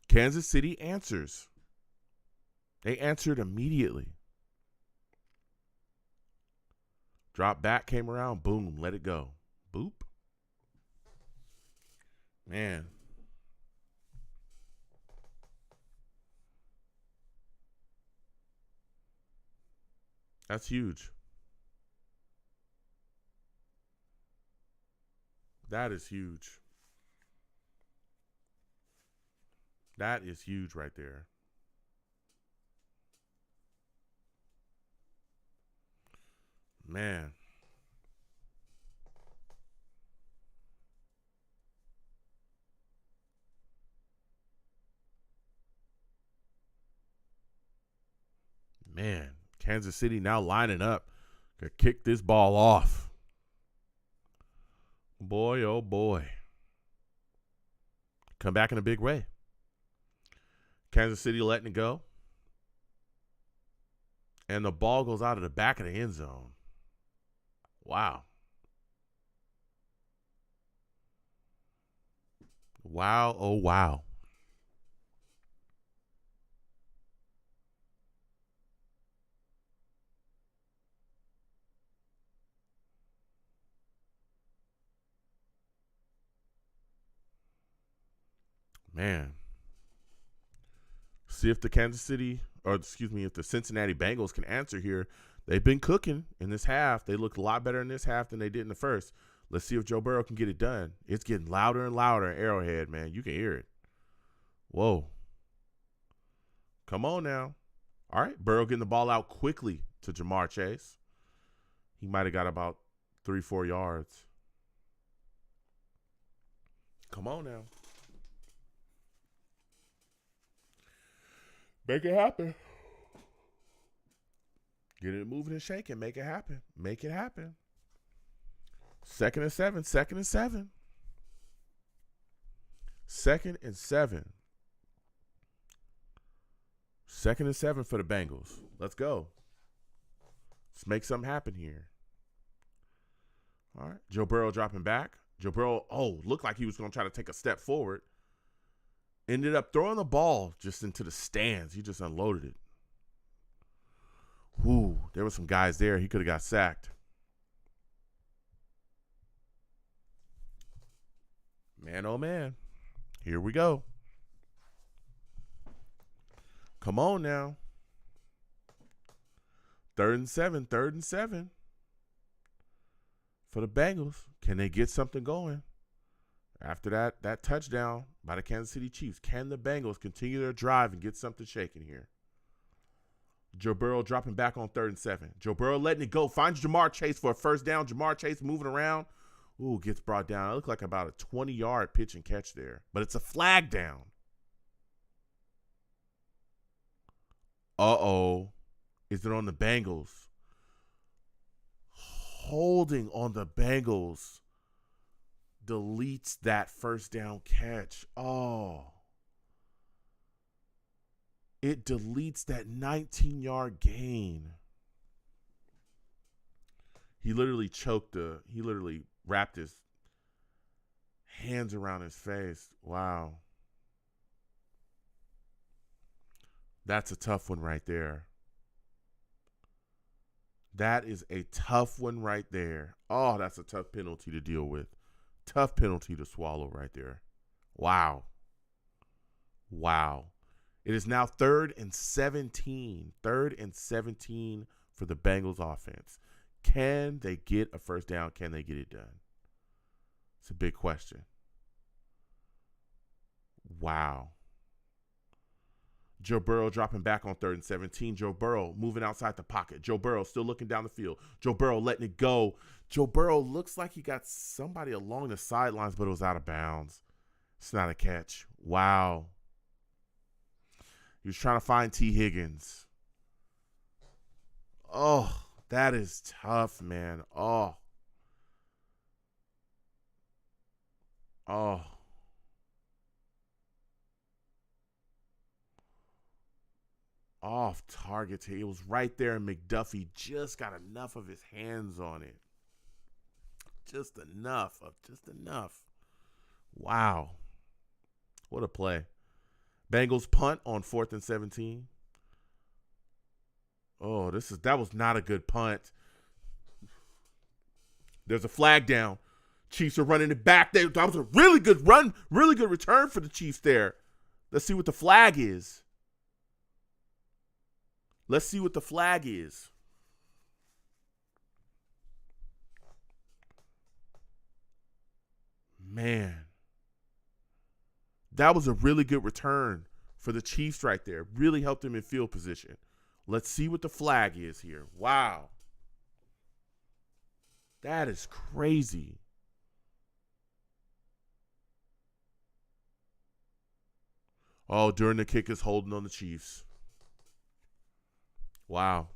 Kansas City answers. They answered immediately. Drop back, came around, boom, let it go. Boop. Man. That's huge. That is huge. That is huge right there. Man. Man. Kansas City now lining up to kick this ball off. Boy, oh boy. Come back in a big way. Kansas City letting it go. And the ball goes out of the back of the end zone. Wow. Wow, oh wow. Man. See if the if the Cincinnati Bengals can answer here. They've been cooking in this half. They looked a lot better in this half than they did in the first. Let's see if Joe Burrow can get it done. It's getting louder and louder in Arrowhead, man. You can hear it. Whoa. Come on now. All right. Burrow getting the ball out quickly to Jamar Chase. He might have got about 3-4 yards. Come on now. Make it happen. Get it moving and shaking. Make it happen. Make it happen. 2nd and 7. 2nd and 7. 2nd and 7. 2nd and 7 for the Bengals. Let's go. Let's make something happen here. All right. Joe Burrow dropping back. Joe Burrow, looked like he was going to try to take a step forward. Ended up throwing the ball just into the stands. He just unloaded it. Whoo, there were some guys there. He could have got sacked. Man, oh man. Here we go. Come on now. 3rd and 7. 3rd and 7. For the Bengals. Can they get something going? After that touchdown by the Kansas City Chiefs, can the Bengals continue their drive and get something shaking here? Joe Burrow dropping back on 3rd and 7. Joe Burrow letting it go. Finds Jamar Chase for a first down. Jamar Chase moving around. Ooh, gets brought down. It looked like about a 20-yard pitch and catch there. But it's a flag down. Uh-oh. Is it on the Bengals? Holding on the Bengals deletes that first down catch. Oh. It deletes that 19-yard gain. He literally wrapped his hands around his face. Wow. That's a tough one right there. That is a tough one right there. Oh, that's a tough penalty to deal with. Tough penalty to swallow right there. Wow. Wow. It is now 3rd and 17. 3rd and 17 for the Bengals offense. Can they get a first down? Can they get it done? It's a big question. Wow. Joe Burrow dropping back on 3rd and 17. Joe Burrow moving outside the pocket. Joe Burrow still looking down the field. Joe Burrow letting it go. Joe Burrow looks like he got somebody along the sidelines, but it was out of bounds. It's not a catch. Wow. He was trying to find T. Higgins. Oh, that is tough, man. Oh. Off target. It was right there, and McDuffie just got enough of his hands on it. Just enough. Wow. What a play. Bengals punt on 4th and 17. Oh, that was not a good punt. There's a flag down. Chiefs are running it back. That was a really good run, really good return for the Chiefs there. Let's see what the flag is. Man. That was a really good return for the Chiefs right there. Really helped them in field position. Let's see what the flag is here. Wow. That is crazy. Oh, during the kick is holding on the Chiefs. Wow.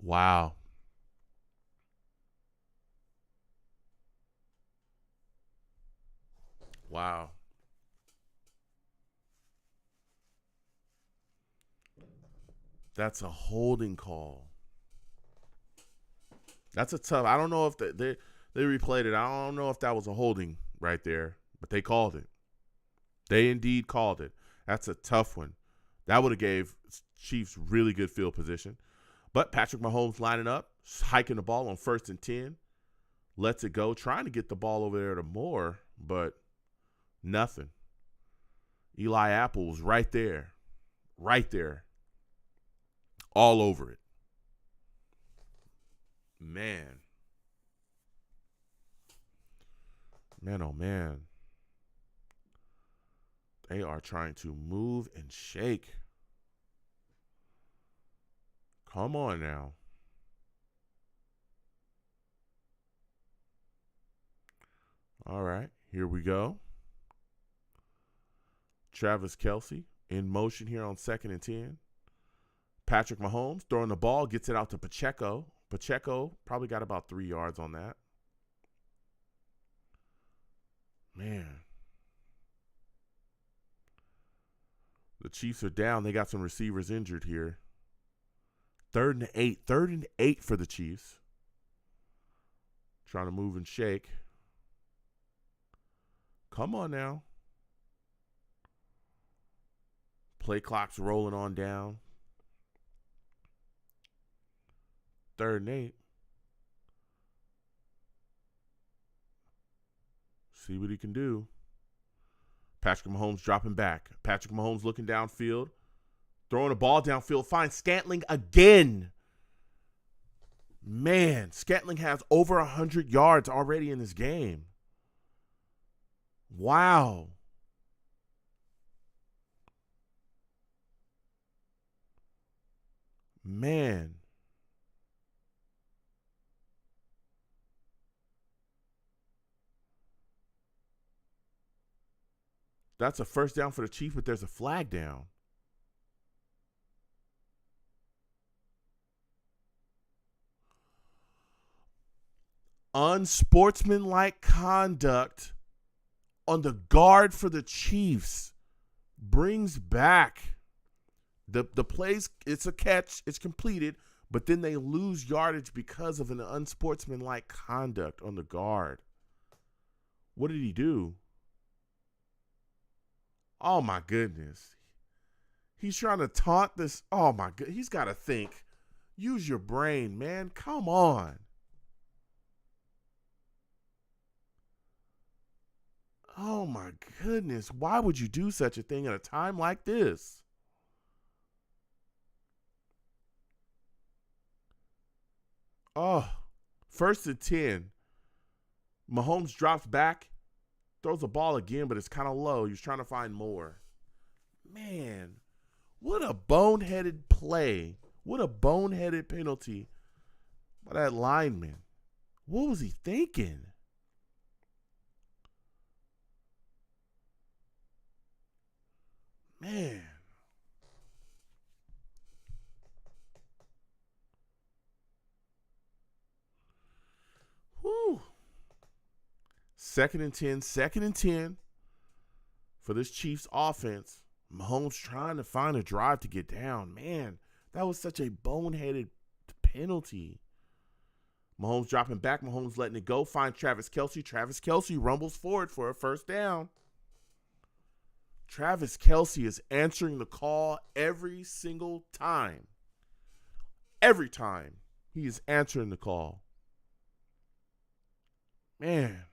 Wow. Wow. That's a holding call. That's a tough. I don't know if they replayed it. I don't know if that was a holding right there, but they called it. They indeed called it. That's a tough one. That would have gave Chiefs really good field position. But Patrick Mahomes lining up, hiking the ball on 1st and 10. Lets it go, trying to get the ball over there to Moore, but nothing. Eli Apple was right there. All over it. Man. Man, oh man. They are trying to move and shake. Come on now. All right, here we go. Travis Kelce in motion here on 2nd and 10. Patrick Mahomes throwing the ball, gets it out to Pacheco. Pacheco probably got about 3 yards on that. Man. The Chiefs are down. They got some receivers injured here. 3rd and 8. 3rd and 8 for the Chiefs. Trying to move and shake. Come on now. Play clock's rolling on down. 3rd and 8. See what he can do. Patrick Mahomes dropping back. Patrick Mahomes looking downfield. Throwing the ball downfield. Finds Scantling again. Man, Scantling has over 100 yards already in this game. Wow. Man. That's a first down for the Chiefs, but there's a flag down. Unsportsmanlike conduct on the guard for the Chiefs brings back the plays. It's a catch. It's completed, but then they lose yardage because of an unsportsmanlike conduct on the guard. What did he do? Oh, my goodness. He's trying to taunt this. Oh, my God. He's got to think. Use your brain, man. Come on. Oh, my goodness. Why would you do such a thing at a time like this? Oh, 1st and 10. Mahomes drops back, throws the ball again, but it's kind of low. He's trying to find more. Man, what a boneheaded play. What a boneheaded penalty by that lineman. What was he thinking? Man. Whew. 2nd and 10, 2nd and 10 for this Chiefs offense. Mahomes trying to find a drive to get down. Man, that was such a boneheaded penalty. Mahomes dropping back. Mahomes letting it go. Finds Travis Kelce. Travis Kelce rumbles forward for a 1st down. Travis Kelce is answering the call every single time. Every time he is answering the call. Man.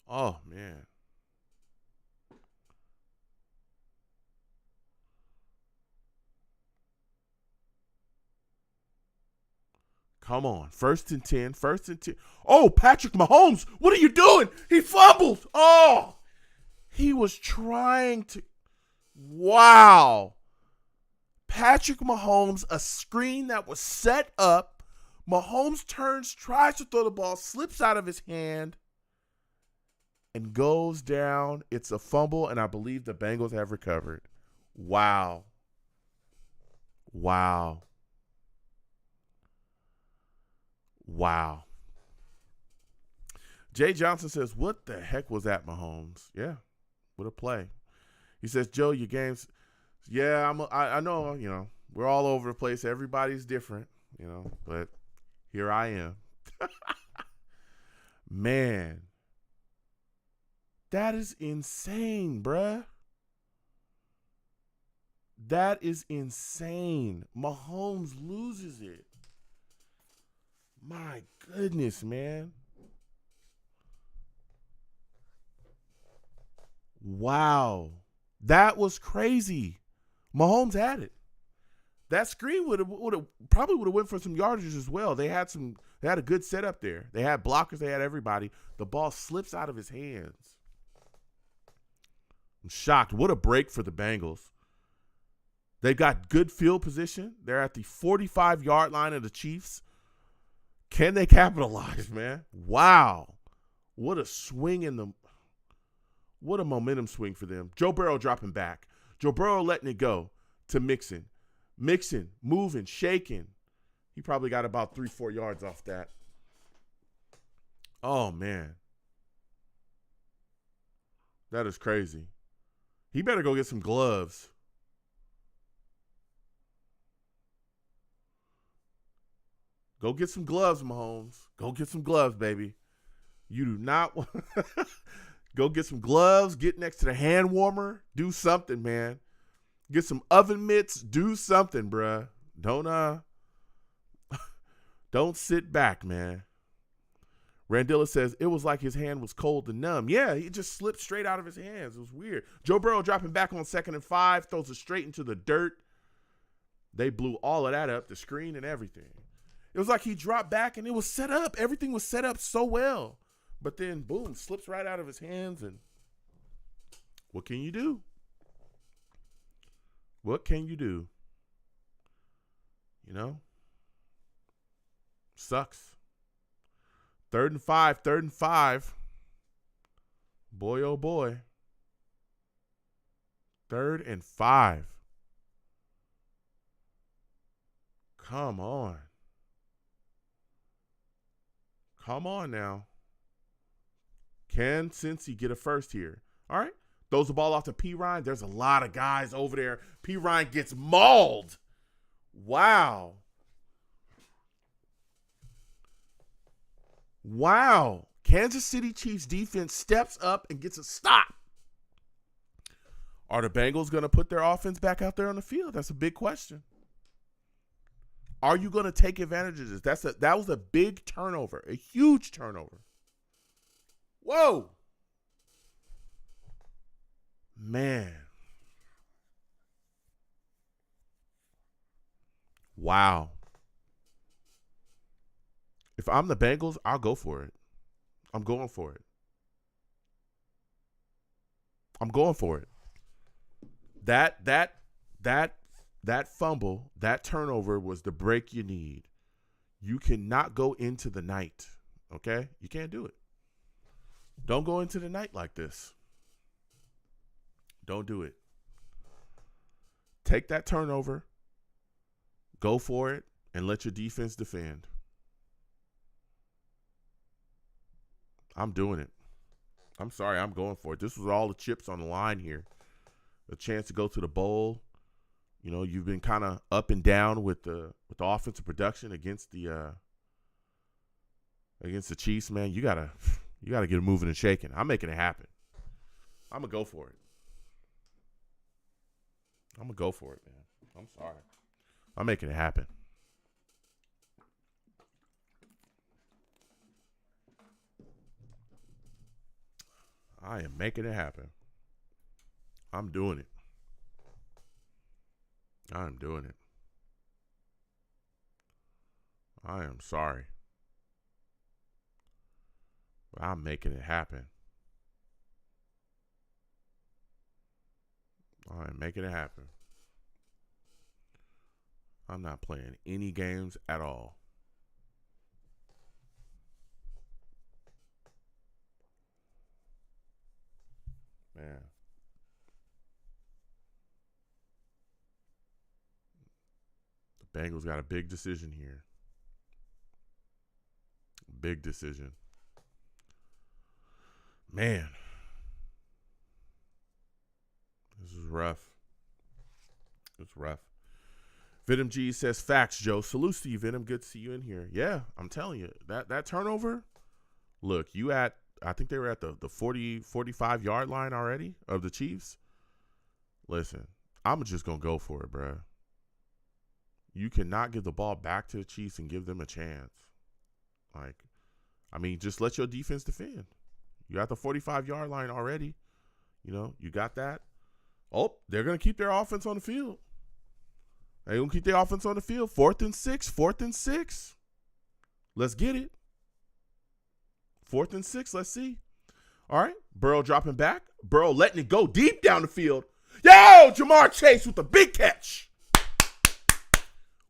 Oh, man. Come on. 1st and 10. 1st and 10. Oh, Patrick Mahomes. What are you doing? He fumbled. Oh, he was trying to. Wow. Patrick Mahomes, a screen that was set up. Mahomes turns, tries to throw the ball, slips out of his hand, and goes down. It's a fumble, and I believe the Bengals have recovered. Wow. Wow. Wow. Jay Johnson says, what the heck was that, Mahomes? Yeah, what a play. He says, Joe, your game's, yeah, I know, we're all over the place. Everybody's different, but here I am. Man, that is insane, bruh. That is insane. Mahomes loses it. My goodness, man. Wow. That was crazy. Mahomes had it. That screen would have went for some yardage as well. They had a good setup there. They had blockers, they had everybody. The ball slips out of his hands. I'm shocked. What a break for the Bengals. They've got good field position. They're at the 45-yard line of the Chiefs. Can they capitalize, man? Wow. What a swing what a momentum swing for them. Joe Burrow dropping back. Joe Burrow letting it go to Mixon. Mixon, moving, shaking. He probably got about 3-4 yards off that. Oh, man. That is crazy. He better go get some gloves. Go get some gloves, Mahomes. Go get some gloves, baby. You do not want go get some gloves, get next to the hand warmer, do something, man. Get some oven mitts, do something, bruh. Don't sit back, man. Randilla says it was like his hand was cold and numb. Yeah, he just slipped straight out of his hands. It was weird. Joe Burrow dropping back on 2nd and 5, throws it straight into the dirt. They blew all of that up, the screen and everything. It was like he dropped back and it was set up. Everything was set up so well. But then, boom, slips right out of his hands. And what can you do? What can you do? Sucks. 3rd and 5, 3rd and 5. Boy, oh boy. 3rd and 5. Come on. Come on now. Can Cincy get a first here? All right. Throws the ball off to P. Ryan. There's a lot of guys over there. P. Ryan gets mauled. Wow. Kansas City Chiefs defense steps up and gets a stop. Are the Bengals going to put their offense back out there on the field? That's a big question. Are you going to take advantage of this? That was a big turnover, a huge turnover. Whoa. Man. Wow. If I'm the Bengals, I'll go for it. I'm going for it. I'm going for it. That fumble, that turnover was the break you need. You cannot go into the night, okay? You can't do it. Don't go into the night like this. Don't do it. Take that turnover, go for it, and let your defense defend. I'm doing it. I'm sorry, I'm going for it. This was all the chips on the line here. A chance to go to the bowl. You know, you've been kind of up and down with the offensive production against the Chiefs, man. You gotta get it moving and shaking. I'm making it happen. I'm gonna go for it. I'm gonna go for it, man. I'm sorry. I'm making it happen. I am making it happen. I'm doing it. I'm doing it. I am sorry. But I'm making it happen. I am making it happen. I'm not playing any games at all. Man. The Bengals got a big decision here. Big decision. Man. This is rough. It's rough. Venom G says, facts, Joe. Salute to you, Venom. Good to see you in here. Yeah, I'm telling you. That turnover, look, I think they were at the 40, 45-yard line already of the Chiefs. Listen, I'm just going to go for it, bro. You cannot give the ball back to the Chiefs and give them a chance. Just let your defense defend. You got the 45-yard line already. You know, you got that. Oh, they're going to keep their offense on the field. They're going to keep their offense on the field. 4th and 6. Let's get it. 4th and 6. Let's see. All right. Burrow dropping back. Burrow letting it go deep down the field. Yo, Jamar Chase with the big catch.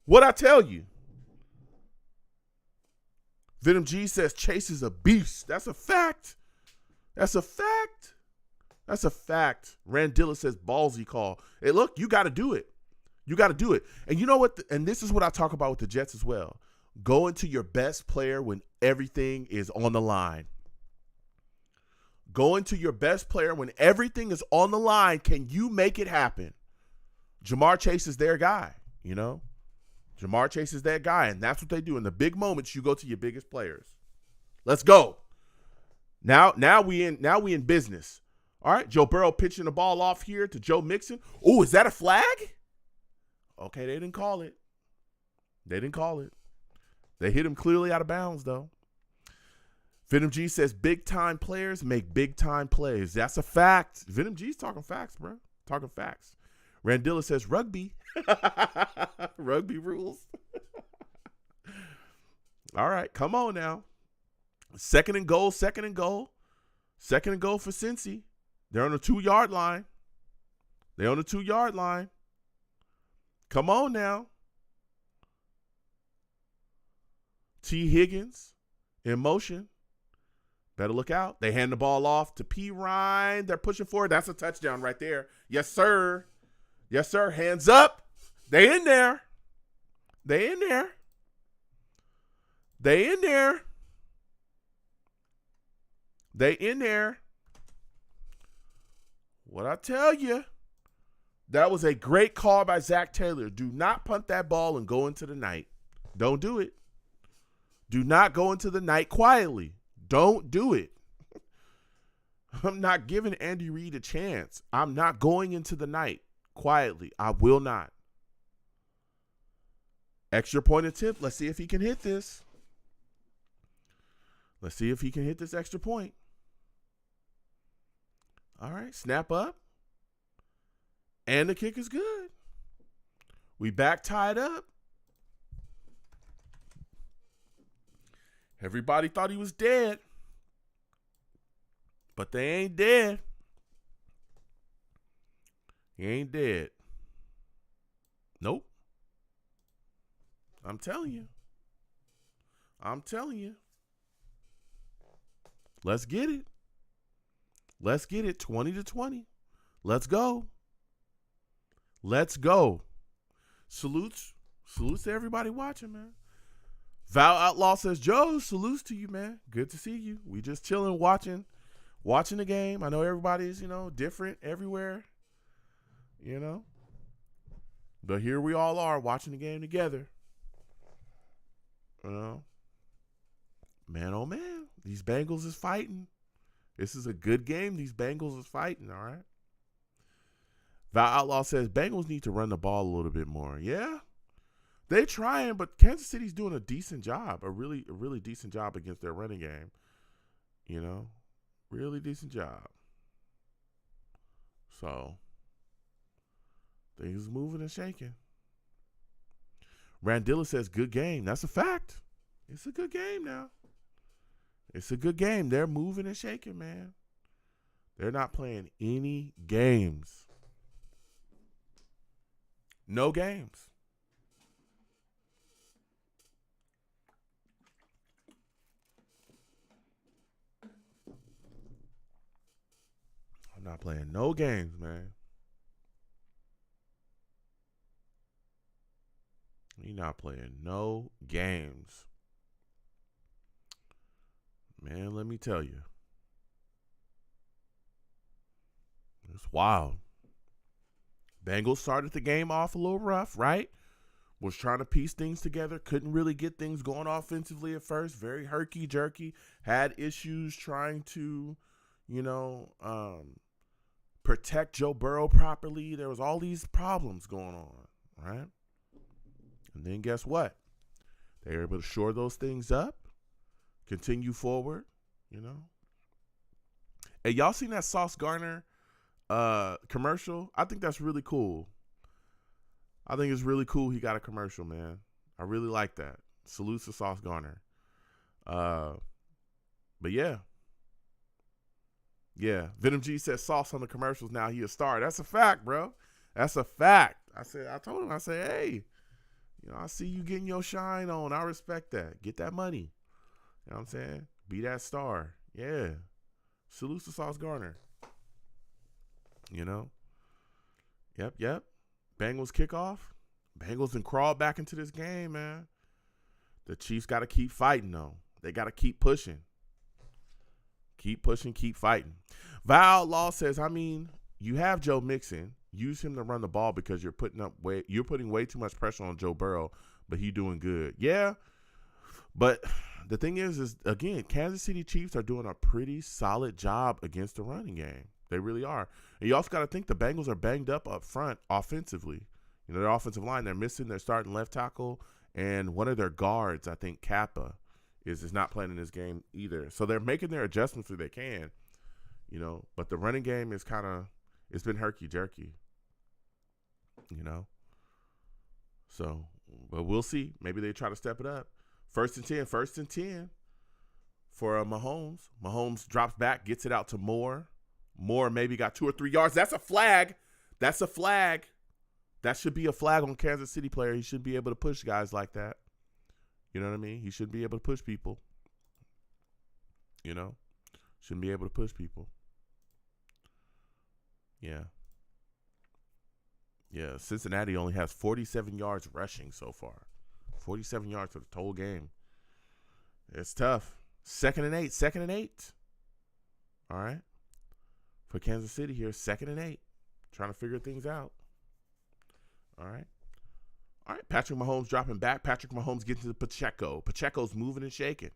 What'd I tell you? Venom G says Chase is a beast. That's a fact. That's a fact. That's a fact. Randilla says ballsy call. Hey, look, you got to do it. You got to do it. And you know what? And this is what I talk about with the Jets as well. Go into your best player when everything is on the line. Go into your best player when everything is on the line. Can you make it happen? Jamar Chase is their guy, you know? Jamar Chase is that guy, and that's what they do. In the big moments, you go to your biggest players. Let's go. Now we in business. All right, Joe Burrow pitching the ball off here to Joe Mixon. Oh, is that a flag? Okay, they didn't call it. They hit him clearly out of bounds, though. Venom G says big-time players make big-time plays. That's a fact. Venom G's talking facts, bro. Talking facts. Randilla says rugby. Rugby rules. All right, come on now. Second and goal for Cincy. They're on the 2-yard line. Come on now. T. Higgins in motion. Better look out. They hand the ball off to P. Ryan. They're pushing forward. That's a touchdown right there. Yes, sir. Yes, sir. Hands up. They in there. What I tell you, that was a great call by Zach Taylor. Do not punt that ball and go into the night. Don't do it. Do not go into the night quietly. Don't do it. I'm not giving Andy Reid a chance. I'm not going into the night quietly. I will not. Extra point attempt. Let's see if he can hit this. Let's see if he can hit this extra point. All right, snap up. And the kick is good. We back tied up. Everybody thought he was dead. But they ain't dead. He ain't dead. Nope. I'm telling you. I'm telling you. Let's get it. Let's get it. 20-20. Let's go. Let's go. Salutes. Salutes to everybody watching, man. Val Outlaw says, Joe, salutes to you, man. Good to see you. We just chilling, watching the game. I know everybody's, different everywhere, But here we all are watching the game together. Man, oh, man. These Bengals is fighting. This is a good game. These Bengals is fighting, all right? Val Outlaw says, Bengals need to run the ball a little bit more. Yeah, they're trying, but Kansas City's doing a decent job, a really decent job against their running game. Really decent job. So, things moving and shaking. Randilla says, good game. That's a fact. It's a good game now. It's a good game. They're moving and shaking, man. They're not playing any games. No games. I'm not playing no games, man. You're not playing no games. Man, let me tell you. It's wild. Bengals started the game off a little rough, right? Was trying to piece things together. Couldn't really get things going offensively at first. Very herky-jerky. Had issues trying to, protect Joe Burrow properly. There was all these problems going on, right? And then guess what? They were able to shore those things up. Continue forward, Hey, y'all seen that Sauce Gardner commercial? I think that's really cool. I think it's really cool he got a commercial, man. I really like that. Salutes to Sauce Gardner. But yeah. Yeah. Venom G says Sauce on the commercials now. He a star. That's a fact, bro. That's a fact. I told him, hey, I see you getting your shine on. I respect that. Get that money. You know what I'm saying? Be that star. Yeah. Salutes to Sauce Gardner. Yep. Bengals kickoff. Bengals then crawl back into this game, man. The Chiefs got to keep fighting, though. They got to keep pushing. Keep pushing, keep fighting. Val Law says, you have Joe Mixon. Use him to run the ball because you're putting way too much pressure on Joe Burrow, but he doing good. Yeah, but the thing is again, Kansas City Chiefs are doing a pretty solid job against the running game. They really are. And you also got to think the Bengals are banged up front offensively. Their offensive line, they're missing their starting left tackle and one of their guards, I think Kappa, is not playing in this game either. So they're making their adjustments where they can, but the running game is it's been herky-jerky, So, but we'll see. Maybe they try to step it up. First and 10 for Mahomes. Mahomes drops back, gets it out to Moore. Moore maybe got 2 or 3 yards. That's a flag. That's a flag. That should be a flag on Kansas City player. He should be able to push guys like that. You know what I mean? He should be able to push people. Shouldn't be able to push people. Yeah. Yeah, Cincinnati only has 47 yards rushing so far. 47 yards for the whole game. It's tough. 2nd and 8. All right. For Kansas City here, 2nd and 8. Trying to figure things out. All right. Patrick Mahomes dropping back. Patrick Mahomes getting to Pacheco. Pacheco's moving and shaking.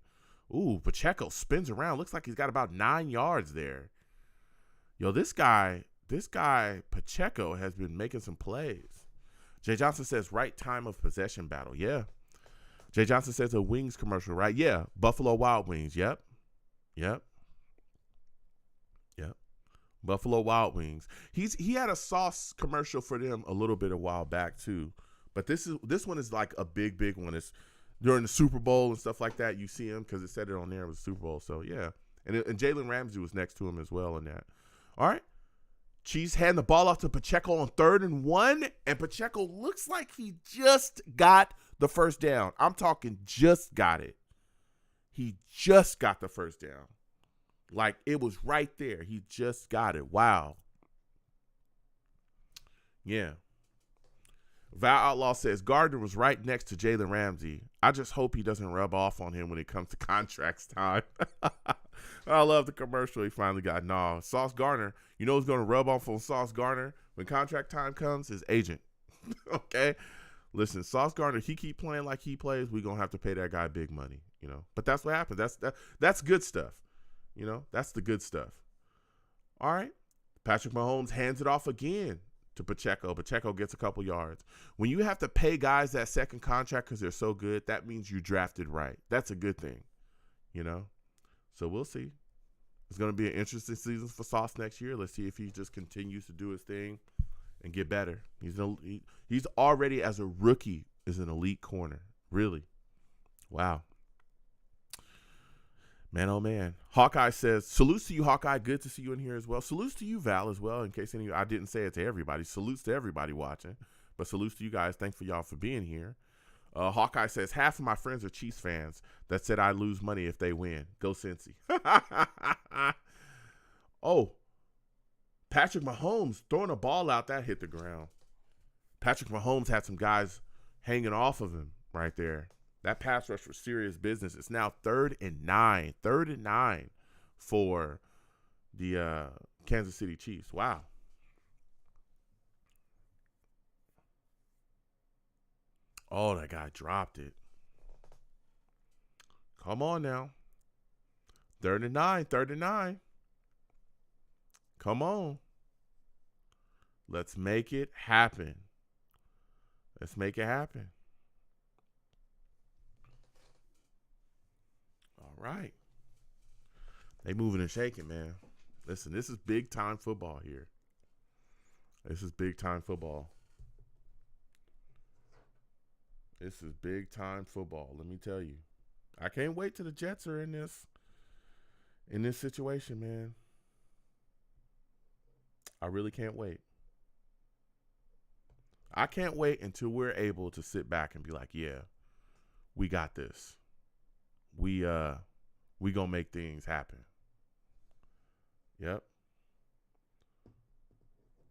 Ooh, Pacheco spins around. Looks like he's got about 9 yards there. Yo, this guy Pacheco has been making some plays. Jay Johnson says right time of possession battle. Yeah. Jay Johnson says a Wings commercial, right? Yeah. Buffalo Wild Wings. Yep. Buffalo Wild Wings. He had a sauce commercial for them a little bit a while back too. But this one is like a big one. It's during the Super Bowl and stuff like that. You see him because it said it on there. It was Super Bowl. So yeah. And Jalen Ramsey was next to him as well in that. All right. Chiefs hand the ball off to Pacheco on 3rd and 1, and Pacheco looks like he just got the first down. I'm talking just got it. He just got the first down. Like, it was right there. He just got it. Wow. Yeah. Val Outlaw says Gardner was right next to Jalen Ramsey. I just hope he doesn't rub off on him when it comes to contracts time. I love the commercial he finally got. No, Sauce Gardner, you know who's going to rub off on Sauce Gardner when contract time comes? His agent. Okay? Listen, Sauce Gardner, he keep playing like he plays, we're going to have to pay that guy big money, you know. But that's what happens. That's good stuff. You know, that's the good stuff. All right. Patrick Mahomes hands it off again to Pacheco. Pacheco gets a couple yards. When you have to pay guys that second contract because they're so good, that means you drafted right. That's a good thing, you know. So we'll see. It's going to be an interesting season for Sauce next year. Let's see if he just continues to do his thing and get better. He's already, as a rookie, is an elite corner. Really. Wow. Man, oh, man. Hawkeye says, salutes to you, Hawkeye. Good to see you in here as well. Salutes to you, Val, as well, in case I didn't say it to everybody. Salutes to everybody watching. But salutes to you guys. Thanks for y'all for being here. Hawkeye says, half of my friends are Chiefs fans that said I lose money if they win. Go Cincy. Oh, Patrick Mahomes throwing a ball out, that hit the ground. Patrick Mahomes had some guys hanging off of him right there. That pass rush was serious business. It's now 3rd and 9. 3rd and 9 for the Kansas City Chiefs. Wow. Oh, that guy dropped it. Come on now. 3rd and 9. 3rd and 9. Come on. Let's make it happen. Let's make it happen. All right. They moving and shaking, man. Listen, this is big time football here. This is big time football. This is big time football. Let me tell you. I can't wait till the Jets are in this situation, man. I really can't wait. I can't wait until we're able to sit back and be like, yeah, we got this. We gonna make things happen. Yep.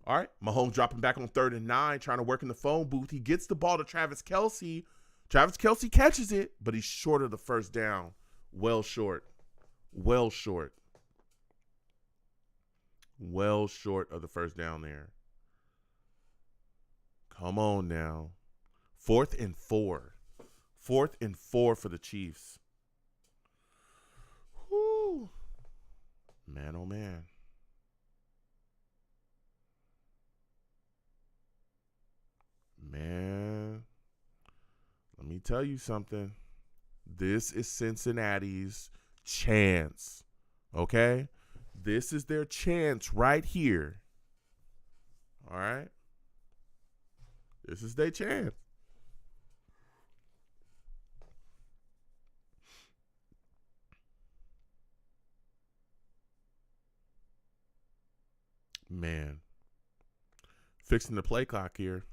All right. Mahomes dropping back on 3rd and 9, trying to work in the phone booth. He gets the ball to Travis Kelce. Travis Kelce catches it, but he's short of the first down. Well short. Well short. Well short of the first down there. Come on now. 4th and 4. 4th and 4 for the Chiefs. Whoo. Man, oh man. Man, let me tell you something. This is Cincinnati's chance. Okay? This is their chance right here. All right? This is their chance. Man. Fixing the play clock here.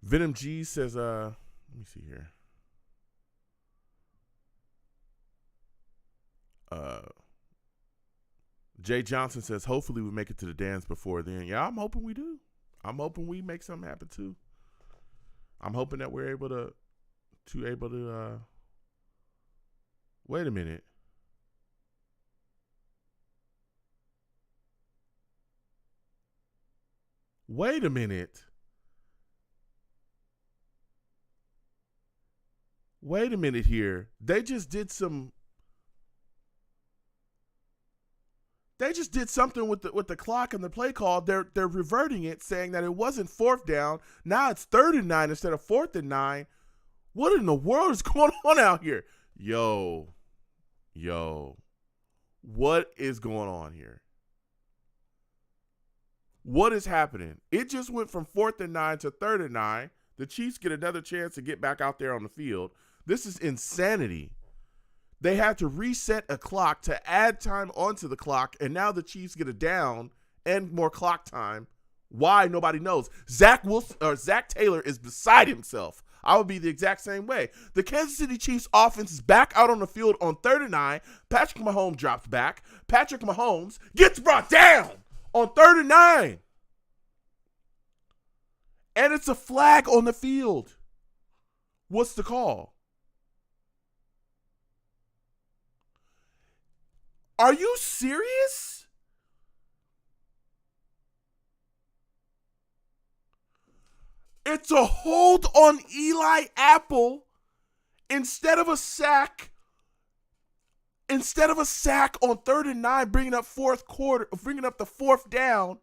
Venom G says, let me see here. Jay Johnson says, hopefully we make it to the dance before then. Yeah, I'm hoping we do. I'm hoping we make something happen too. I'm hoping that we're able to wait a minute. Wait a minute. wait a minute here. They just did something with the clock and the play call. They're reverting it, saying that it wasn't 4th down. Now it's 3rd and 9 instead of 4th and 9. What in the world is going on out here? Yo, what is going on here? What is happening? It just went from 4th and 9 to 3rd and 9. The Chiefs get another chance to get back out there on the field. This is insanity. They had to reset a clock to add time onto the clock, and now the Chiefs get a down and more clock time. Why? Nobody knows. Zach Taylor is beside himself. I would be the exact same way. The Kansas City Chiefs offense is back out on the field on 3rd and 9. Patrick Mahomes drops back. Patrick Mahomes gets brought down on 3rd and 9. And it's a flag on the field. What's the call? Are you serious? It's a hold on Eli Apple instead of a sack. Instead of a sack on 3rd and 9, bringing up the 4th down,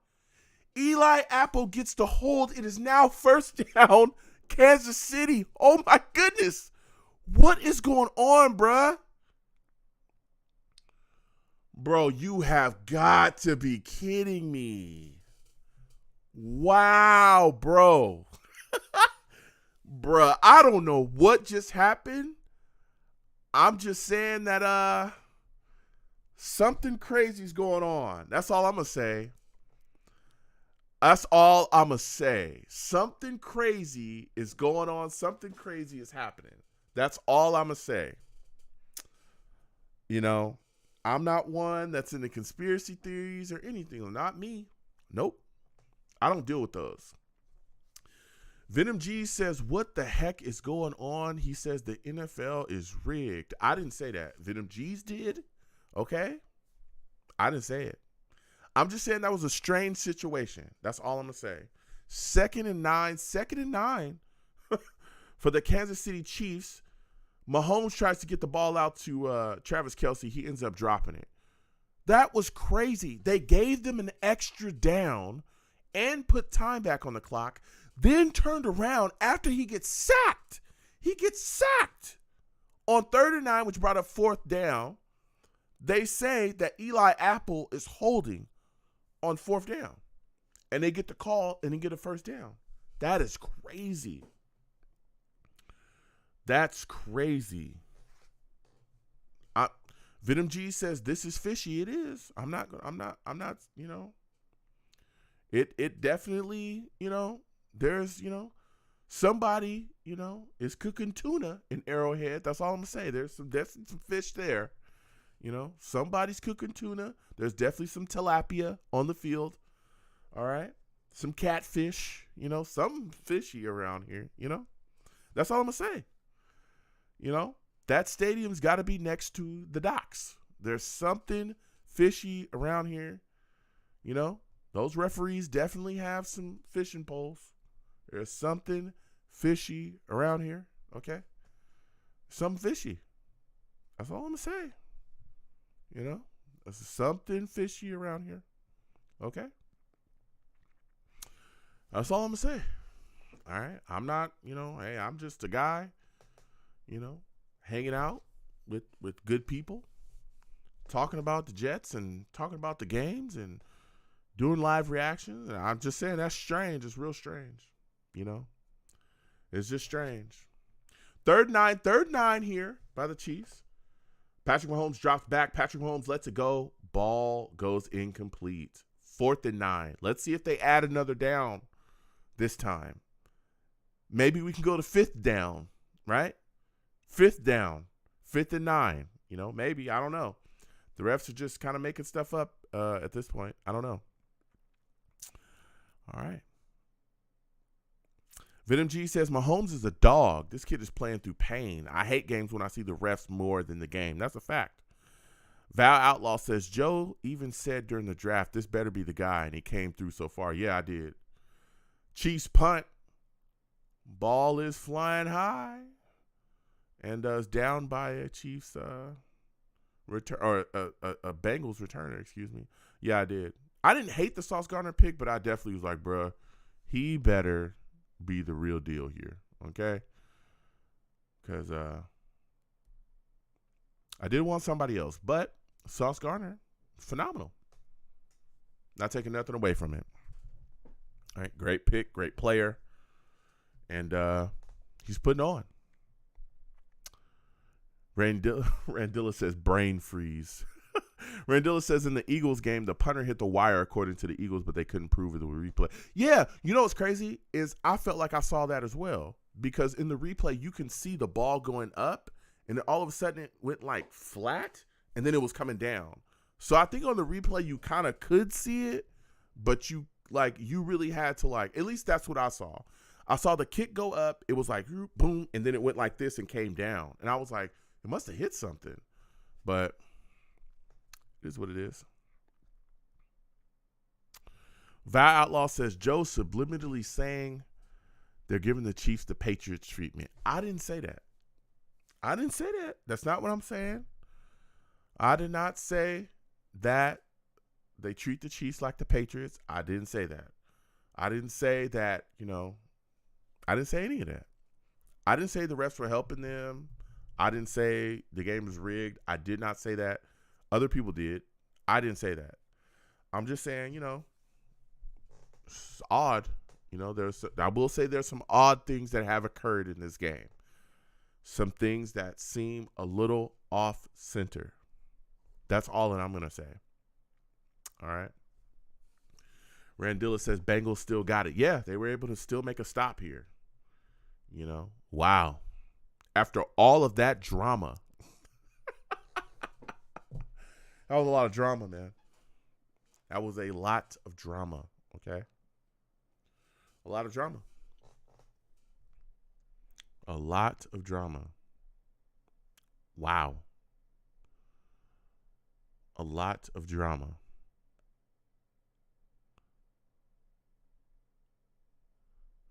Eli Apple gets the hold. It is now 1st down, Kansas City. Oh my goodness. What is going on, bruh? Bro, you have got to be kidding me. Wow, bro. Bruh, I don't know what just happened. I'm just saying that something crazy's going on. That's all I'm going to say. That's all I'm going to say. Something crazy is going on. Something crazy is happening. That's all I'm going to say. You know, I'm not one that's into conspiracy theories or anything. Not me. Nope. I don't deal with those. Venom G says, what the heck is going on? He says the NFL is rigged. I didn't say that. Venom G's did. Okay? I didn't say it. I'm just saying that was a strange situation. That's all I'm going to say. 2nd and 9 for the Kansas City Chiefs. Mahomes tries to get the ball out to Travis Kelce. He ends up dropping it. That was crazy. They gave them an extra down and put time back on the clock, then turned around after he gets sacked. He gets sacked on 3rd and 9, which brought up 4th down. They say that Eli Apple is holding on 4th down, and they get the call and then get a 1st down. That is crazy. That's crazy. Venom G says this is fishy. It is. I'm not, you know, it definitely, you know, there's, you know, somebody, you know, is cooking tuna in Arrowhead. That's all I'm gonna say. There's some fish there. You know, somebody's cooking tuna. There's definitely some tilapia on the field. All right. Some catfish, you know, something fishy around here, you know. That's all I'm gonna say. You know, that stadium's got to be next to the docks. There's something fishy around here. You know, those referees definitely have some fishing poles. There's something fishy around here. Okay. Something fishy. That's all I'm going to say. You know, there's something fishy around here. Okay. That's all I'm going to say. All right. I'm not, you know, hey, I'm just a guy, you know, hanging out with good people, talking about the Jets and talking about the games and doing live reactions. And I'm just saying that's strange. It's real strange. You know, it's just strange. 3rd and 9 here by the Chiefs. Patrick Mahomes drops back. Patrick Mahomes lets it go. Ball goes incomplete. 4th and 9. Let's see if they add another down this time. Maybe we can go to 5th down, right? 5th down. 5th and 9. You know, maybe. I don't know. The refs are just kind of making stuff up at this point. I don't know. All right. Venom G says, Mahomes is a dog. This kid is playing through pain. I hate games when I see the refs more than the game. That's a fact. Val Outlaw says, Joe even said during the draft, this better be the guy, and he came through so far. Yeah, I did. Chiefs punt. Ball is flying high. and is down by a Chiefs return or a Bengals returner. Excuse me. Yeah, I did. I didn't hate the Sauce Gardner pick, but I definitely was like, bruh, he better be the real deal here, okay? Because I did want somebody else, but Sauce Gardner, phenomenal. Not taking nothing away from it. All right, great pick, great player, and he's putting on. Randilla says brain freeze. Randilla says in the Eagles game, the punter hit the wire according to the Eagles, but they couldn't prove it with the replay. Yeah, you know what's crazy is I felt like I saw that as well because in the replay you can see the ball going up, and then all of a sudden it went like flat, and then it was coming down. So I think on the replay you kind of could see it, but you really had to at least that's what I saw. I saw the kick go up, it was like boom, and then it went like this and came down, and I was like, it must have hit something, but. Is what it is. Val Outlaw says Joe subliminally saying they're giving the Chiefs the Patriots treatment. I didn't say that. That's not what I'm saying. I did not say that they treat the Chiefs like the Patriots. I didn't say that. I didn't say that, I didn't say any of that. I didn't say the refs were helping them. I didn't say the game was rigged. I did not say that. Other people did. I didn't say that. I'm just saying, it's odd. I will say there's some odd things that have occurred in this game. Some things that seem a little off center. That's all that I'm going to say. All right. Randilla says Bengals still got it. Yeah, they were able to still make a stop here. Wow. After all of that drama. That was a lot of drama, man. That was a lot of drama, okay? A lot of drama. A lot of drama. Wow. A lot of drama.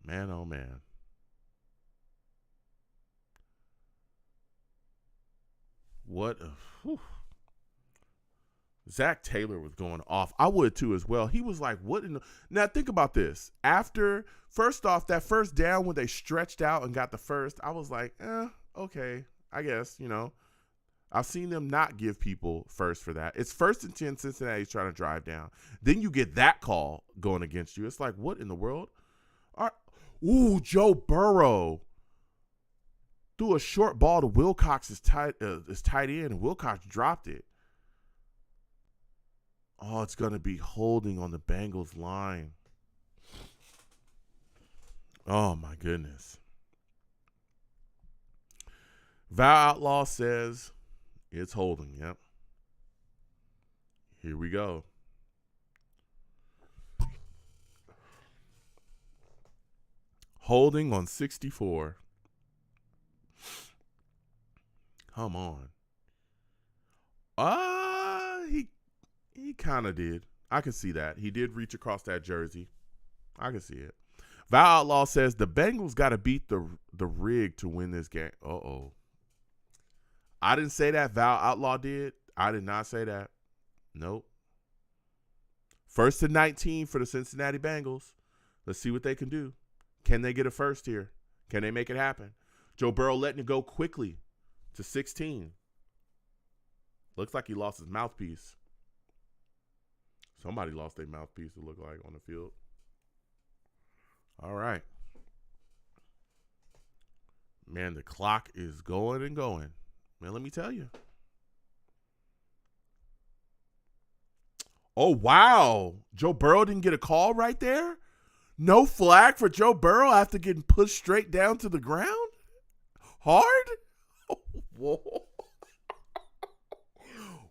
Man, oh man. What a... Whew. Zach Taylor was going off. I would too as well. He was like, what in the... Now think about this. First off, that first down when they stretched out and got the first, I was like, okay, I guess, I've seen them not give people first for that. It's 1st and 10, Cincinnati's trying to drive down. Then you get that call going against you. It's like, what in the world? All right. Ooh, Joe Burrow threw a short ball to Wilcox's tight end, and Wilcox dropped it. Oh, it's going to be holding on the Bengals line. Oh, my goodness. Val Outlaw says it's holding. Yep. Here we go. Holding on 64. Come on. He kind of did. I can see that. He did reach across that jersey. I can see it. Val Outlaw says the Bengals got to beat the rig to win this game. Uh-oh. I didn't say that. Val Outlaw did. I did not say that. Nope. 1st and 19 for the Cincinnati Bengals. Let's see what they can do. Can they get a first here? Can they make it happen? Joe Burrow letting it go quickly to 16. Looks like he lost his mouthpiece. Somebody lost their mouthpiece, it looked like, on the field. All right. Man, the clock is going and going. Man, let me tell you. Oh, wow. Joe Burrow didn't get a call right there? No flag for Joe Burrow after getting pushed straight down to the ground? Hard? Whoa.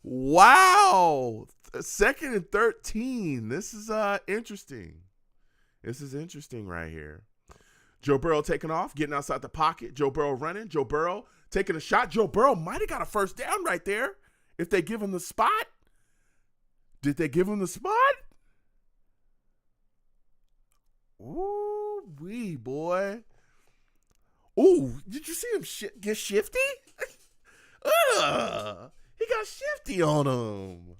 Wow. 2nd and 13. This is interesting. This is interesting right here. Joe Burrow taking off, getting outside the pocket. Joe Burrow running. Joe Burrow taking a shot. Joe Burrow might have got a first down right there if they give him the spot. Did they give him the spot? Ooh, wee, boy. Ooh, did you see him get shifty? He got shifty on him.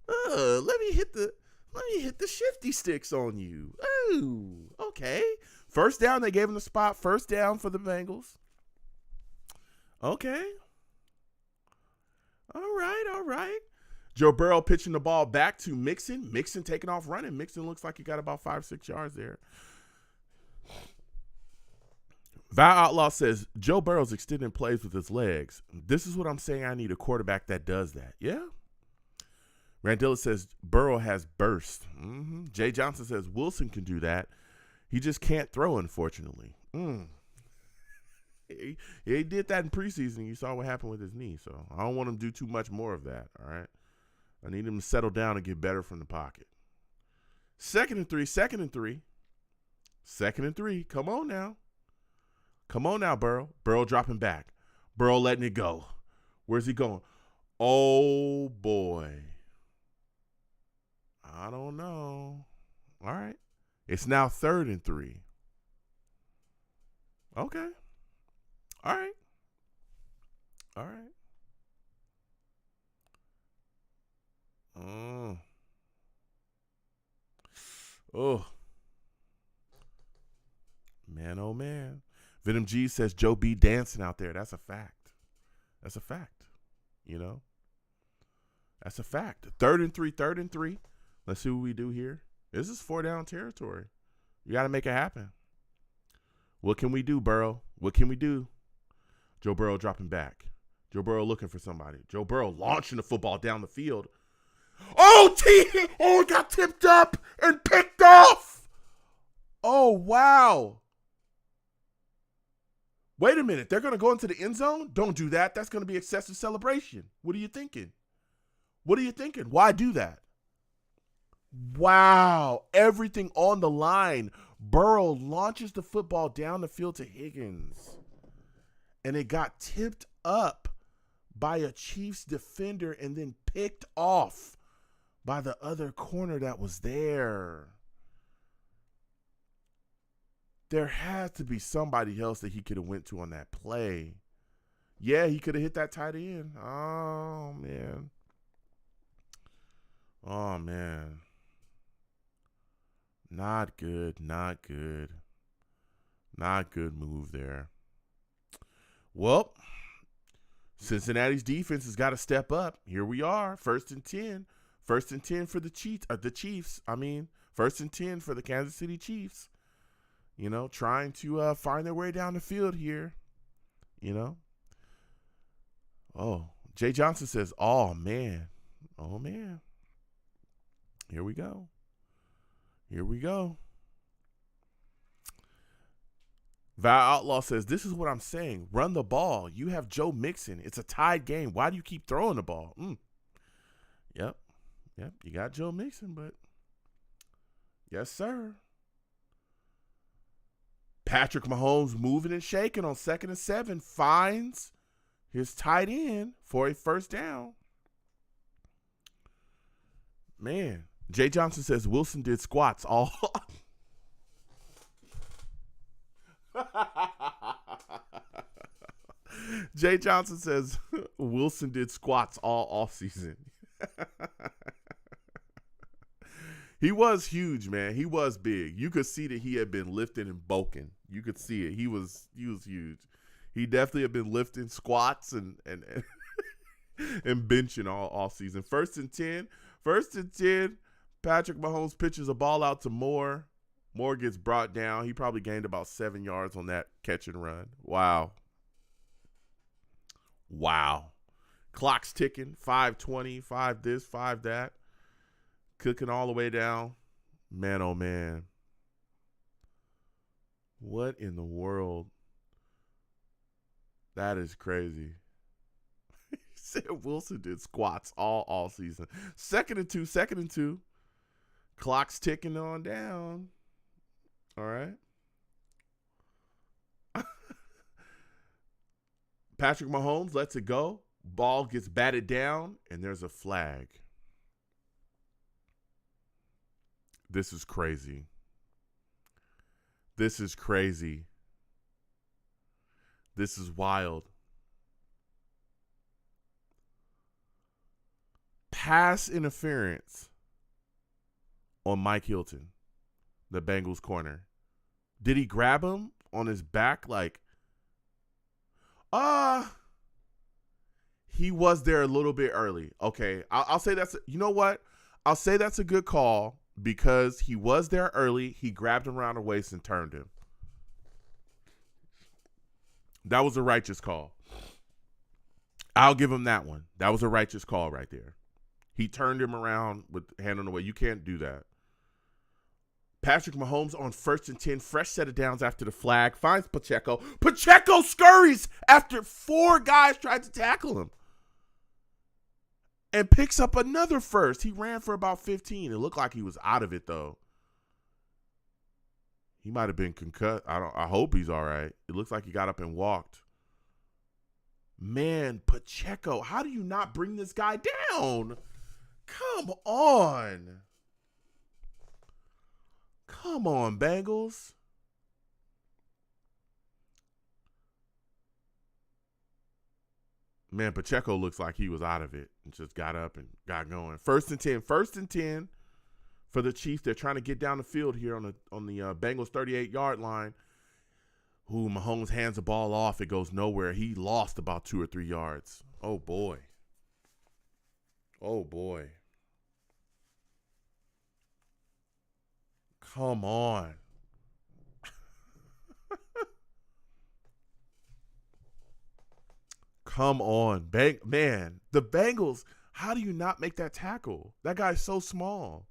Let me hit the shifty sticks on you. Oh, okay. First down, they gave him the spot. First down for the Bengals. Okay. All right. Joe Burrow pitching the ball back to Mixon. Mixon taking off running. Mixon looks like he got about 5-6 yards there. Val Outlaw says, Joe Burrow's extending plays with his legs. This is what I'm saying. I need a quarterback that does that. Yeah. Randilla says, Burrow has burst. Jay Johnson says, Wilson can do that. He just can't throw, unfortunately. He did that in preseason. You saw what happened with his knee. So I don't want him to do too much more of that. All right. I need him to settle down and get better from the pocket. Second and three. Come on now, Burrow. Burrow dropping back. Burrow letting it go. Where's he going? Oh, boy. I don't know. All right. It's now 3rd and 3. Okay. All right. Oh. Man, oh, man. Venom G says Joe B dancing out there. That's a fact. You know? That's a fact. 3rd and 3. Let's see what we do here. This is 4-down territory. You got to make it happen. What can we do, Burrow? What can we do? Joe Burrow dropping back. Joe Burrow looking for somebody. Joe Burrow launching the football down the field. Oh, it got tipped up and picked off. Oh, wow. Wait a minute. They're going to go into the end zone? Don't do that. That's going to be excessive celebration. What are you thinking? Why do that? Wow. Everything on the line. Burrow launches the football down the field to Higgins. And it got tipped up by a Chiefs defender and then picked off by the other corner that was there. There had to be somebody else that he could have went to on that play. Yeah, he could have hit that tight end. Oh, man. Not good. Not good move there. Well, Cincinnati's defense has got to step up. Here we are, 1st and 10. 1st and 10 for the Chiefs. 1st and 10 for the Kansas City Chiefs. You know, trying to find their way down the field here. You know. Oh, Jay Johnson says, oh, man. Here we go. Val Outlaw says, this is what I'm saying. Run the ball. You have Joe Mixon. It's a tied game. Why do you keep throwing the ball? Yep. You got Joe Mixon, but yes, sir. Patrick Mahomes moving and shaking on 2nd and 7. Finds his tight end for a 1st down. Man. Jay Johnson says Wilson did squats all. Jay Johnson says Wilson did squats all offseason. He was huge, man. He was big. You could see that he had been lifting and bulking. You could see it. He was huge. He definitely had been lifting squats and and benching all season. 1st and 10. 1st and 10. Patrick Mahomes pitches a ball out to Moore. Moore gets brought down. He probably gained about 7 yards on that catch and run. Wow. Clock's ticking. 5:20, 5 this, 5 that. Cooking all the way down. Man, oh, man. What in the world? That is crazy. He said Wilson did squats all season. 2nd and 2. Clock's ticking on down. All right. Patrick Mahomes lets it go. Ball gets batted down, and there's a flag. This is crazy. This is crazy. This is wild. Pass interference on Mike Hilton, the Bengals corner. Did he grab him on his back? Like, he was there a little bit early. Okay, I'll say that's, you know what? I'll say that's a good call because he was there early. He grabbed him around the waist and turned him. That was a righteous call. I'll give him that one. That was a righteous call right there. He turned him around with hand on the way. You can't do that. Patrick Mahomes on 1st and 10, fresh set of downs after the flag, finds Pacheco. Pacheco scurries after 4 guys tried to tackle him and picks up another first. He ran for about 15. It looked like he was out of it, though. He might have been concussed. I hope he's all right. It looks like he got up and walked. Man, Pacheco, how do you not bring this guy down? Come on. Come on, Bengals. Man, Pacheco looks like he was out of it and just got up and got going. 1st and 10. 1st and 10 for the Chiefs. They're trying to get down the field here on the Bengals 38-yard line. Ooh, Mahomes hands the ball off. It goes nowhere. He lost about 2 or 3 yards. Oh, boy. Oh, boy. Come on. Come on. Man, the Bengals, how do you not make that tackle? That guy's so small.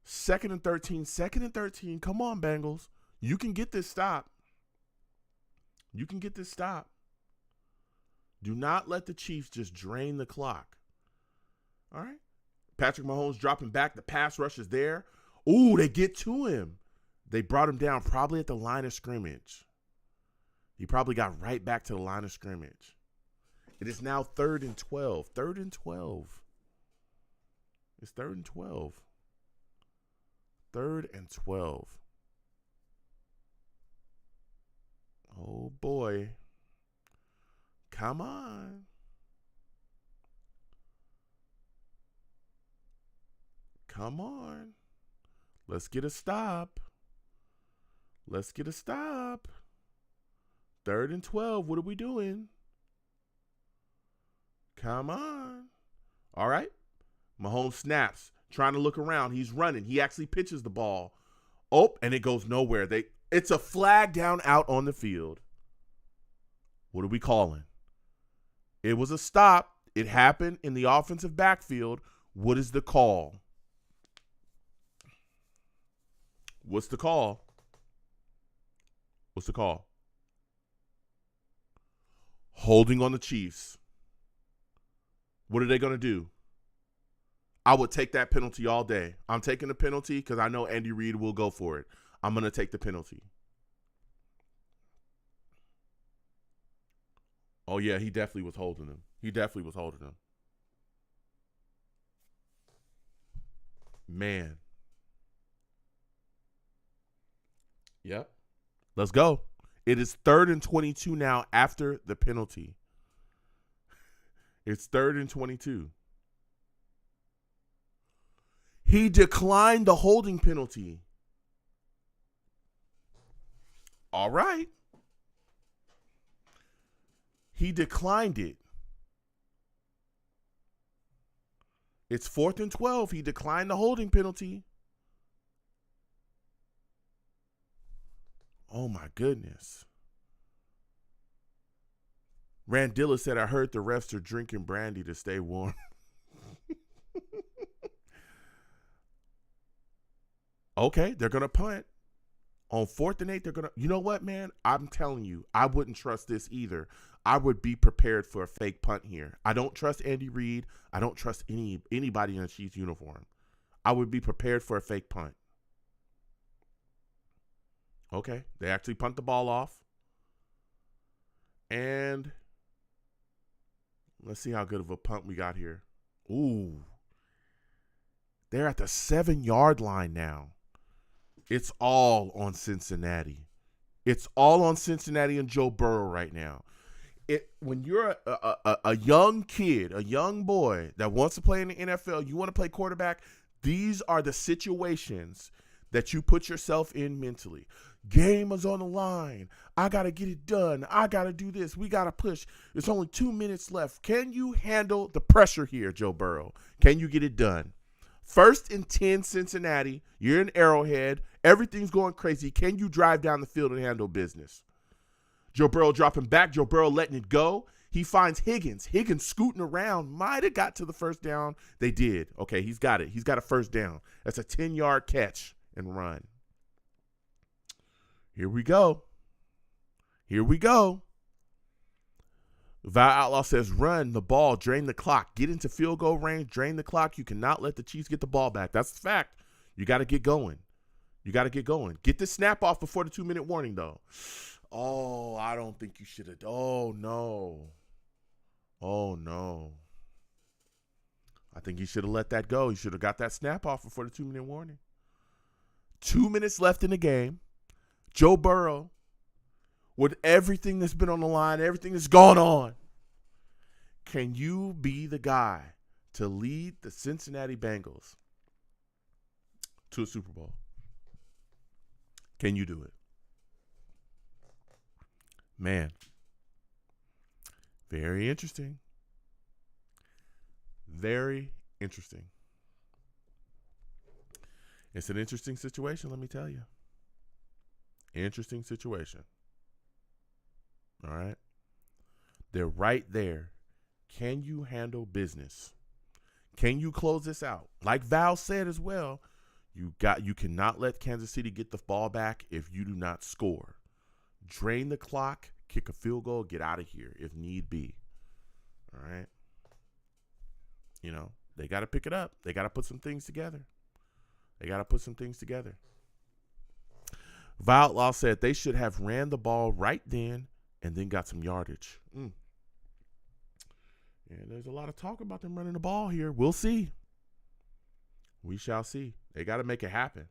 2nd and 13. 2nd and 13. Come on, Bengals. You can get this stop. You can get this stop. Do not let the Chiefs just drain the clock. All right? Patrick Mahomes dropping back. The pass rush is there. Ooh, they get to him. They brought him down probably at the line of scrimmage. He probably got right back to the line of scrimmage. It is now 3rd and 12. 3rd and 12. It's 3rd and 12. 3rd and 12. Oh, boy. Come on. Come on. Let's get a stop. Let's get a stop. 3rd and 12. What are we doing? Come on. All right. Mahomes snaps, trying to look around. He's running. He actually pitches the ball. Oh, and it goes nowhere. It's a flag down out on the field. What are we calling? It was a stop. It happened in the offensive backfield. What is the call? What's the call? What's the call? Holding on the Chiefs. What are they going to do? I would take that penalty all day. I'm taking the penalty because I know Andy Reid will go for it. I'm going to take the penalty. Oh, yeah, he definitely was holding him. He definitely was holding him. Man. Yep. Let's go. It is 3rd and 22 now after the penalty. It's 3rd and 22. He declined the holding penalty. All right. He declined it. It's 4th and 12. He declined the holding penalty. Oh, my goodness. Randilla said, I heard the refs are drinking brandy to stay warm. Okay, they're going to punt. On 4th and 8, they're going to, you know what, man? I'm telling you, I wouldn't trust this either. I would be prepared for a fake punt here. I don't trust Andy Reid. I don't trust anybody in a Chiefs uniform. I would be prepared for a fake punt. Okay, they actually punt the ball off. And let's see how good of a punt we got here. Ooh. They're at the 7-yard line now. It's all on Cincinnati. It's all on Cincinnati and Joe Burrow right now. When you're a young kid, a young boy that wants to play in the NFL, you want to play quarterback, these are the situations that you put yourself in mentally. Game is on the line. I got to get it done. I got to do this. We got to push. There's only 2 minutes left. Can you handle the pressure here, Joe Burrow? Can you get it done? 1st and 10 Cincinnati. You're in Arrowhead. Everything's going crazy. Can you drive down the field and handle business? Joe Burrow dropping back. Joe Burrow letting it go. He finds Higgins. Higgins scooting around. Might have got to the first down. They did. Okay, he's got it. He's got a first down. That's a 10-yard catch and run. Here we go. Here we go. Val Outlaw says, run the ball, drain the clock, get into field goal range, drain the clock. You cannot let the Chiefs get the ball back. That's the fact. You got to get going. You got to get going. Get the snap off before the 2-minute warning, though. Oh, I don't think you should have. Oh, no. Oh, no. I think you should have let that go. You should have got that snap off before the 2-minute warning. 2 minutes left in the game. Joe Burrow, with everything that's been on the line, everything that's gone on, can you be the guy to lead the Cincinnati Bengals to a Super Bowl? Can you do it? Man, very interesting. Very interesting. It's an interesting situation, let me tell you. Interesting situation. All right? They're right there. Can you handle business? Can you close this out? Like Val said as well, you cannot let Kansas City get the ball back if you do not score. Drain the clock, kick a field goal, get out of here if need be. All right? You know, they got to pick it up. They got to put some things together. Val Outlaw said they should have ran the ball right then and then got some yardage. And there's a lot of talk about them running the ball here. We'll see. We shall see. They got to make it happen.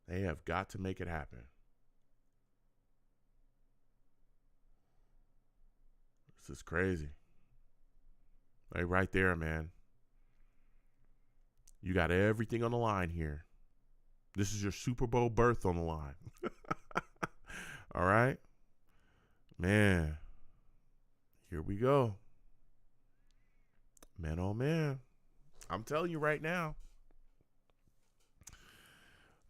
They have got to make it happen. This is crazy. They right there, man. You got everything on the line here. This is your Super Bowl berth on the line. All right? Man. Here we go. Man, oh, man. I'm telling you right now.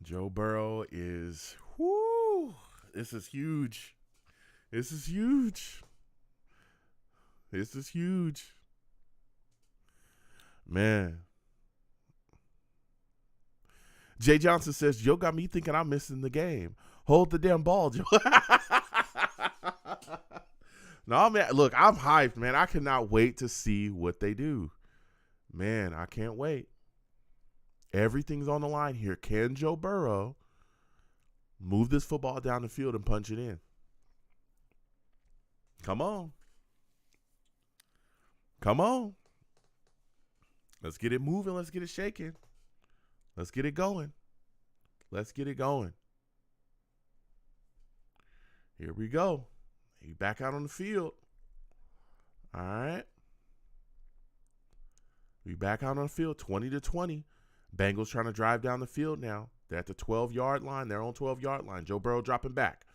Joe Burrow is, whoo, this is huge. This is huge. This is huge. Man. Jay Johnson says, Joe got me thinking I'm missing the game. Hold the damn ball, Joe. No, man, look, I'm hyped, man. I cannot wait to see what they do. Man, I can't wait. Everything's on the line here. Can Joe Burrow move this football down the field and punch it in? Come on. Come on. Let's get it moving. Let's get it shaking. Let's get it going. Let's get it going. Here we go. He back out on the field. All right. We back out on the field, 20-20. Bengals trying to drive down the field now. They're at the 12-yard line. They're on 12-yard line. Joe Burrow dropping back.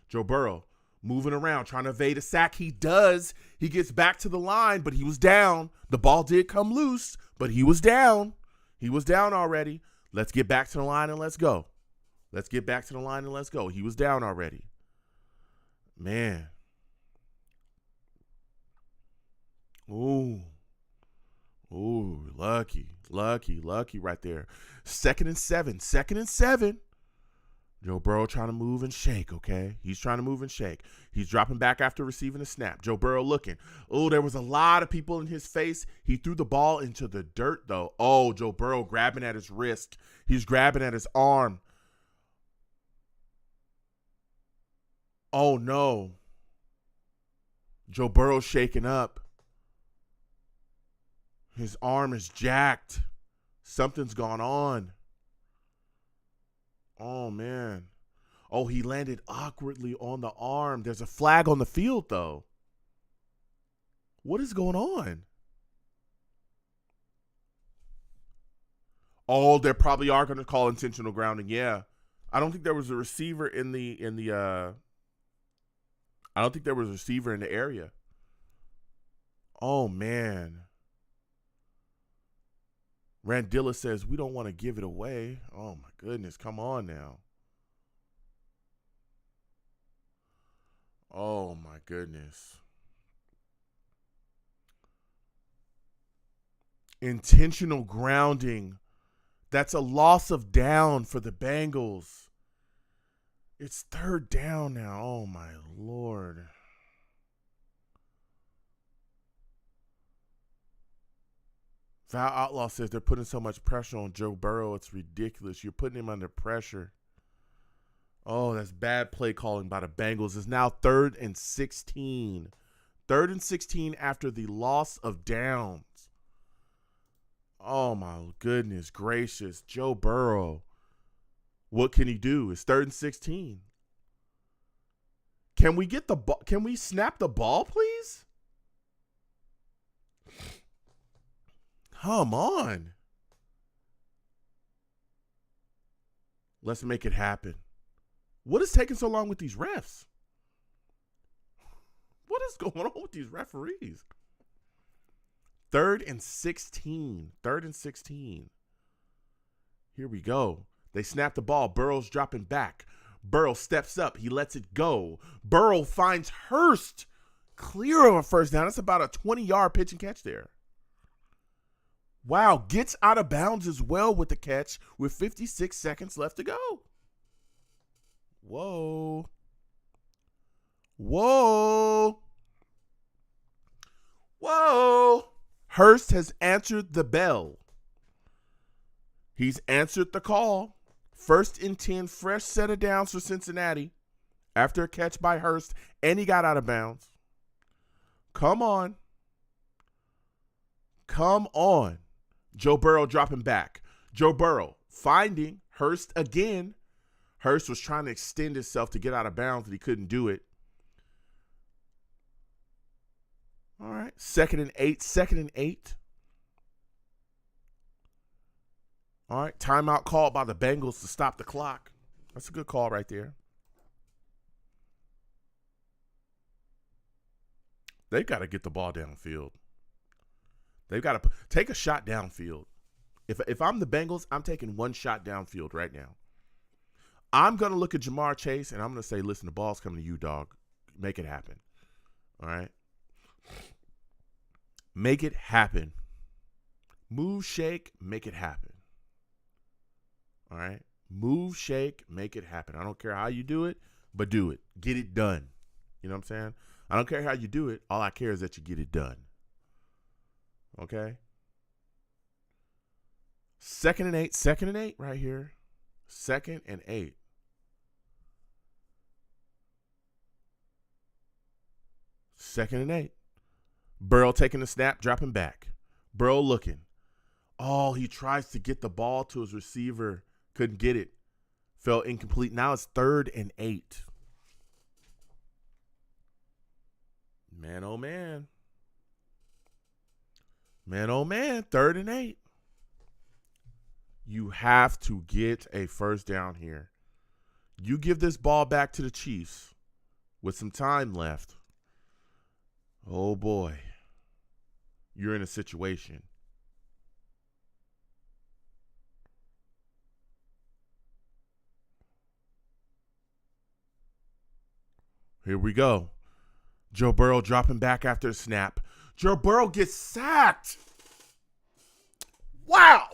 Joe Burrow moving around, trying to evade a sack. He does. He gets back to the line, but he was down. The ball did come loose, but he was down. He was down already. Let's get back to the line and let's go. Let's get back to the line and let's go. He was down already. Man. Ooh, lucky right there. 2nd and 7. Joe Burrow trying to move and shake, okay? He's trying to move and shake. He's dropping back after receiving a snap. Joe Burrow looking. Oh, there was a lot of people in his face. He threw the ball into the dirt, though. Oh, Joe Burrow grabbing at his wrist. He's grabbing at his arm. Oh, no. Joe Burrow shaking up. His arm is jacked. Something's gone on. Oh, man. Oh, he landed awkwardly on the arm. There's a flag on the field, though. What is going on? Oh, they probably are going to call intentional grounding. Yeah. I don't think there was a receiver in the I don't think there was a receiver in the area. Oh, man. Randilla says, we don't want to give it away. Oh, my goodness. Come on now. Oh, my goodness. Intentional grounding. That's a loss of down for the Bengals. It's third down now. Oh, my Lord. Val Outlaw says they're putting so much pressure on Joe Burrow. It's ridiculous. You're putting him under pressure. Oh, that's bad play calling by the Bengals. It's now 3rd and 16. 3rd and 16 after the loss of downs. Oh, my goodness gracious. Joe Burrow. What can he do? It's 3rd and 16. Can we get the ball? Can we snap the ball, please? Come on. Let's make it happen. What is taking so long with these refs? What is going on with these referees? 3rd and 16. 3rd and 16. Here we go. They snap the ball. Burrow's dropping back. Burrow steps up. He lets it go. Burrow finds Hurst. Clear of a first down. That's about a 20-yard pitch and catch there. Wow, gets out of bounds as well with the catch with 56 seconds left to go. Whoa. Whoa. Whoa. Hurst has answered the bell. He's answered the call. 1st and 10, fresh set of downs for Cincinnati after a catch by Hurst, and he got out of bounds. Come on. Come on. Joe Burrow dropping back. Joe Burrow finding Hurst again. Hurst was trying to extend himself to get out of bounds, but he couldn't do it. All right. 2nd and 8. 2nd and 8. All right. Timeout called by the Bengals to stop the clock. That's a good call right there. They've got to get the ball downfield. They've got to take a shot downfield. If I'm the Bengals, I'm taking one shot downfield right now. I'm going to look at Jamar Chase, and I'm going to say, listen, the ball's coming to you, dog. Make it happen. All right? Make it happen. Move, shake, make it happen. All right? Move, shake, make it happen. I don't care how you do it, but do it. Get it done. You know what I'm saying? I don't care how you do it. All I care is that you get it done. Okay? 2nd and 8. 2nd and 8 right here. 2nd and 8. Second and 8. Burrow taking the snap, dropping back. Burrow looking. Oh, he tries to get the ball to his receiver. Couldn't get it. Fell incomplete. Now it's 3rd and 8. Man, oh, man. Man, oh, man. 3rd and 8. You have to get a first down here. You give this ball back to the Chiefs with some time left. Oh, boy. You're in a situation. Here we go. Joe Burrow dropping back after the snap. Joe Burrow gets sacked. Wow.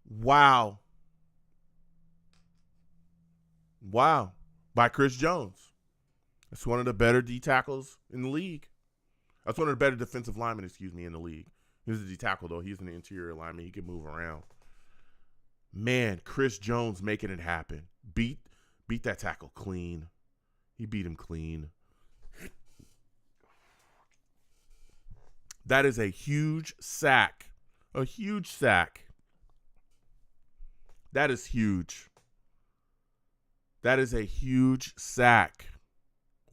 Wow. Wow. By Chris Jones. That's one of the better D tackles in the league. That's one of the better defensive linemen, in the league. He's a D tackle, though. He's an interior lineman. He can move around. Man, Chris Jones making it happen. Beat that tackle clean. He beat him clean. That is a huge sack. A huge sack. That is huge. That is a huge sack.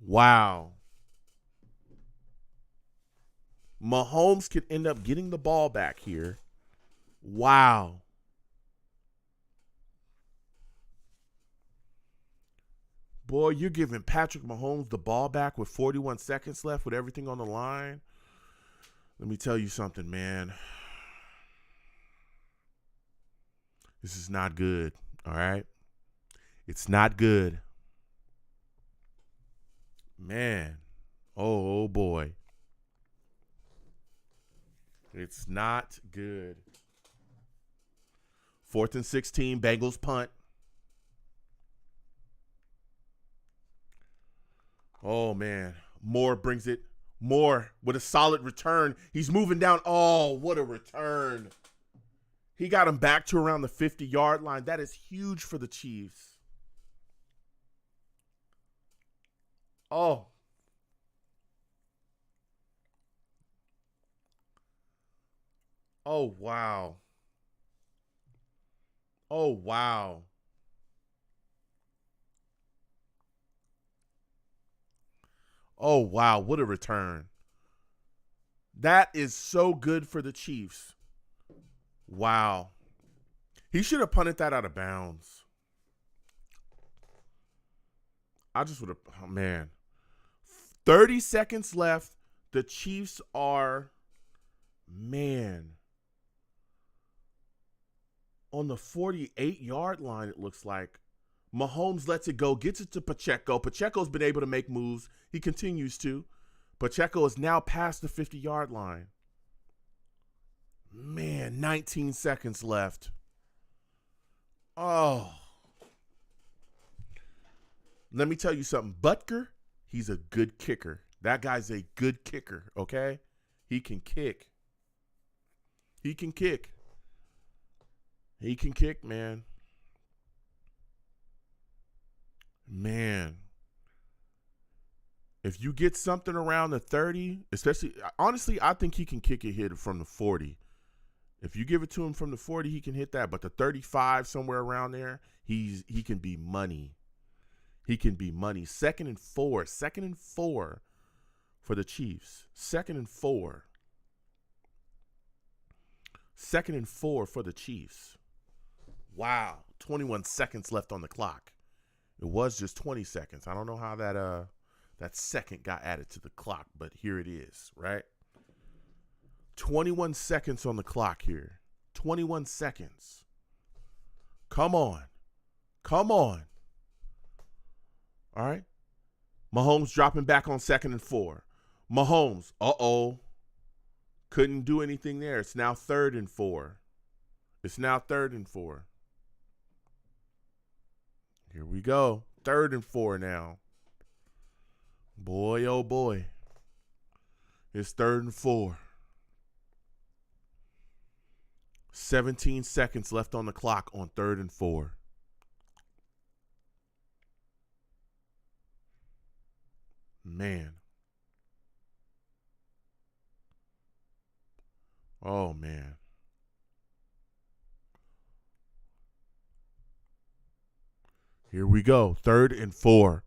Wow. Mahomes could end up getting the ball back here. Wow. Boy, you're giving Patrick Mahomes the ball back with 41 seconds left with everything on the line. Let me tell you something, man. This is not good, all right? It's not good. Man. Oh boy. It's not good. 4th and 16, Bengals punt. Oh, man. Moore brings it. Moore with a solid return. He's moving down. Oh, what a return. He got him back to around the 50-yard line. That is huge for the Chiefs. Oh. Oh, wow. Oh, wow. Oh, wow. What a return. That is so good for the Chiefs. Wow. He should have punted that out of bounds. I just would have, oh, man. 30 seconds left. The Chiefs are, man, on the 48-yard line, it looks like. Mahomes lets it go, gets it to Pacheco. Pacheco's been able to make moves. He continues to. Pacheco is now past the 50-yard line. Man, 19 seconds left. Oh. Let me tell you something. Butker, he's a good kicker. That guy's a good kicker, okay? He can kick. He can kick. He can kick, man. Man. If you get something around the 30, especially, honestly, I think he can kick a hit from the 40. If you give it to him from the 40, he can hit that. But the 35, somewhere around there, he can be money. He can be money. 2nd and 4. 2nd and 4 for the Chiefs. 2nd and 4. 2nd and 4 for the Chiefs. Wow. 21 seconds left on the clock. It was just 20 seconds. I don't know how that second got added to the clock, but here it is, right? 21 seconds on the clock here. 21 seconds. Come on. Come on. All right. Mahomes dropping back on 2nd and 4. Mahomes, couldn't do anything there. It's now 3rd and 4. It's now 3rd and 4. Here we go. 3rd and 4 now. Boy, oh boy. It's 3rd and 4. 17 seconds left on the clock on 3rd and 4. Man. Oh, man. Here we go. 3rd and 4.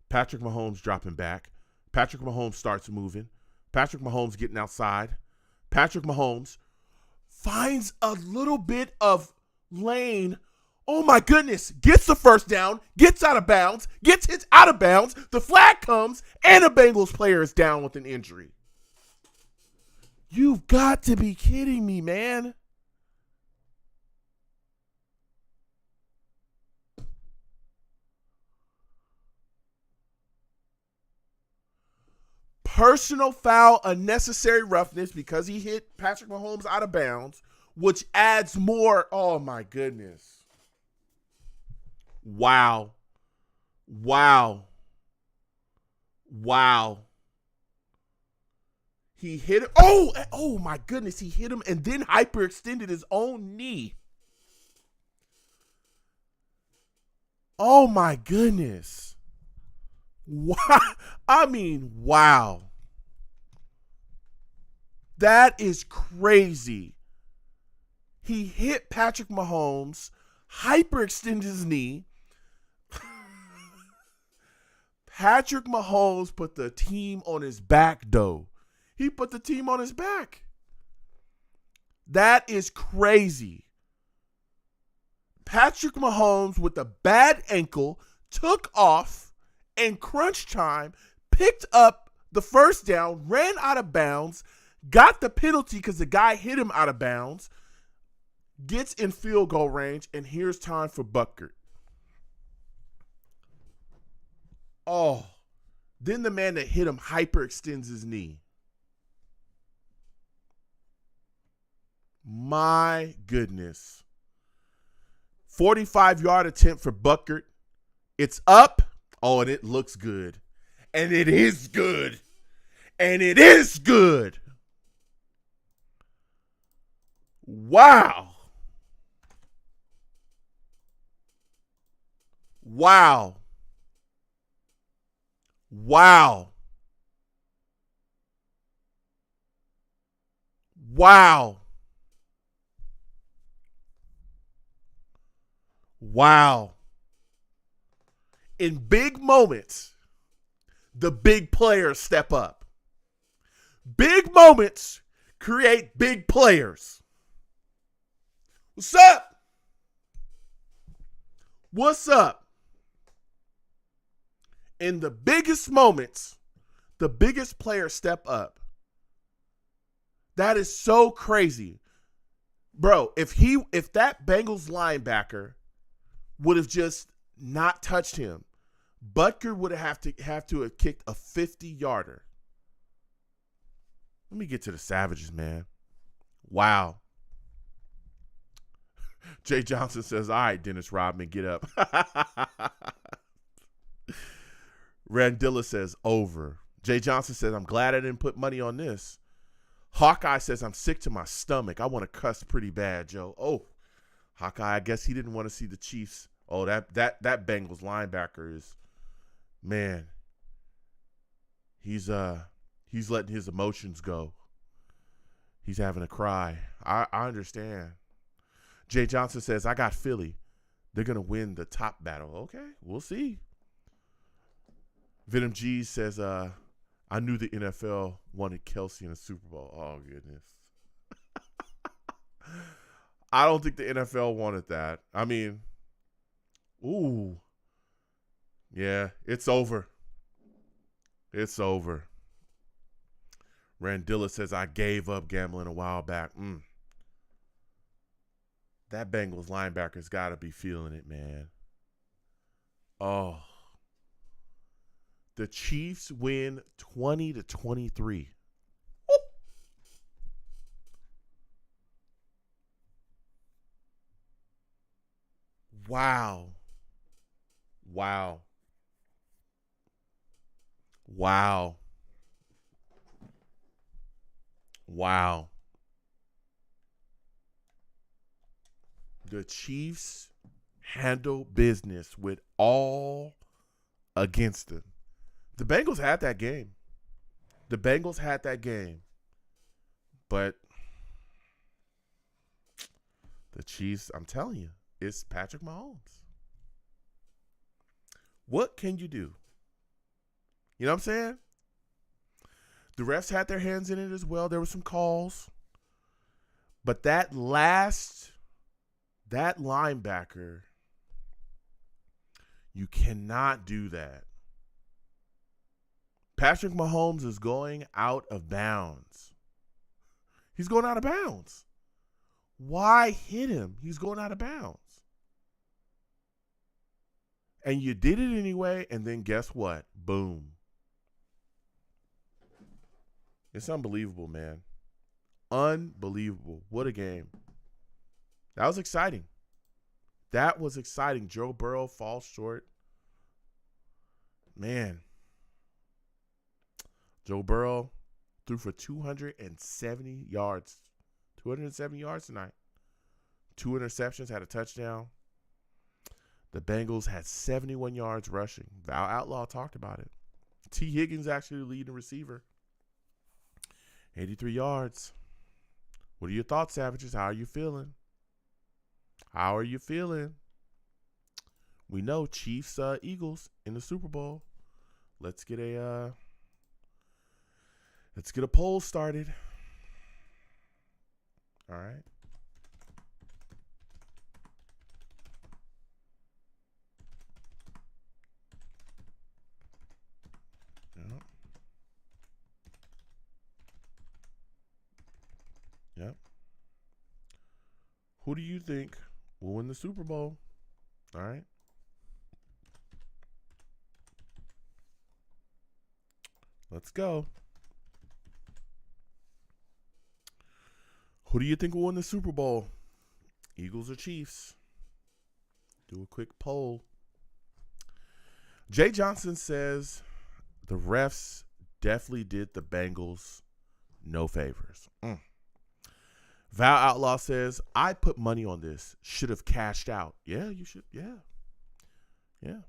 Patrick Mahomes dropping back. Patrick Mahomes starts moving. Patrick Mahomes getting outside. Patrick Mahomes finds a little bit of lane. Oh, my goodness. Gets the first down. Gets out of bounds. Gets hit out of bounds. The flag comes, and a Bengals player is down with an injury. You've got to be kidding me, man. Personal foul, unnecessary roughness because he hit Patrick Mahomes out of bounds, which adds more. Oh, my goodness. Wow. Wow. Wow. He hit him. Oh, my goodness. He hit him and then hyperextended his own knee. Oh, my goodness. Wow. I mean, wow. That is crazy. He hit Patrick Mahomes, hyperextended his knee. Patrick Mahomes put the team on his back, though. He put the team on his back. That is crazy. Patrick Mahomes with a bad ankle took off in crunch time, picked up the first down, ran out of bounds, got the penalty because the guy hit him out of bounds, gets in field goal range, and here's time for Butker. Oh, then the man that hit him hyperextends his knee. My goodness. 45-yard attempt for Butker. It's up. Oh, and it looks good. And it is good. And it is good. Wow. Wow. Wow. Wow. Wow. In big moments, the big players step up. Big moments create big players. What's up? What's up? In the biggest moments, the biggest players step up. That is so crazy. Bro, if that Bengals linebacker would have just not touched him, Butker would have to have kicked a 50-yarder. Let me get to the Savages, man. Wow. Jay Johnson says, all right, Dennis Rodman, get up. Randilla says, over. Jay Johnson says, I'm glad I didn't put money on this. Hawkeye says, I'm sick to my stomach. I want to cuss pretty bad, Joe. Oh, Hawkeye, I guess he didn't want to see the Chiefs. Oh, that Bengals linebacker is, man, he's letting his emotions go. He's having a cry. I understand. Jay Johnson says, I got Philly. They're going to win the top battle. Okay, we'll see. Venom G says, I knew the NFL wanted Kelsey in a Super Bowl. Oh, goodness. I don't think the NFL wanted that. I mean, ooh. Yeah, it's over. It's over. Randilla says, I gave up gambling a while back. That Bengals linebacker's got to be feeling it, man. Oh. The Chiefs win 20-23. Woo. Wow. Wow. Wow. Wow. The Chiefs handle business with all against them. The Bengals had that game. But the Chiefs, I'm telling you, it's Patrick Mahomes. What can you do? You know what I'm saying? The refs had their hands in it as well. There were some calls. But that linebacker, you cannot do that. Patrick Mahomes is going out of bounds. He's going out of bounds. Why hit him? He's going out of bounds. And you did it anyway, and then guess what? Boom. It's unbelievable, man. Unbelievable. What a game. That was exciting. Joe Burrow falls short. Man. Joe Burrow threw for 270 yards. 270 yards tonight. 2 interceptions, had a touchdown. The Bengals had 71 yards rushing. Val Outlaw talked about it. T. Higgins actually the leading receiver. 83 yards. What are your thoughts, Savages? How are you feeling? How are you feeling? We know Chiefs, Eagles in the Super Bowl. Let's get a poll started. All right. Yep. Yep. Who do you think will win the Super Bowl? All right. Let's go. Who do you think will win the Super Bowl? Eagles or Chiefs? Do a quick poll. Jay Johnson says the refs definitely did the Bengals no favors. Val Outlaw says, I put money on this. Should have cashed out. Yeah, you should. Yeah. Yeah.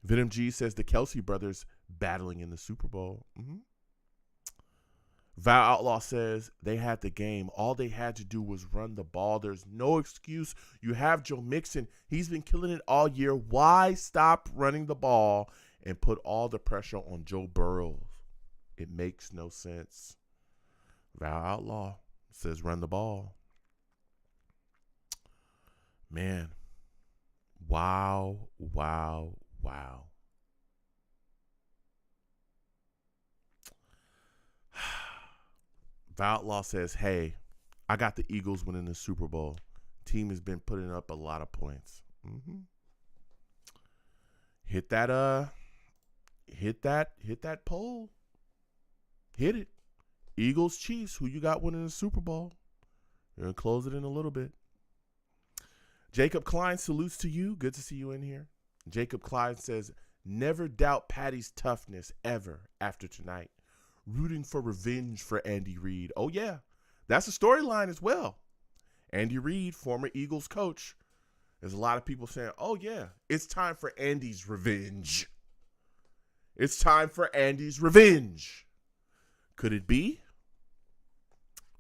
Venom G says the Kelsey brothers battling in the Super Bowl. Val Outlaw says they had the game. All they had to do was run the ball. There's no excuse. You have Joe Mixon. He's been killing it all year. Why stop running the ball and put all the pressure on Joe Burrow? It makes no sense. Val Outlaw says run the ball. Man. Wow. Val Outlaw says, hey, I got the Eagles winning the Super Bowl. Team has been putting up a lot of points. Hit that poll. Hit it. Eagles, Chiefs, who you got winning the Super Bowl? We're going to close it in a little bit. Jacob Klein salutes to you. Good to see you in here. Jacob Klein says, never doubt Patty's toughness ever after tonight. Rooting for revenge for Andy Reid. Oh, yeah. That's a storyline as well. Andy Reid, former Eagles coach. There's a lot of people saying, oh, yeah, it's time for Andy's revenge. It's time for Andy's revenge. Could it be?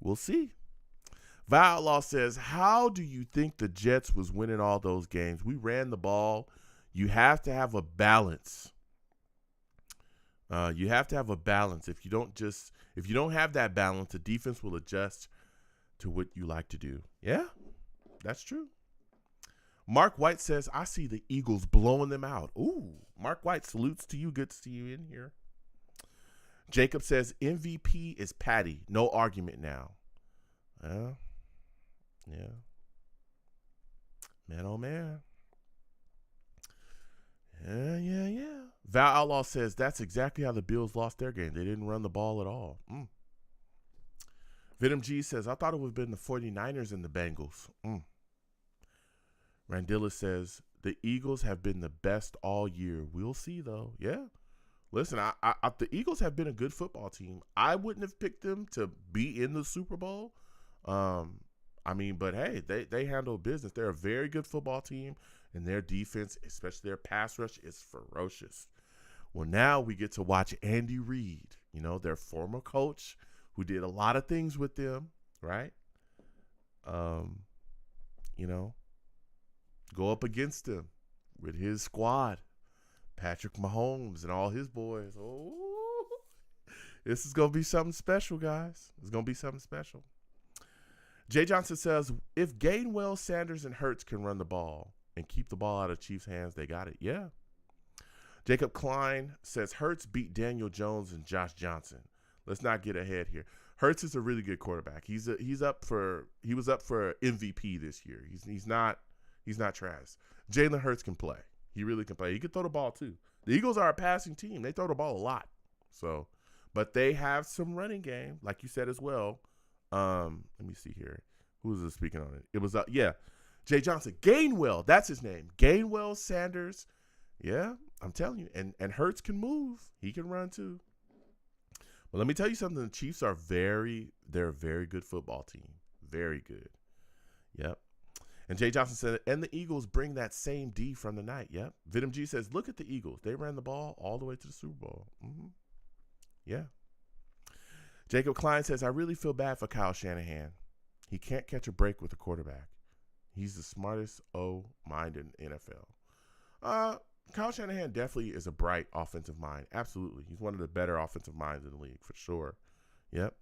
We'll see. Val Outlaw says, how do you think the Jets was winning all those games? We ran the ball. You have to have a balance. You have to have a balance. If you don't have that balance, the defense will adjust to what you like to do. Yeah, that's true. Mark White says, I see the Eagles blowing them out. Ooh, Mark White salutes to you. Good to see you in here. Jacob says, MVP is Patty. No argument now. Yeah. Man, oh, man. Yeah. Val Outlaw says that's exactly how the Bills lost their game. They didn't run the ball at all. Venom G says, I thought it would have been the 49ers and the Bengals. Randilla says, the Eagles have been the best all year. We'll see, though. Yeah. Listen, the Eagles have been a good football team. I wouldn't have picked them to be in the Super Bowl. But hey, they handle business. They're a very good football team, and their defense, especially their pass rush, is ferocious. Well, now we get to watch Andy Reid, their former coach who did a lot of things with them, right? Go up against them with his squad, Patrick Mahomes and all his boys. Oh, this is going to be something special, guys. It's going to be something special. Jay Johnson says, if Gainwell, Sanders, and Hurts can run the ball and keep the ball out of Chiefs' hands, they got it. Yeah. Jacob Klein says, Hurts beat Daniel Jones and Josh Johnson. Let's not get ahead here. Hurts is a really good quarterback. He was up for MVP this year. He's not trash. Jalen Hurts can play. He really can play. He can throw the ball too. The Eagles are a passing team. They throw the ball a lot. But they have some running game, like you said as well. Let me see here. Who was speaking on it? It was Jay Johnson. Gainwell, that's his name. Gainwell, Sanders. Yeah, I'm telling you. And Hurts can move. He can run too. But let me tell you something. The Chiefs are they're a very good football team. Very good. Yep. And Jay Johnson said, and the Eagles bring that same D from the night. Yep. Venom G says, look at the Eagles. They ran the ball all the way to the Super Bowl. Yeah. Jacob Klein says, I really feel bad for Kyle Shanahan. He can't catch a break with the quarterback. He's the smartest O-mind in the NFL. Kyle Shanahan definitely is a bright offensive mind. Absolutely. He's one of the better offensive minds in the league for sure. Yep.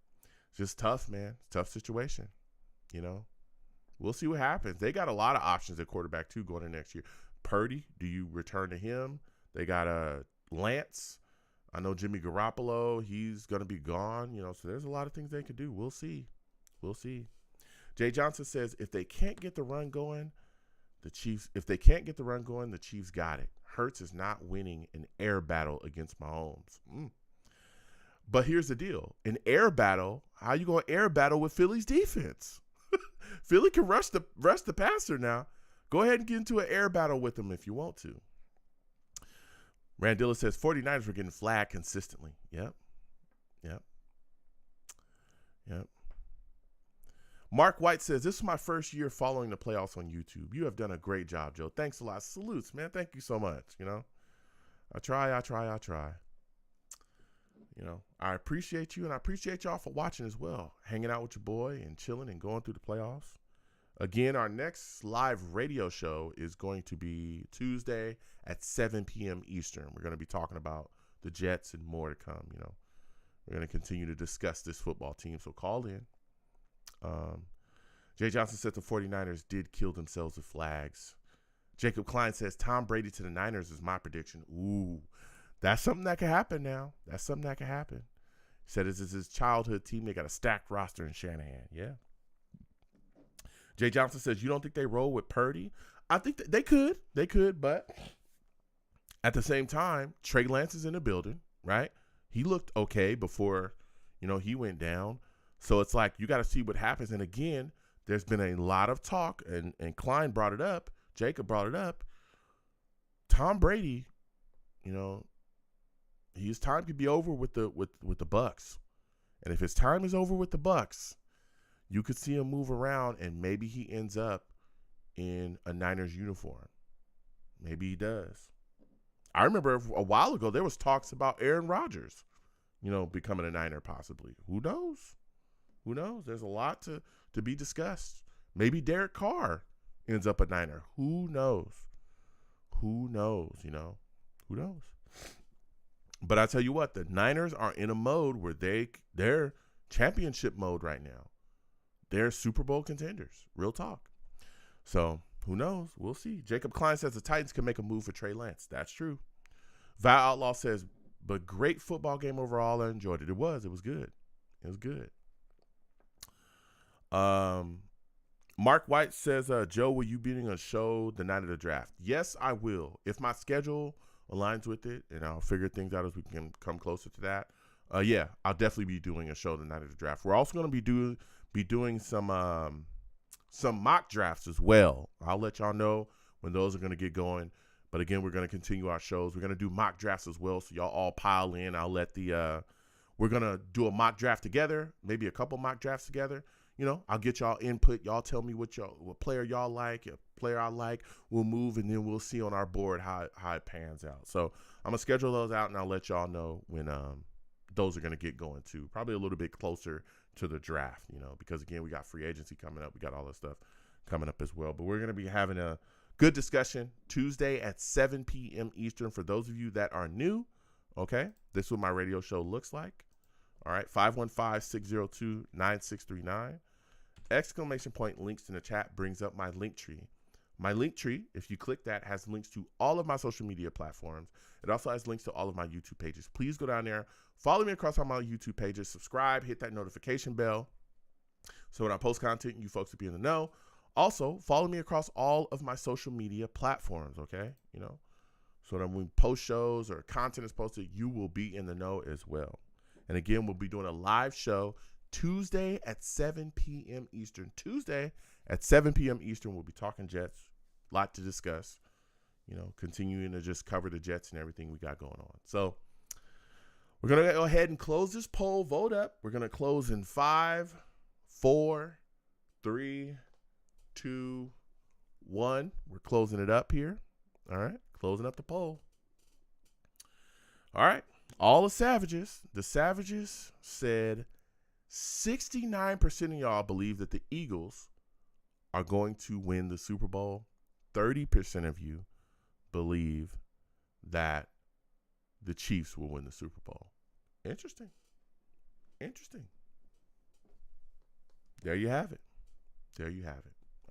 It's just tough, man. It's a tough situation. We'll see what happens. They got a lot of options at quarterback, too, going into next year. Purdy, do you return to him? They got Lance. I know Jimmy Garoppolo, he's going to be gone. So there's a lot of things they could do. We'll see. Jay Johnson says, if they can't get the run going, the Chiefs got it. Hurts is not winning an air battle against Mahomes. But here's the deal. An air battle, how you going to air battle with Philly's defense? Philly can rush the passer now. Go ahead and get into an air battle with them if you want to. Randilla says 49ers were getting flagged consistently. Yep. Mark White says, this is my first year following the playoffs on YouTube. You have done a great job, Joe. Thanks a lot. Salutes, man. Thank you so much. I try. I appreciate you, and I appreciate y'all for watching as well. Hanging out with your boy and chilling and going through the playoffs. Again, our next live radio show is going to be Tuesday at 7 p.m. Eastern. We're going to be talking about the Jets and more to come. We're going to continue to discuss this football team, so call in. Jay Johnson said the 49ers did kill themselves with flags. Jacob Klein says Tom Brady to the Niners is my prediction. Ooh, that's something that could happen now. He said this is his childhood team. They got a stacked roster in Shanahan. Yeah. Jay Johnson says, you don't think they roll with Purdy? I think that they could, but at the same time, Trey Lance is in the building, right? He looked okay before, he went down. So it's like, you got to see what happens. And again, there's been a lot of talk, and Klein brought it up. Jacob brought it up. Tom Brady, his time could be over with the Bucks. And if his time is over with the Bucks, you could see him move around, and maybe he ends up in a Niners uniform. Maybe he does. I remember a while ago there was talks about Aaron Rodgers, becoming a Niner possibly. Who knows? There's a lot to be discussed. Maybe Derek Carr ends up a Niner. Who knows? Who knows? But I tell you what, the Niners are in a mode where they're championship mode right now. They're Super Bowl contenders. Real talk. So who knows? We'll see. Jacob Klein says the Titans can make a move for Trey Lance. That's true. Val Outlaw says, but great football game overall. I enjoyed it. It was good. Mark White says, Joe, will you be doing a show the night of the draft? Yes, I will. If my schedule aligns with it, and I'll figure things out as we can come closer to that. Yeah, I'll definitely be doing a show the night of the draft. We're also going to be doing some mock drafts as well. I'll let y'all know when those are going to get going. But again, we're going to continue our shows. We're going to do mock drafts as well, so y'all all pile in. I'll let we're going to do a mock draft together, maybe a couple mock drafts together. I'll get y'all input. Y'all tell me what player y'all like, a player I like. We'll move, and then we'll see on our board how it pans out. So I'm going to schedule those out, and I'll let y'all know when those are going to get going too. Probably a little bit closer to the draft, because, again, we got free agency coming up. We got all this stuff coming up as well. But we're going to be having a good discussion Tuesday at 7 p.m. Eastern for those of you that are new, okay? This is what my radio show looks like. All right, 515-602-9639. Exclamation point links in the chat brings up my link tree. My link tree, if you click that, has links to all of my social media platforms. It also has links to all of my YouTube pages. Please go down there, follow me across all my YouTube pages, subscribe, hit that notification bell so when I post content, you folks will be in the know. Also, follow me across all of my social media platforms, okay? So that when we post shows or content is posted, you will be in the know as well. And again, we'll be doing a live show Tuesday at 7 p.m. Eastern. Tuesday at 7 p.m. Eastern, we'll be talking Jets. A lot to discuss. Continuing to just cover the Jets and everything we got going on. So we're going to go ahead and close this poll. Vote up. We're going to close in 5, 4, 3, 2, 1. We're closing it up here. All right. Closing up the poll. All right. All the Savages said 69% of y'all believe that the Eagles are going to win the Super Bowl. 30% of you believe that the Chiefs will win the Super Bowl. Interesting. There you have it.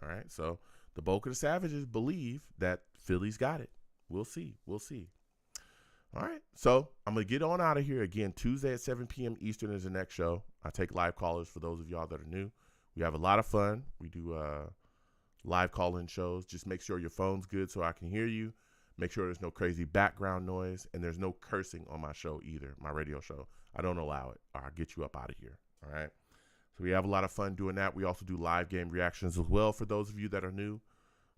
All right. So the bulk of the Savages believe that Philly's got it. We'll see. All right. So I'm going to get on out of here. Again, Tuesday at 7 p.m. Eastern is the next show. I take live callers for those of y'all that are new. We have a lot of fun. We do live call-in shows. Just make sure your phone's good so I can hear you. Make sure there's no crazy background noise, and there's no cursing on my show either, my radio show. I don't allow it, or I'll get you up out of here. All right. So we have a lot of fun doing that. We also do live game reactions as well for those of you that are new.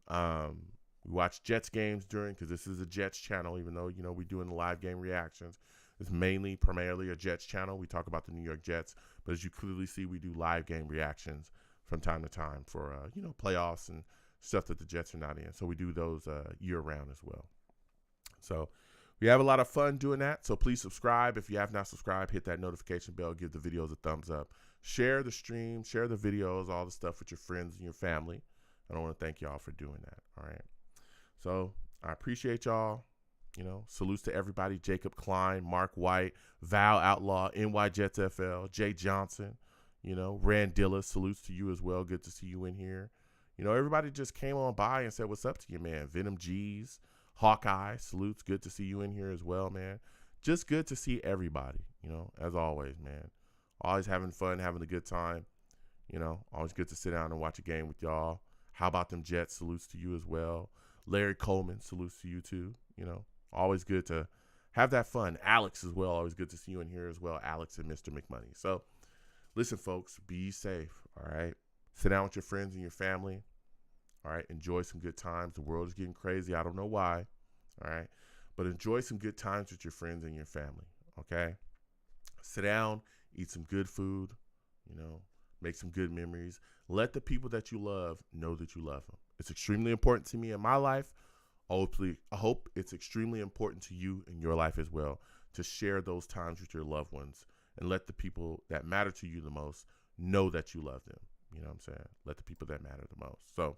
We watch Jets games because this is a Jets channel, even though, we're doing the live game reactions. It's primarily a Jets channel. We talk about the New York Jets, but as you clearly see, we do live game reactions from time to time for, playoffs and stuff that the Jets are not in. So we do those year round as well. So we have a lot of fun doing that. So please subscribe. If you have not subscribed, hit that notification bell, give the videos a thumbs up, share the stream, share the videos, all the stuff with your friends and your family. And I want to thank y'all for doing that. All right. So I appreciate y'all. Salutes to everybody. Jacob Klein, Mark White, Val Outlaw, NY Jets FL, Jay Johnson, Randilla, salutes to you as well. Good to see you in here. Everybody just came on by and said, what's up to you, man? Venom G's, Hawkeye, salutes. Good to see you in here as well, man. Just good to see everybody, as always, man. Always having fun, having a good time. Always good to sit down and watch a game with y'all. How about them Jets? Salutes to you as well. Larry Coleman, salutes to you too. Always good to have that fun. Alex as well. Always good to see you in here as well. Alex and Mr. McMoney. So listen, folks, be safe. All right. Sit down with your friends and your family. All right. Enjoy some good times. The world is getting crazy. I don't know why. All right. But enjoy some good times with your friends and your family. Okay. Sit down, eat some good food, make some good memories. Let the people that you love know that you love them. It's extremely important to me in my life. I hope it's extremely important to you in your life as well to share those times with your loved ones and let the people that matter to you the most know that you love them. You know what I'm saying? Let the people that matter the most. So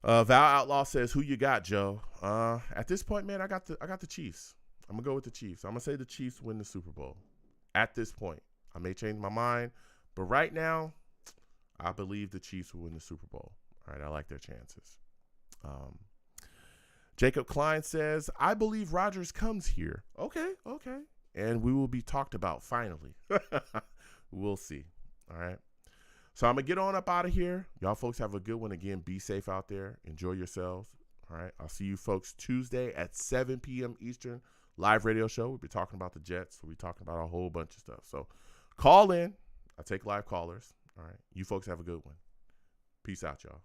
Val Outlaw says, who you got, Joe? At this point, man, I got the Chiefs. I'm going to go with the Chiefs. I'm going to say the Chiefs win the Super Bowl. At this point, I may change my mind, but right now, I believe the Chiefs will win the Super Bowl. All right, I like their chances. Jacob Klein says, I believe Rodgers comes here. Okay. And we will be talked about finally. We'll see. All right. So I'm going to get on up out of here. Y'all folks have a good one. Again, be safe out there. Enjoy yourselves. All right. I'll see you folks Tuesday at 7 p.m. Eastern. Live radio show. We'll be talking about the Jets. We'll be talking about a whole bunch of stuff. So call in. I take live callers. All right. You folks have a good one. Peace out, y'all.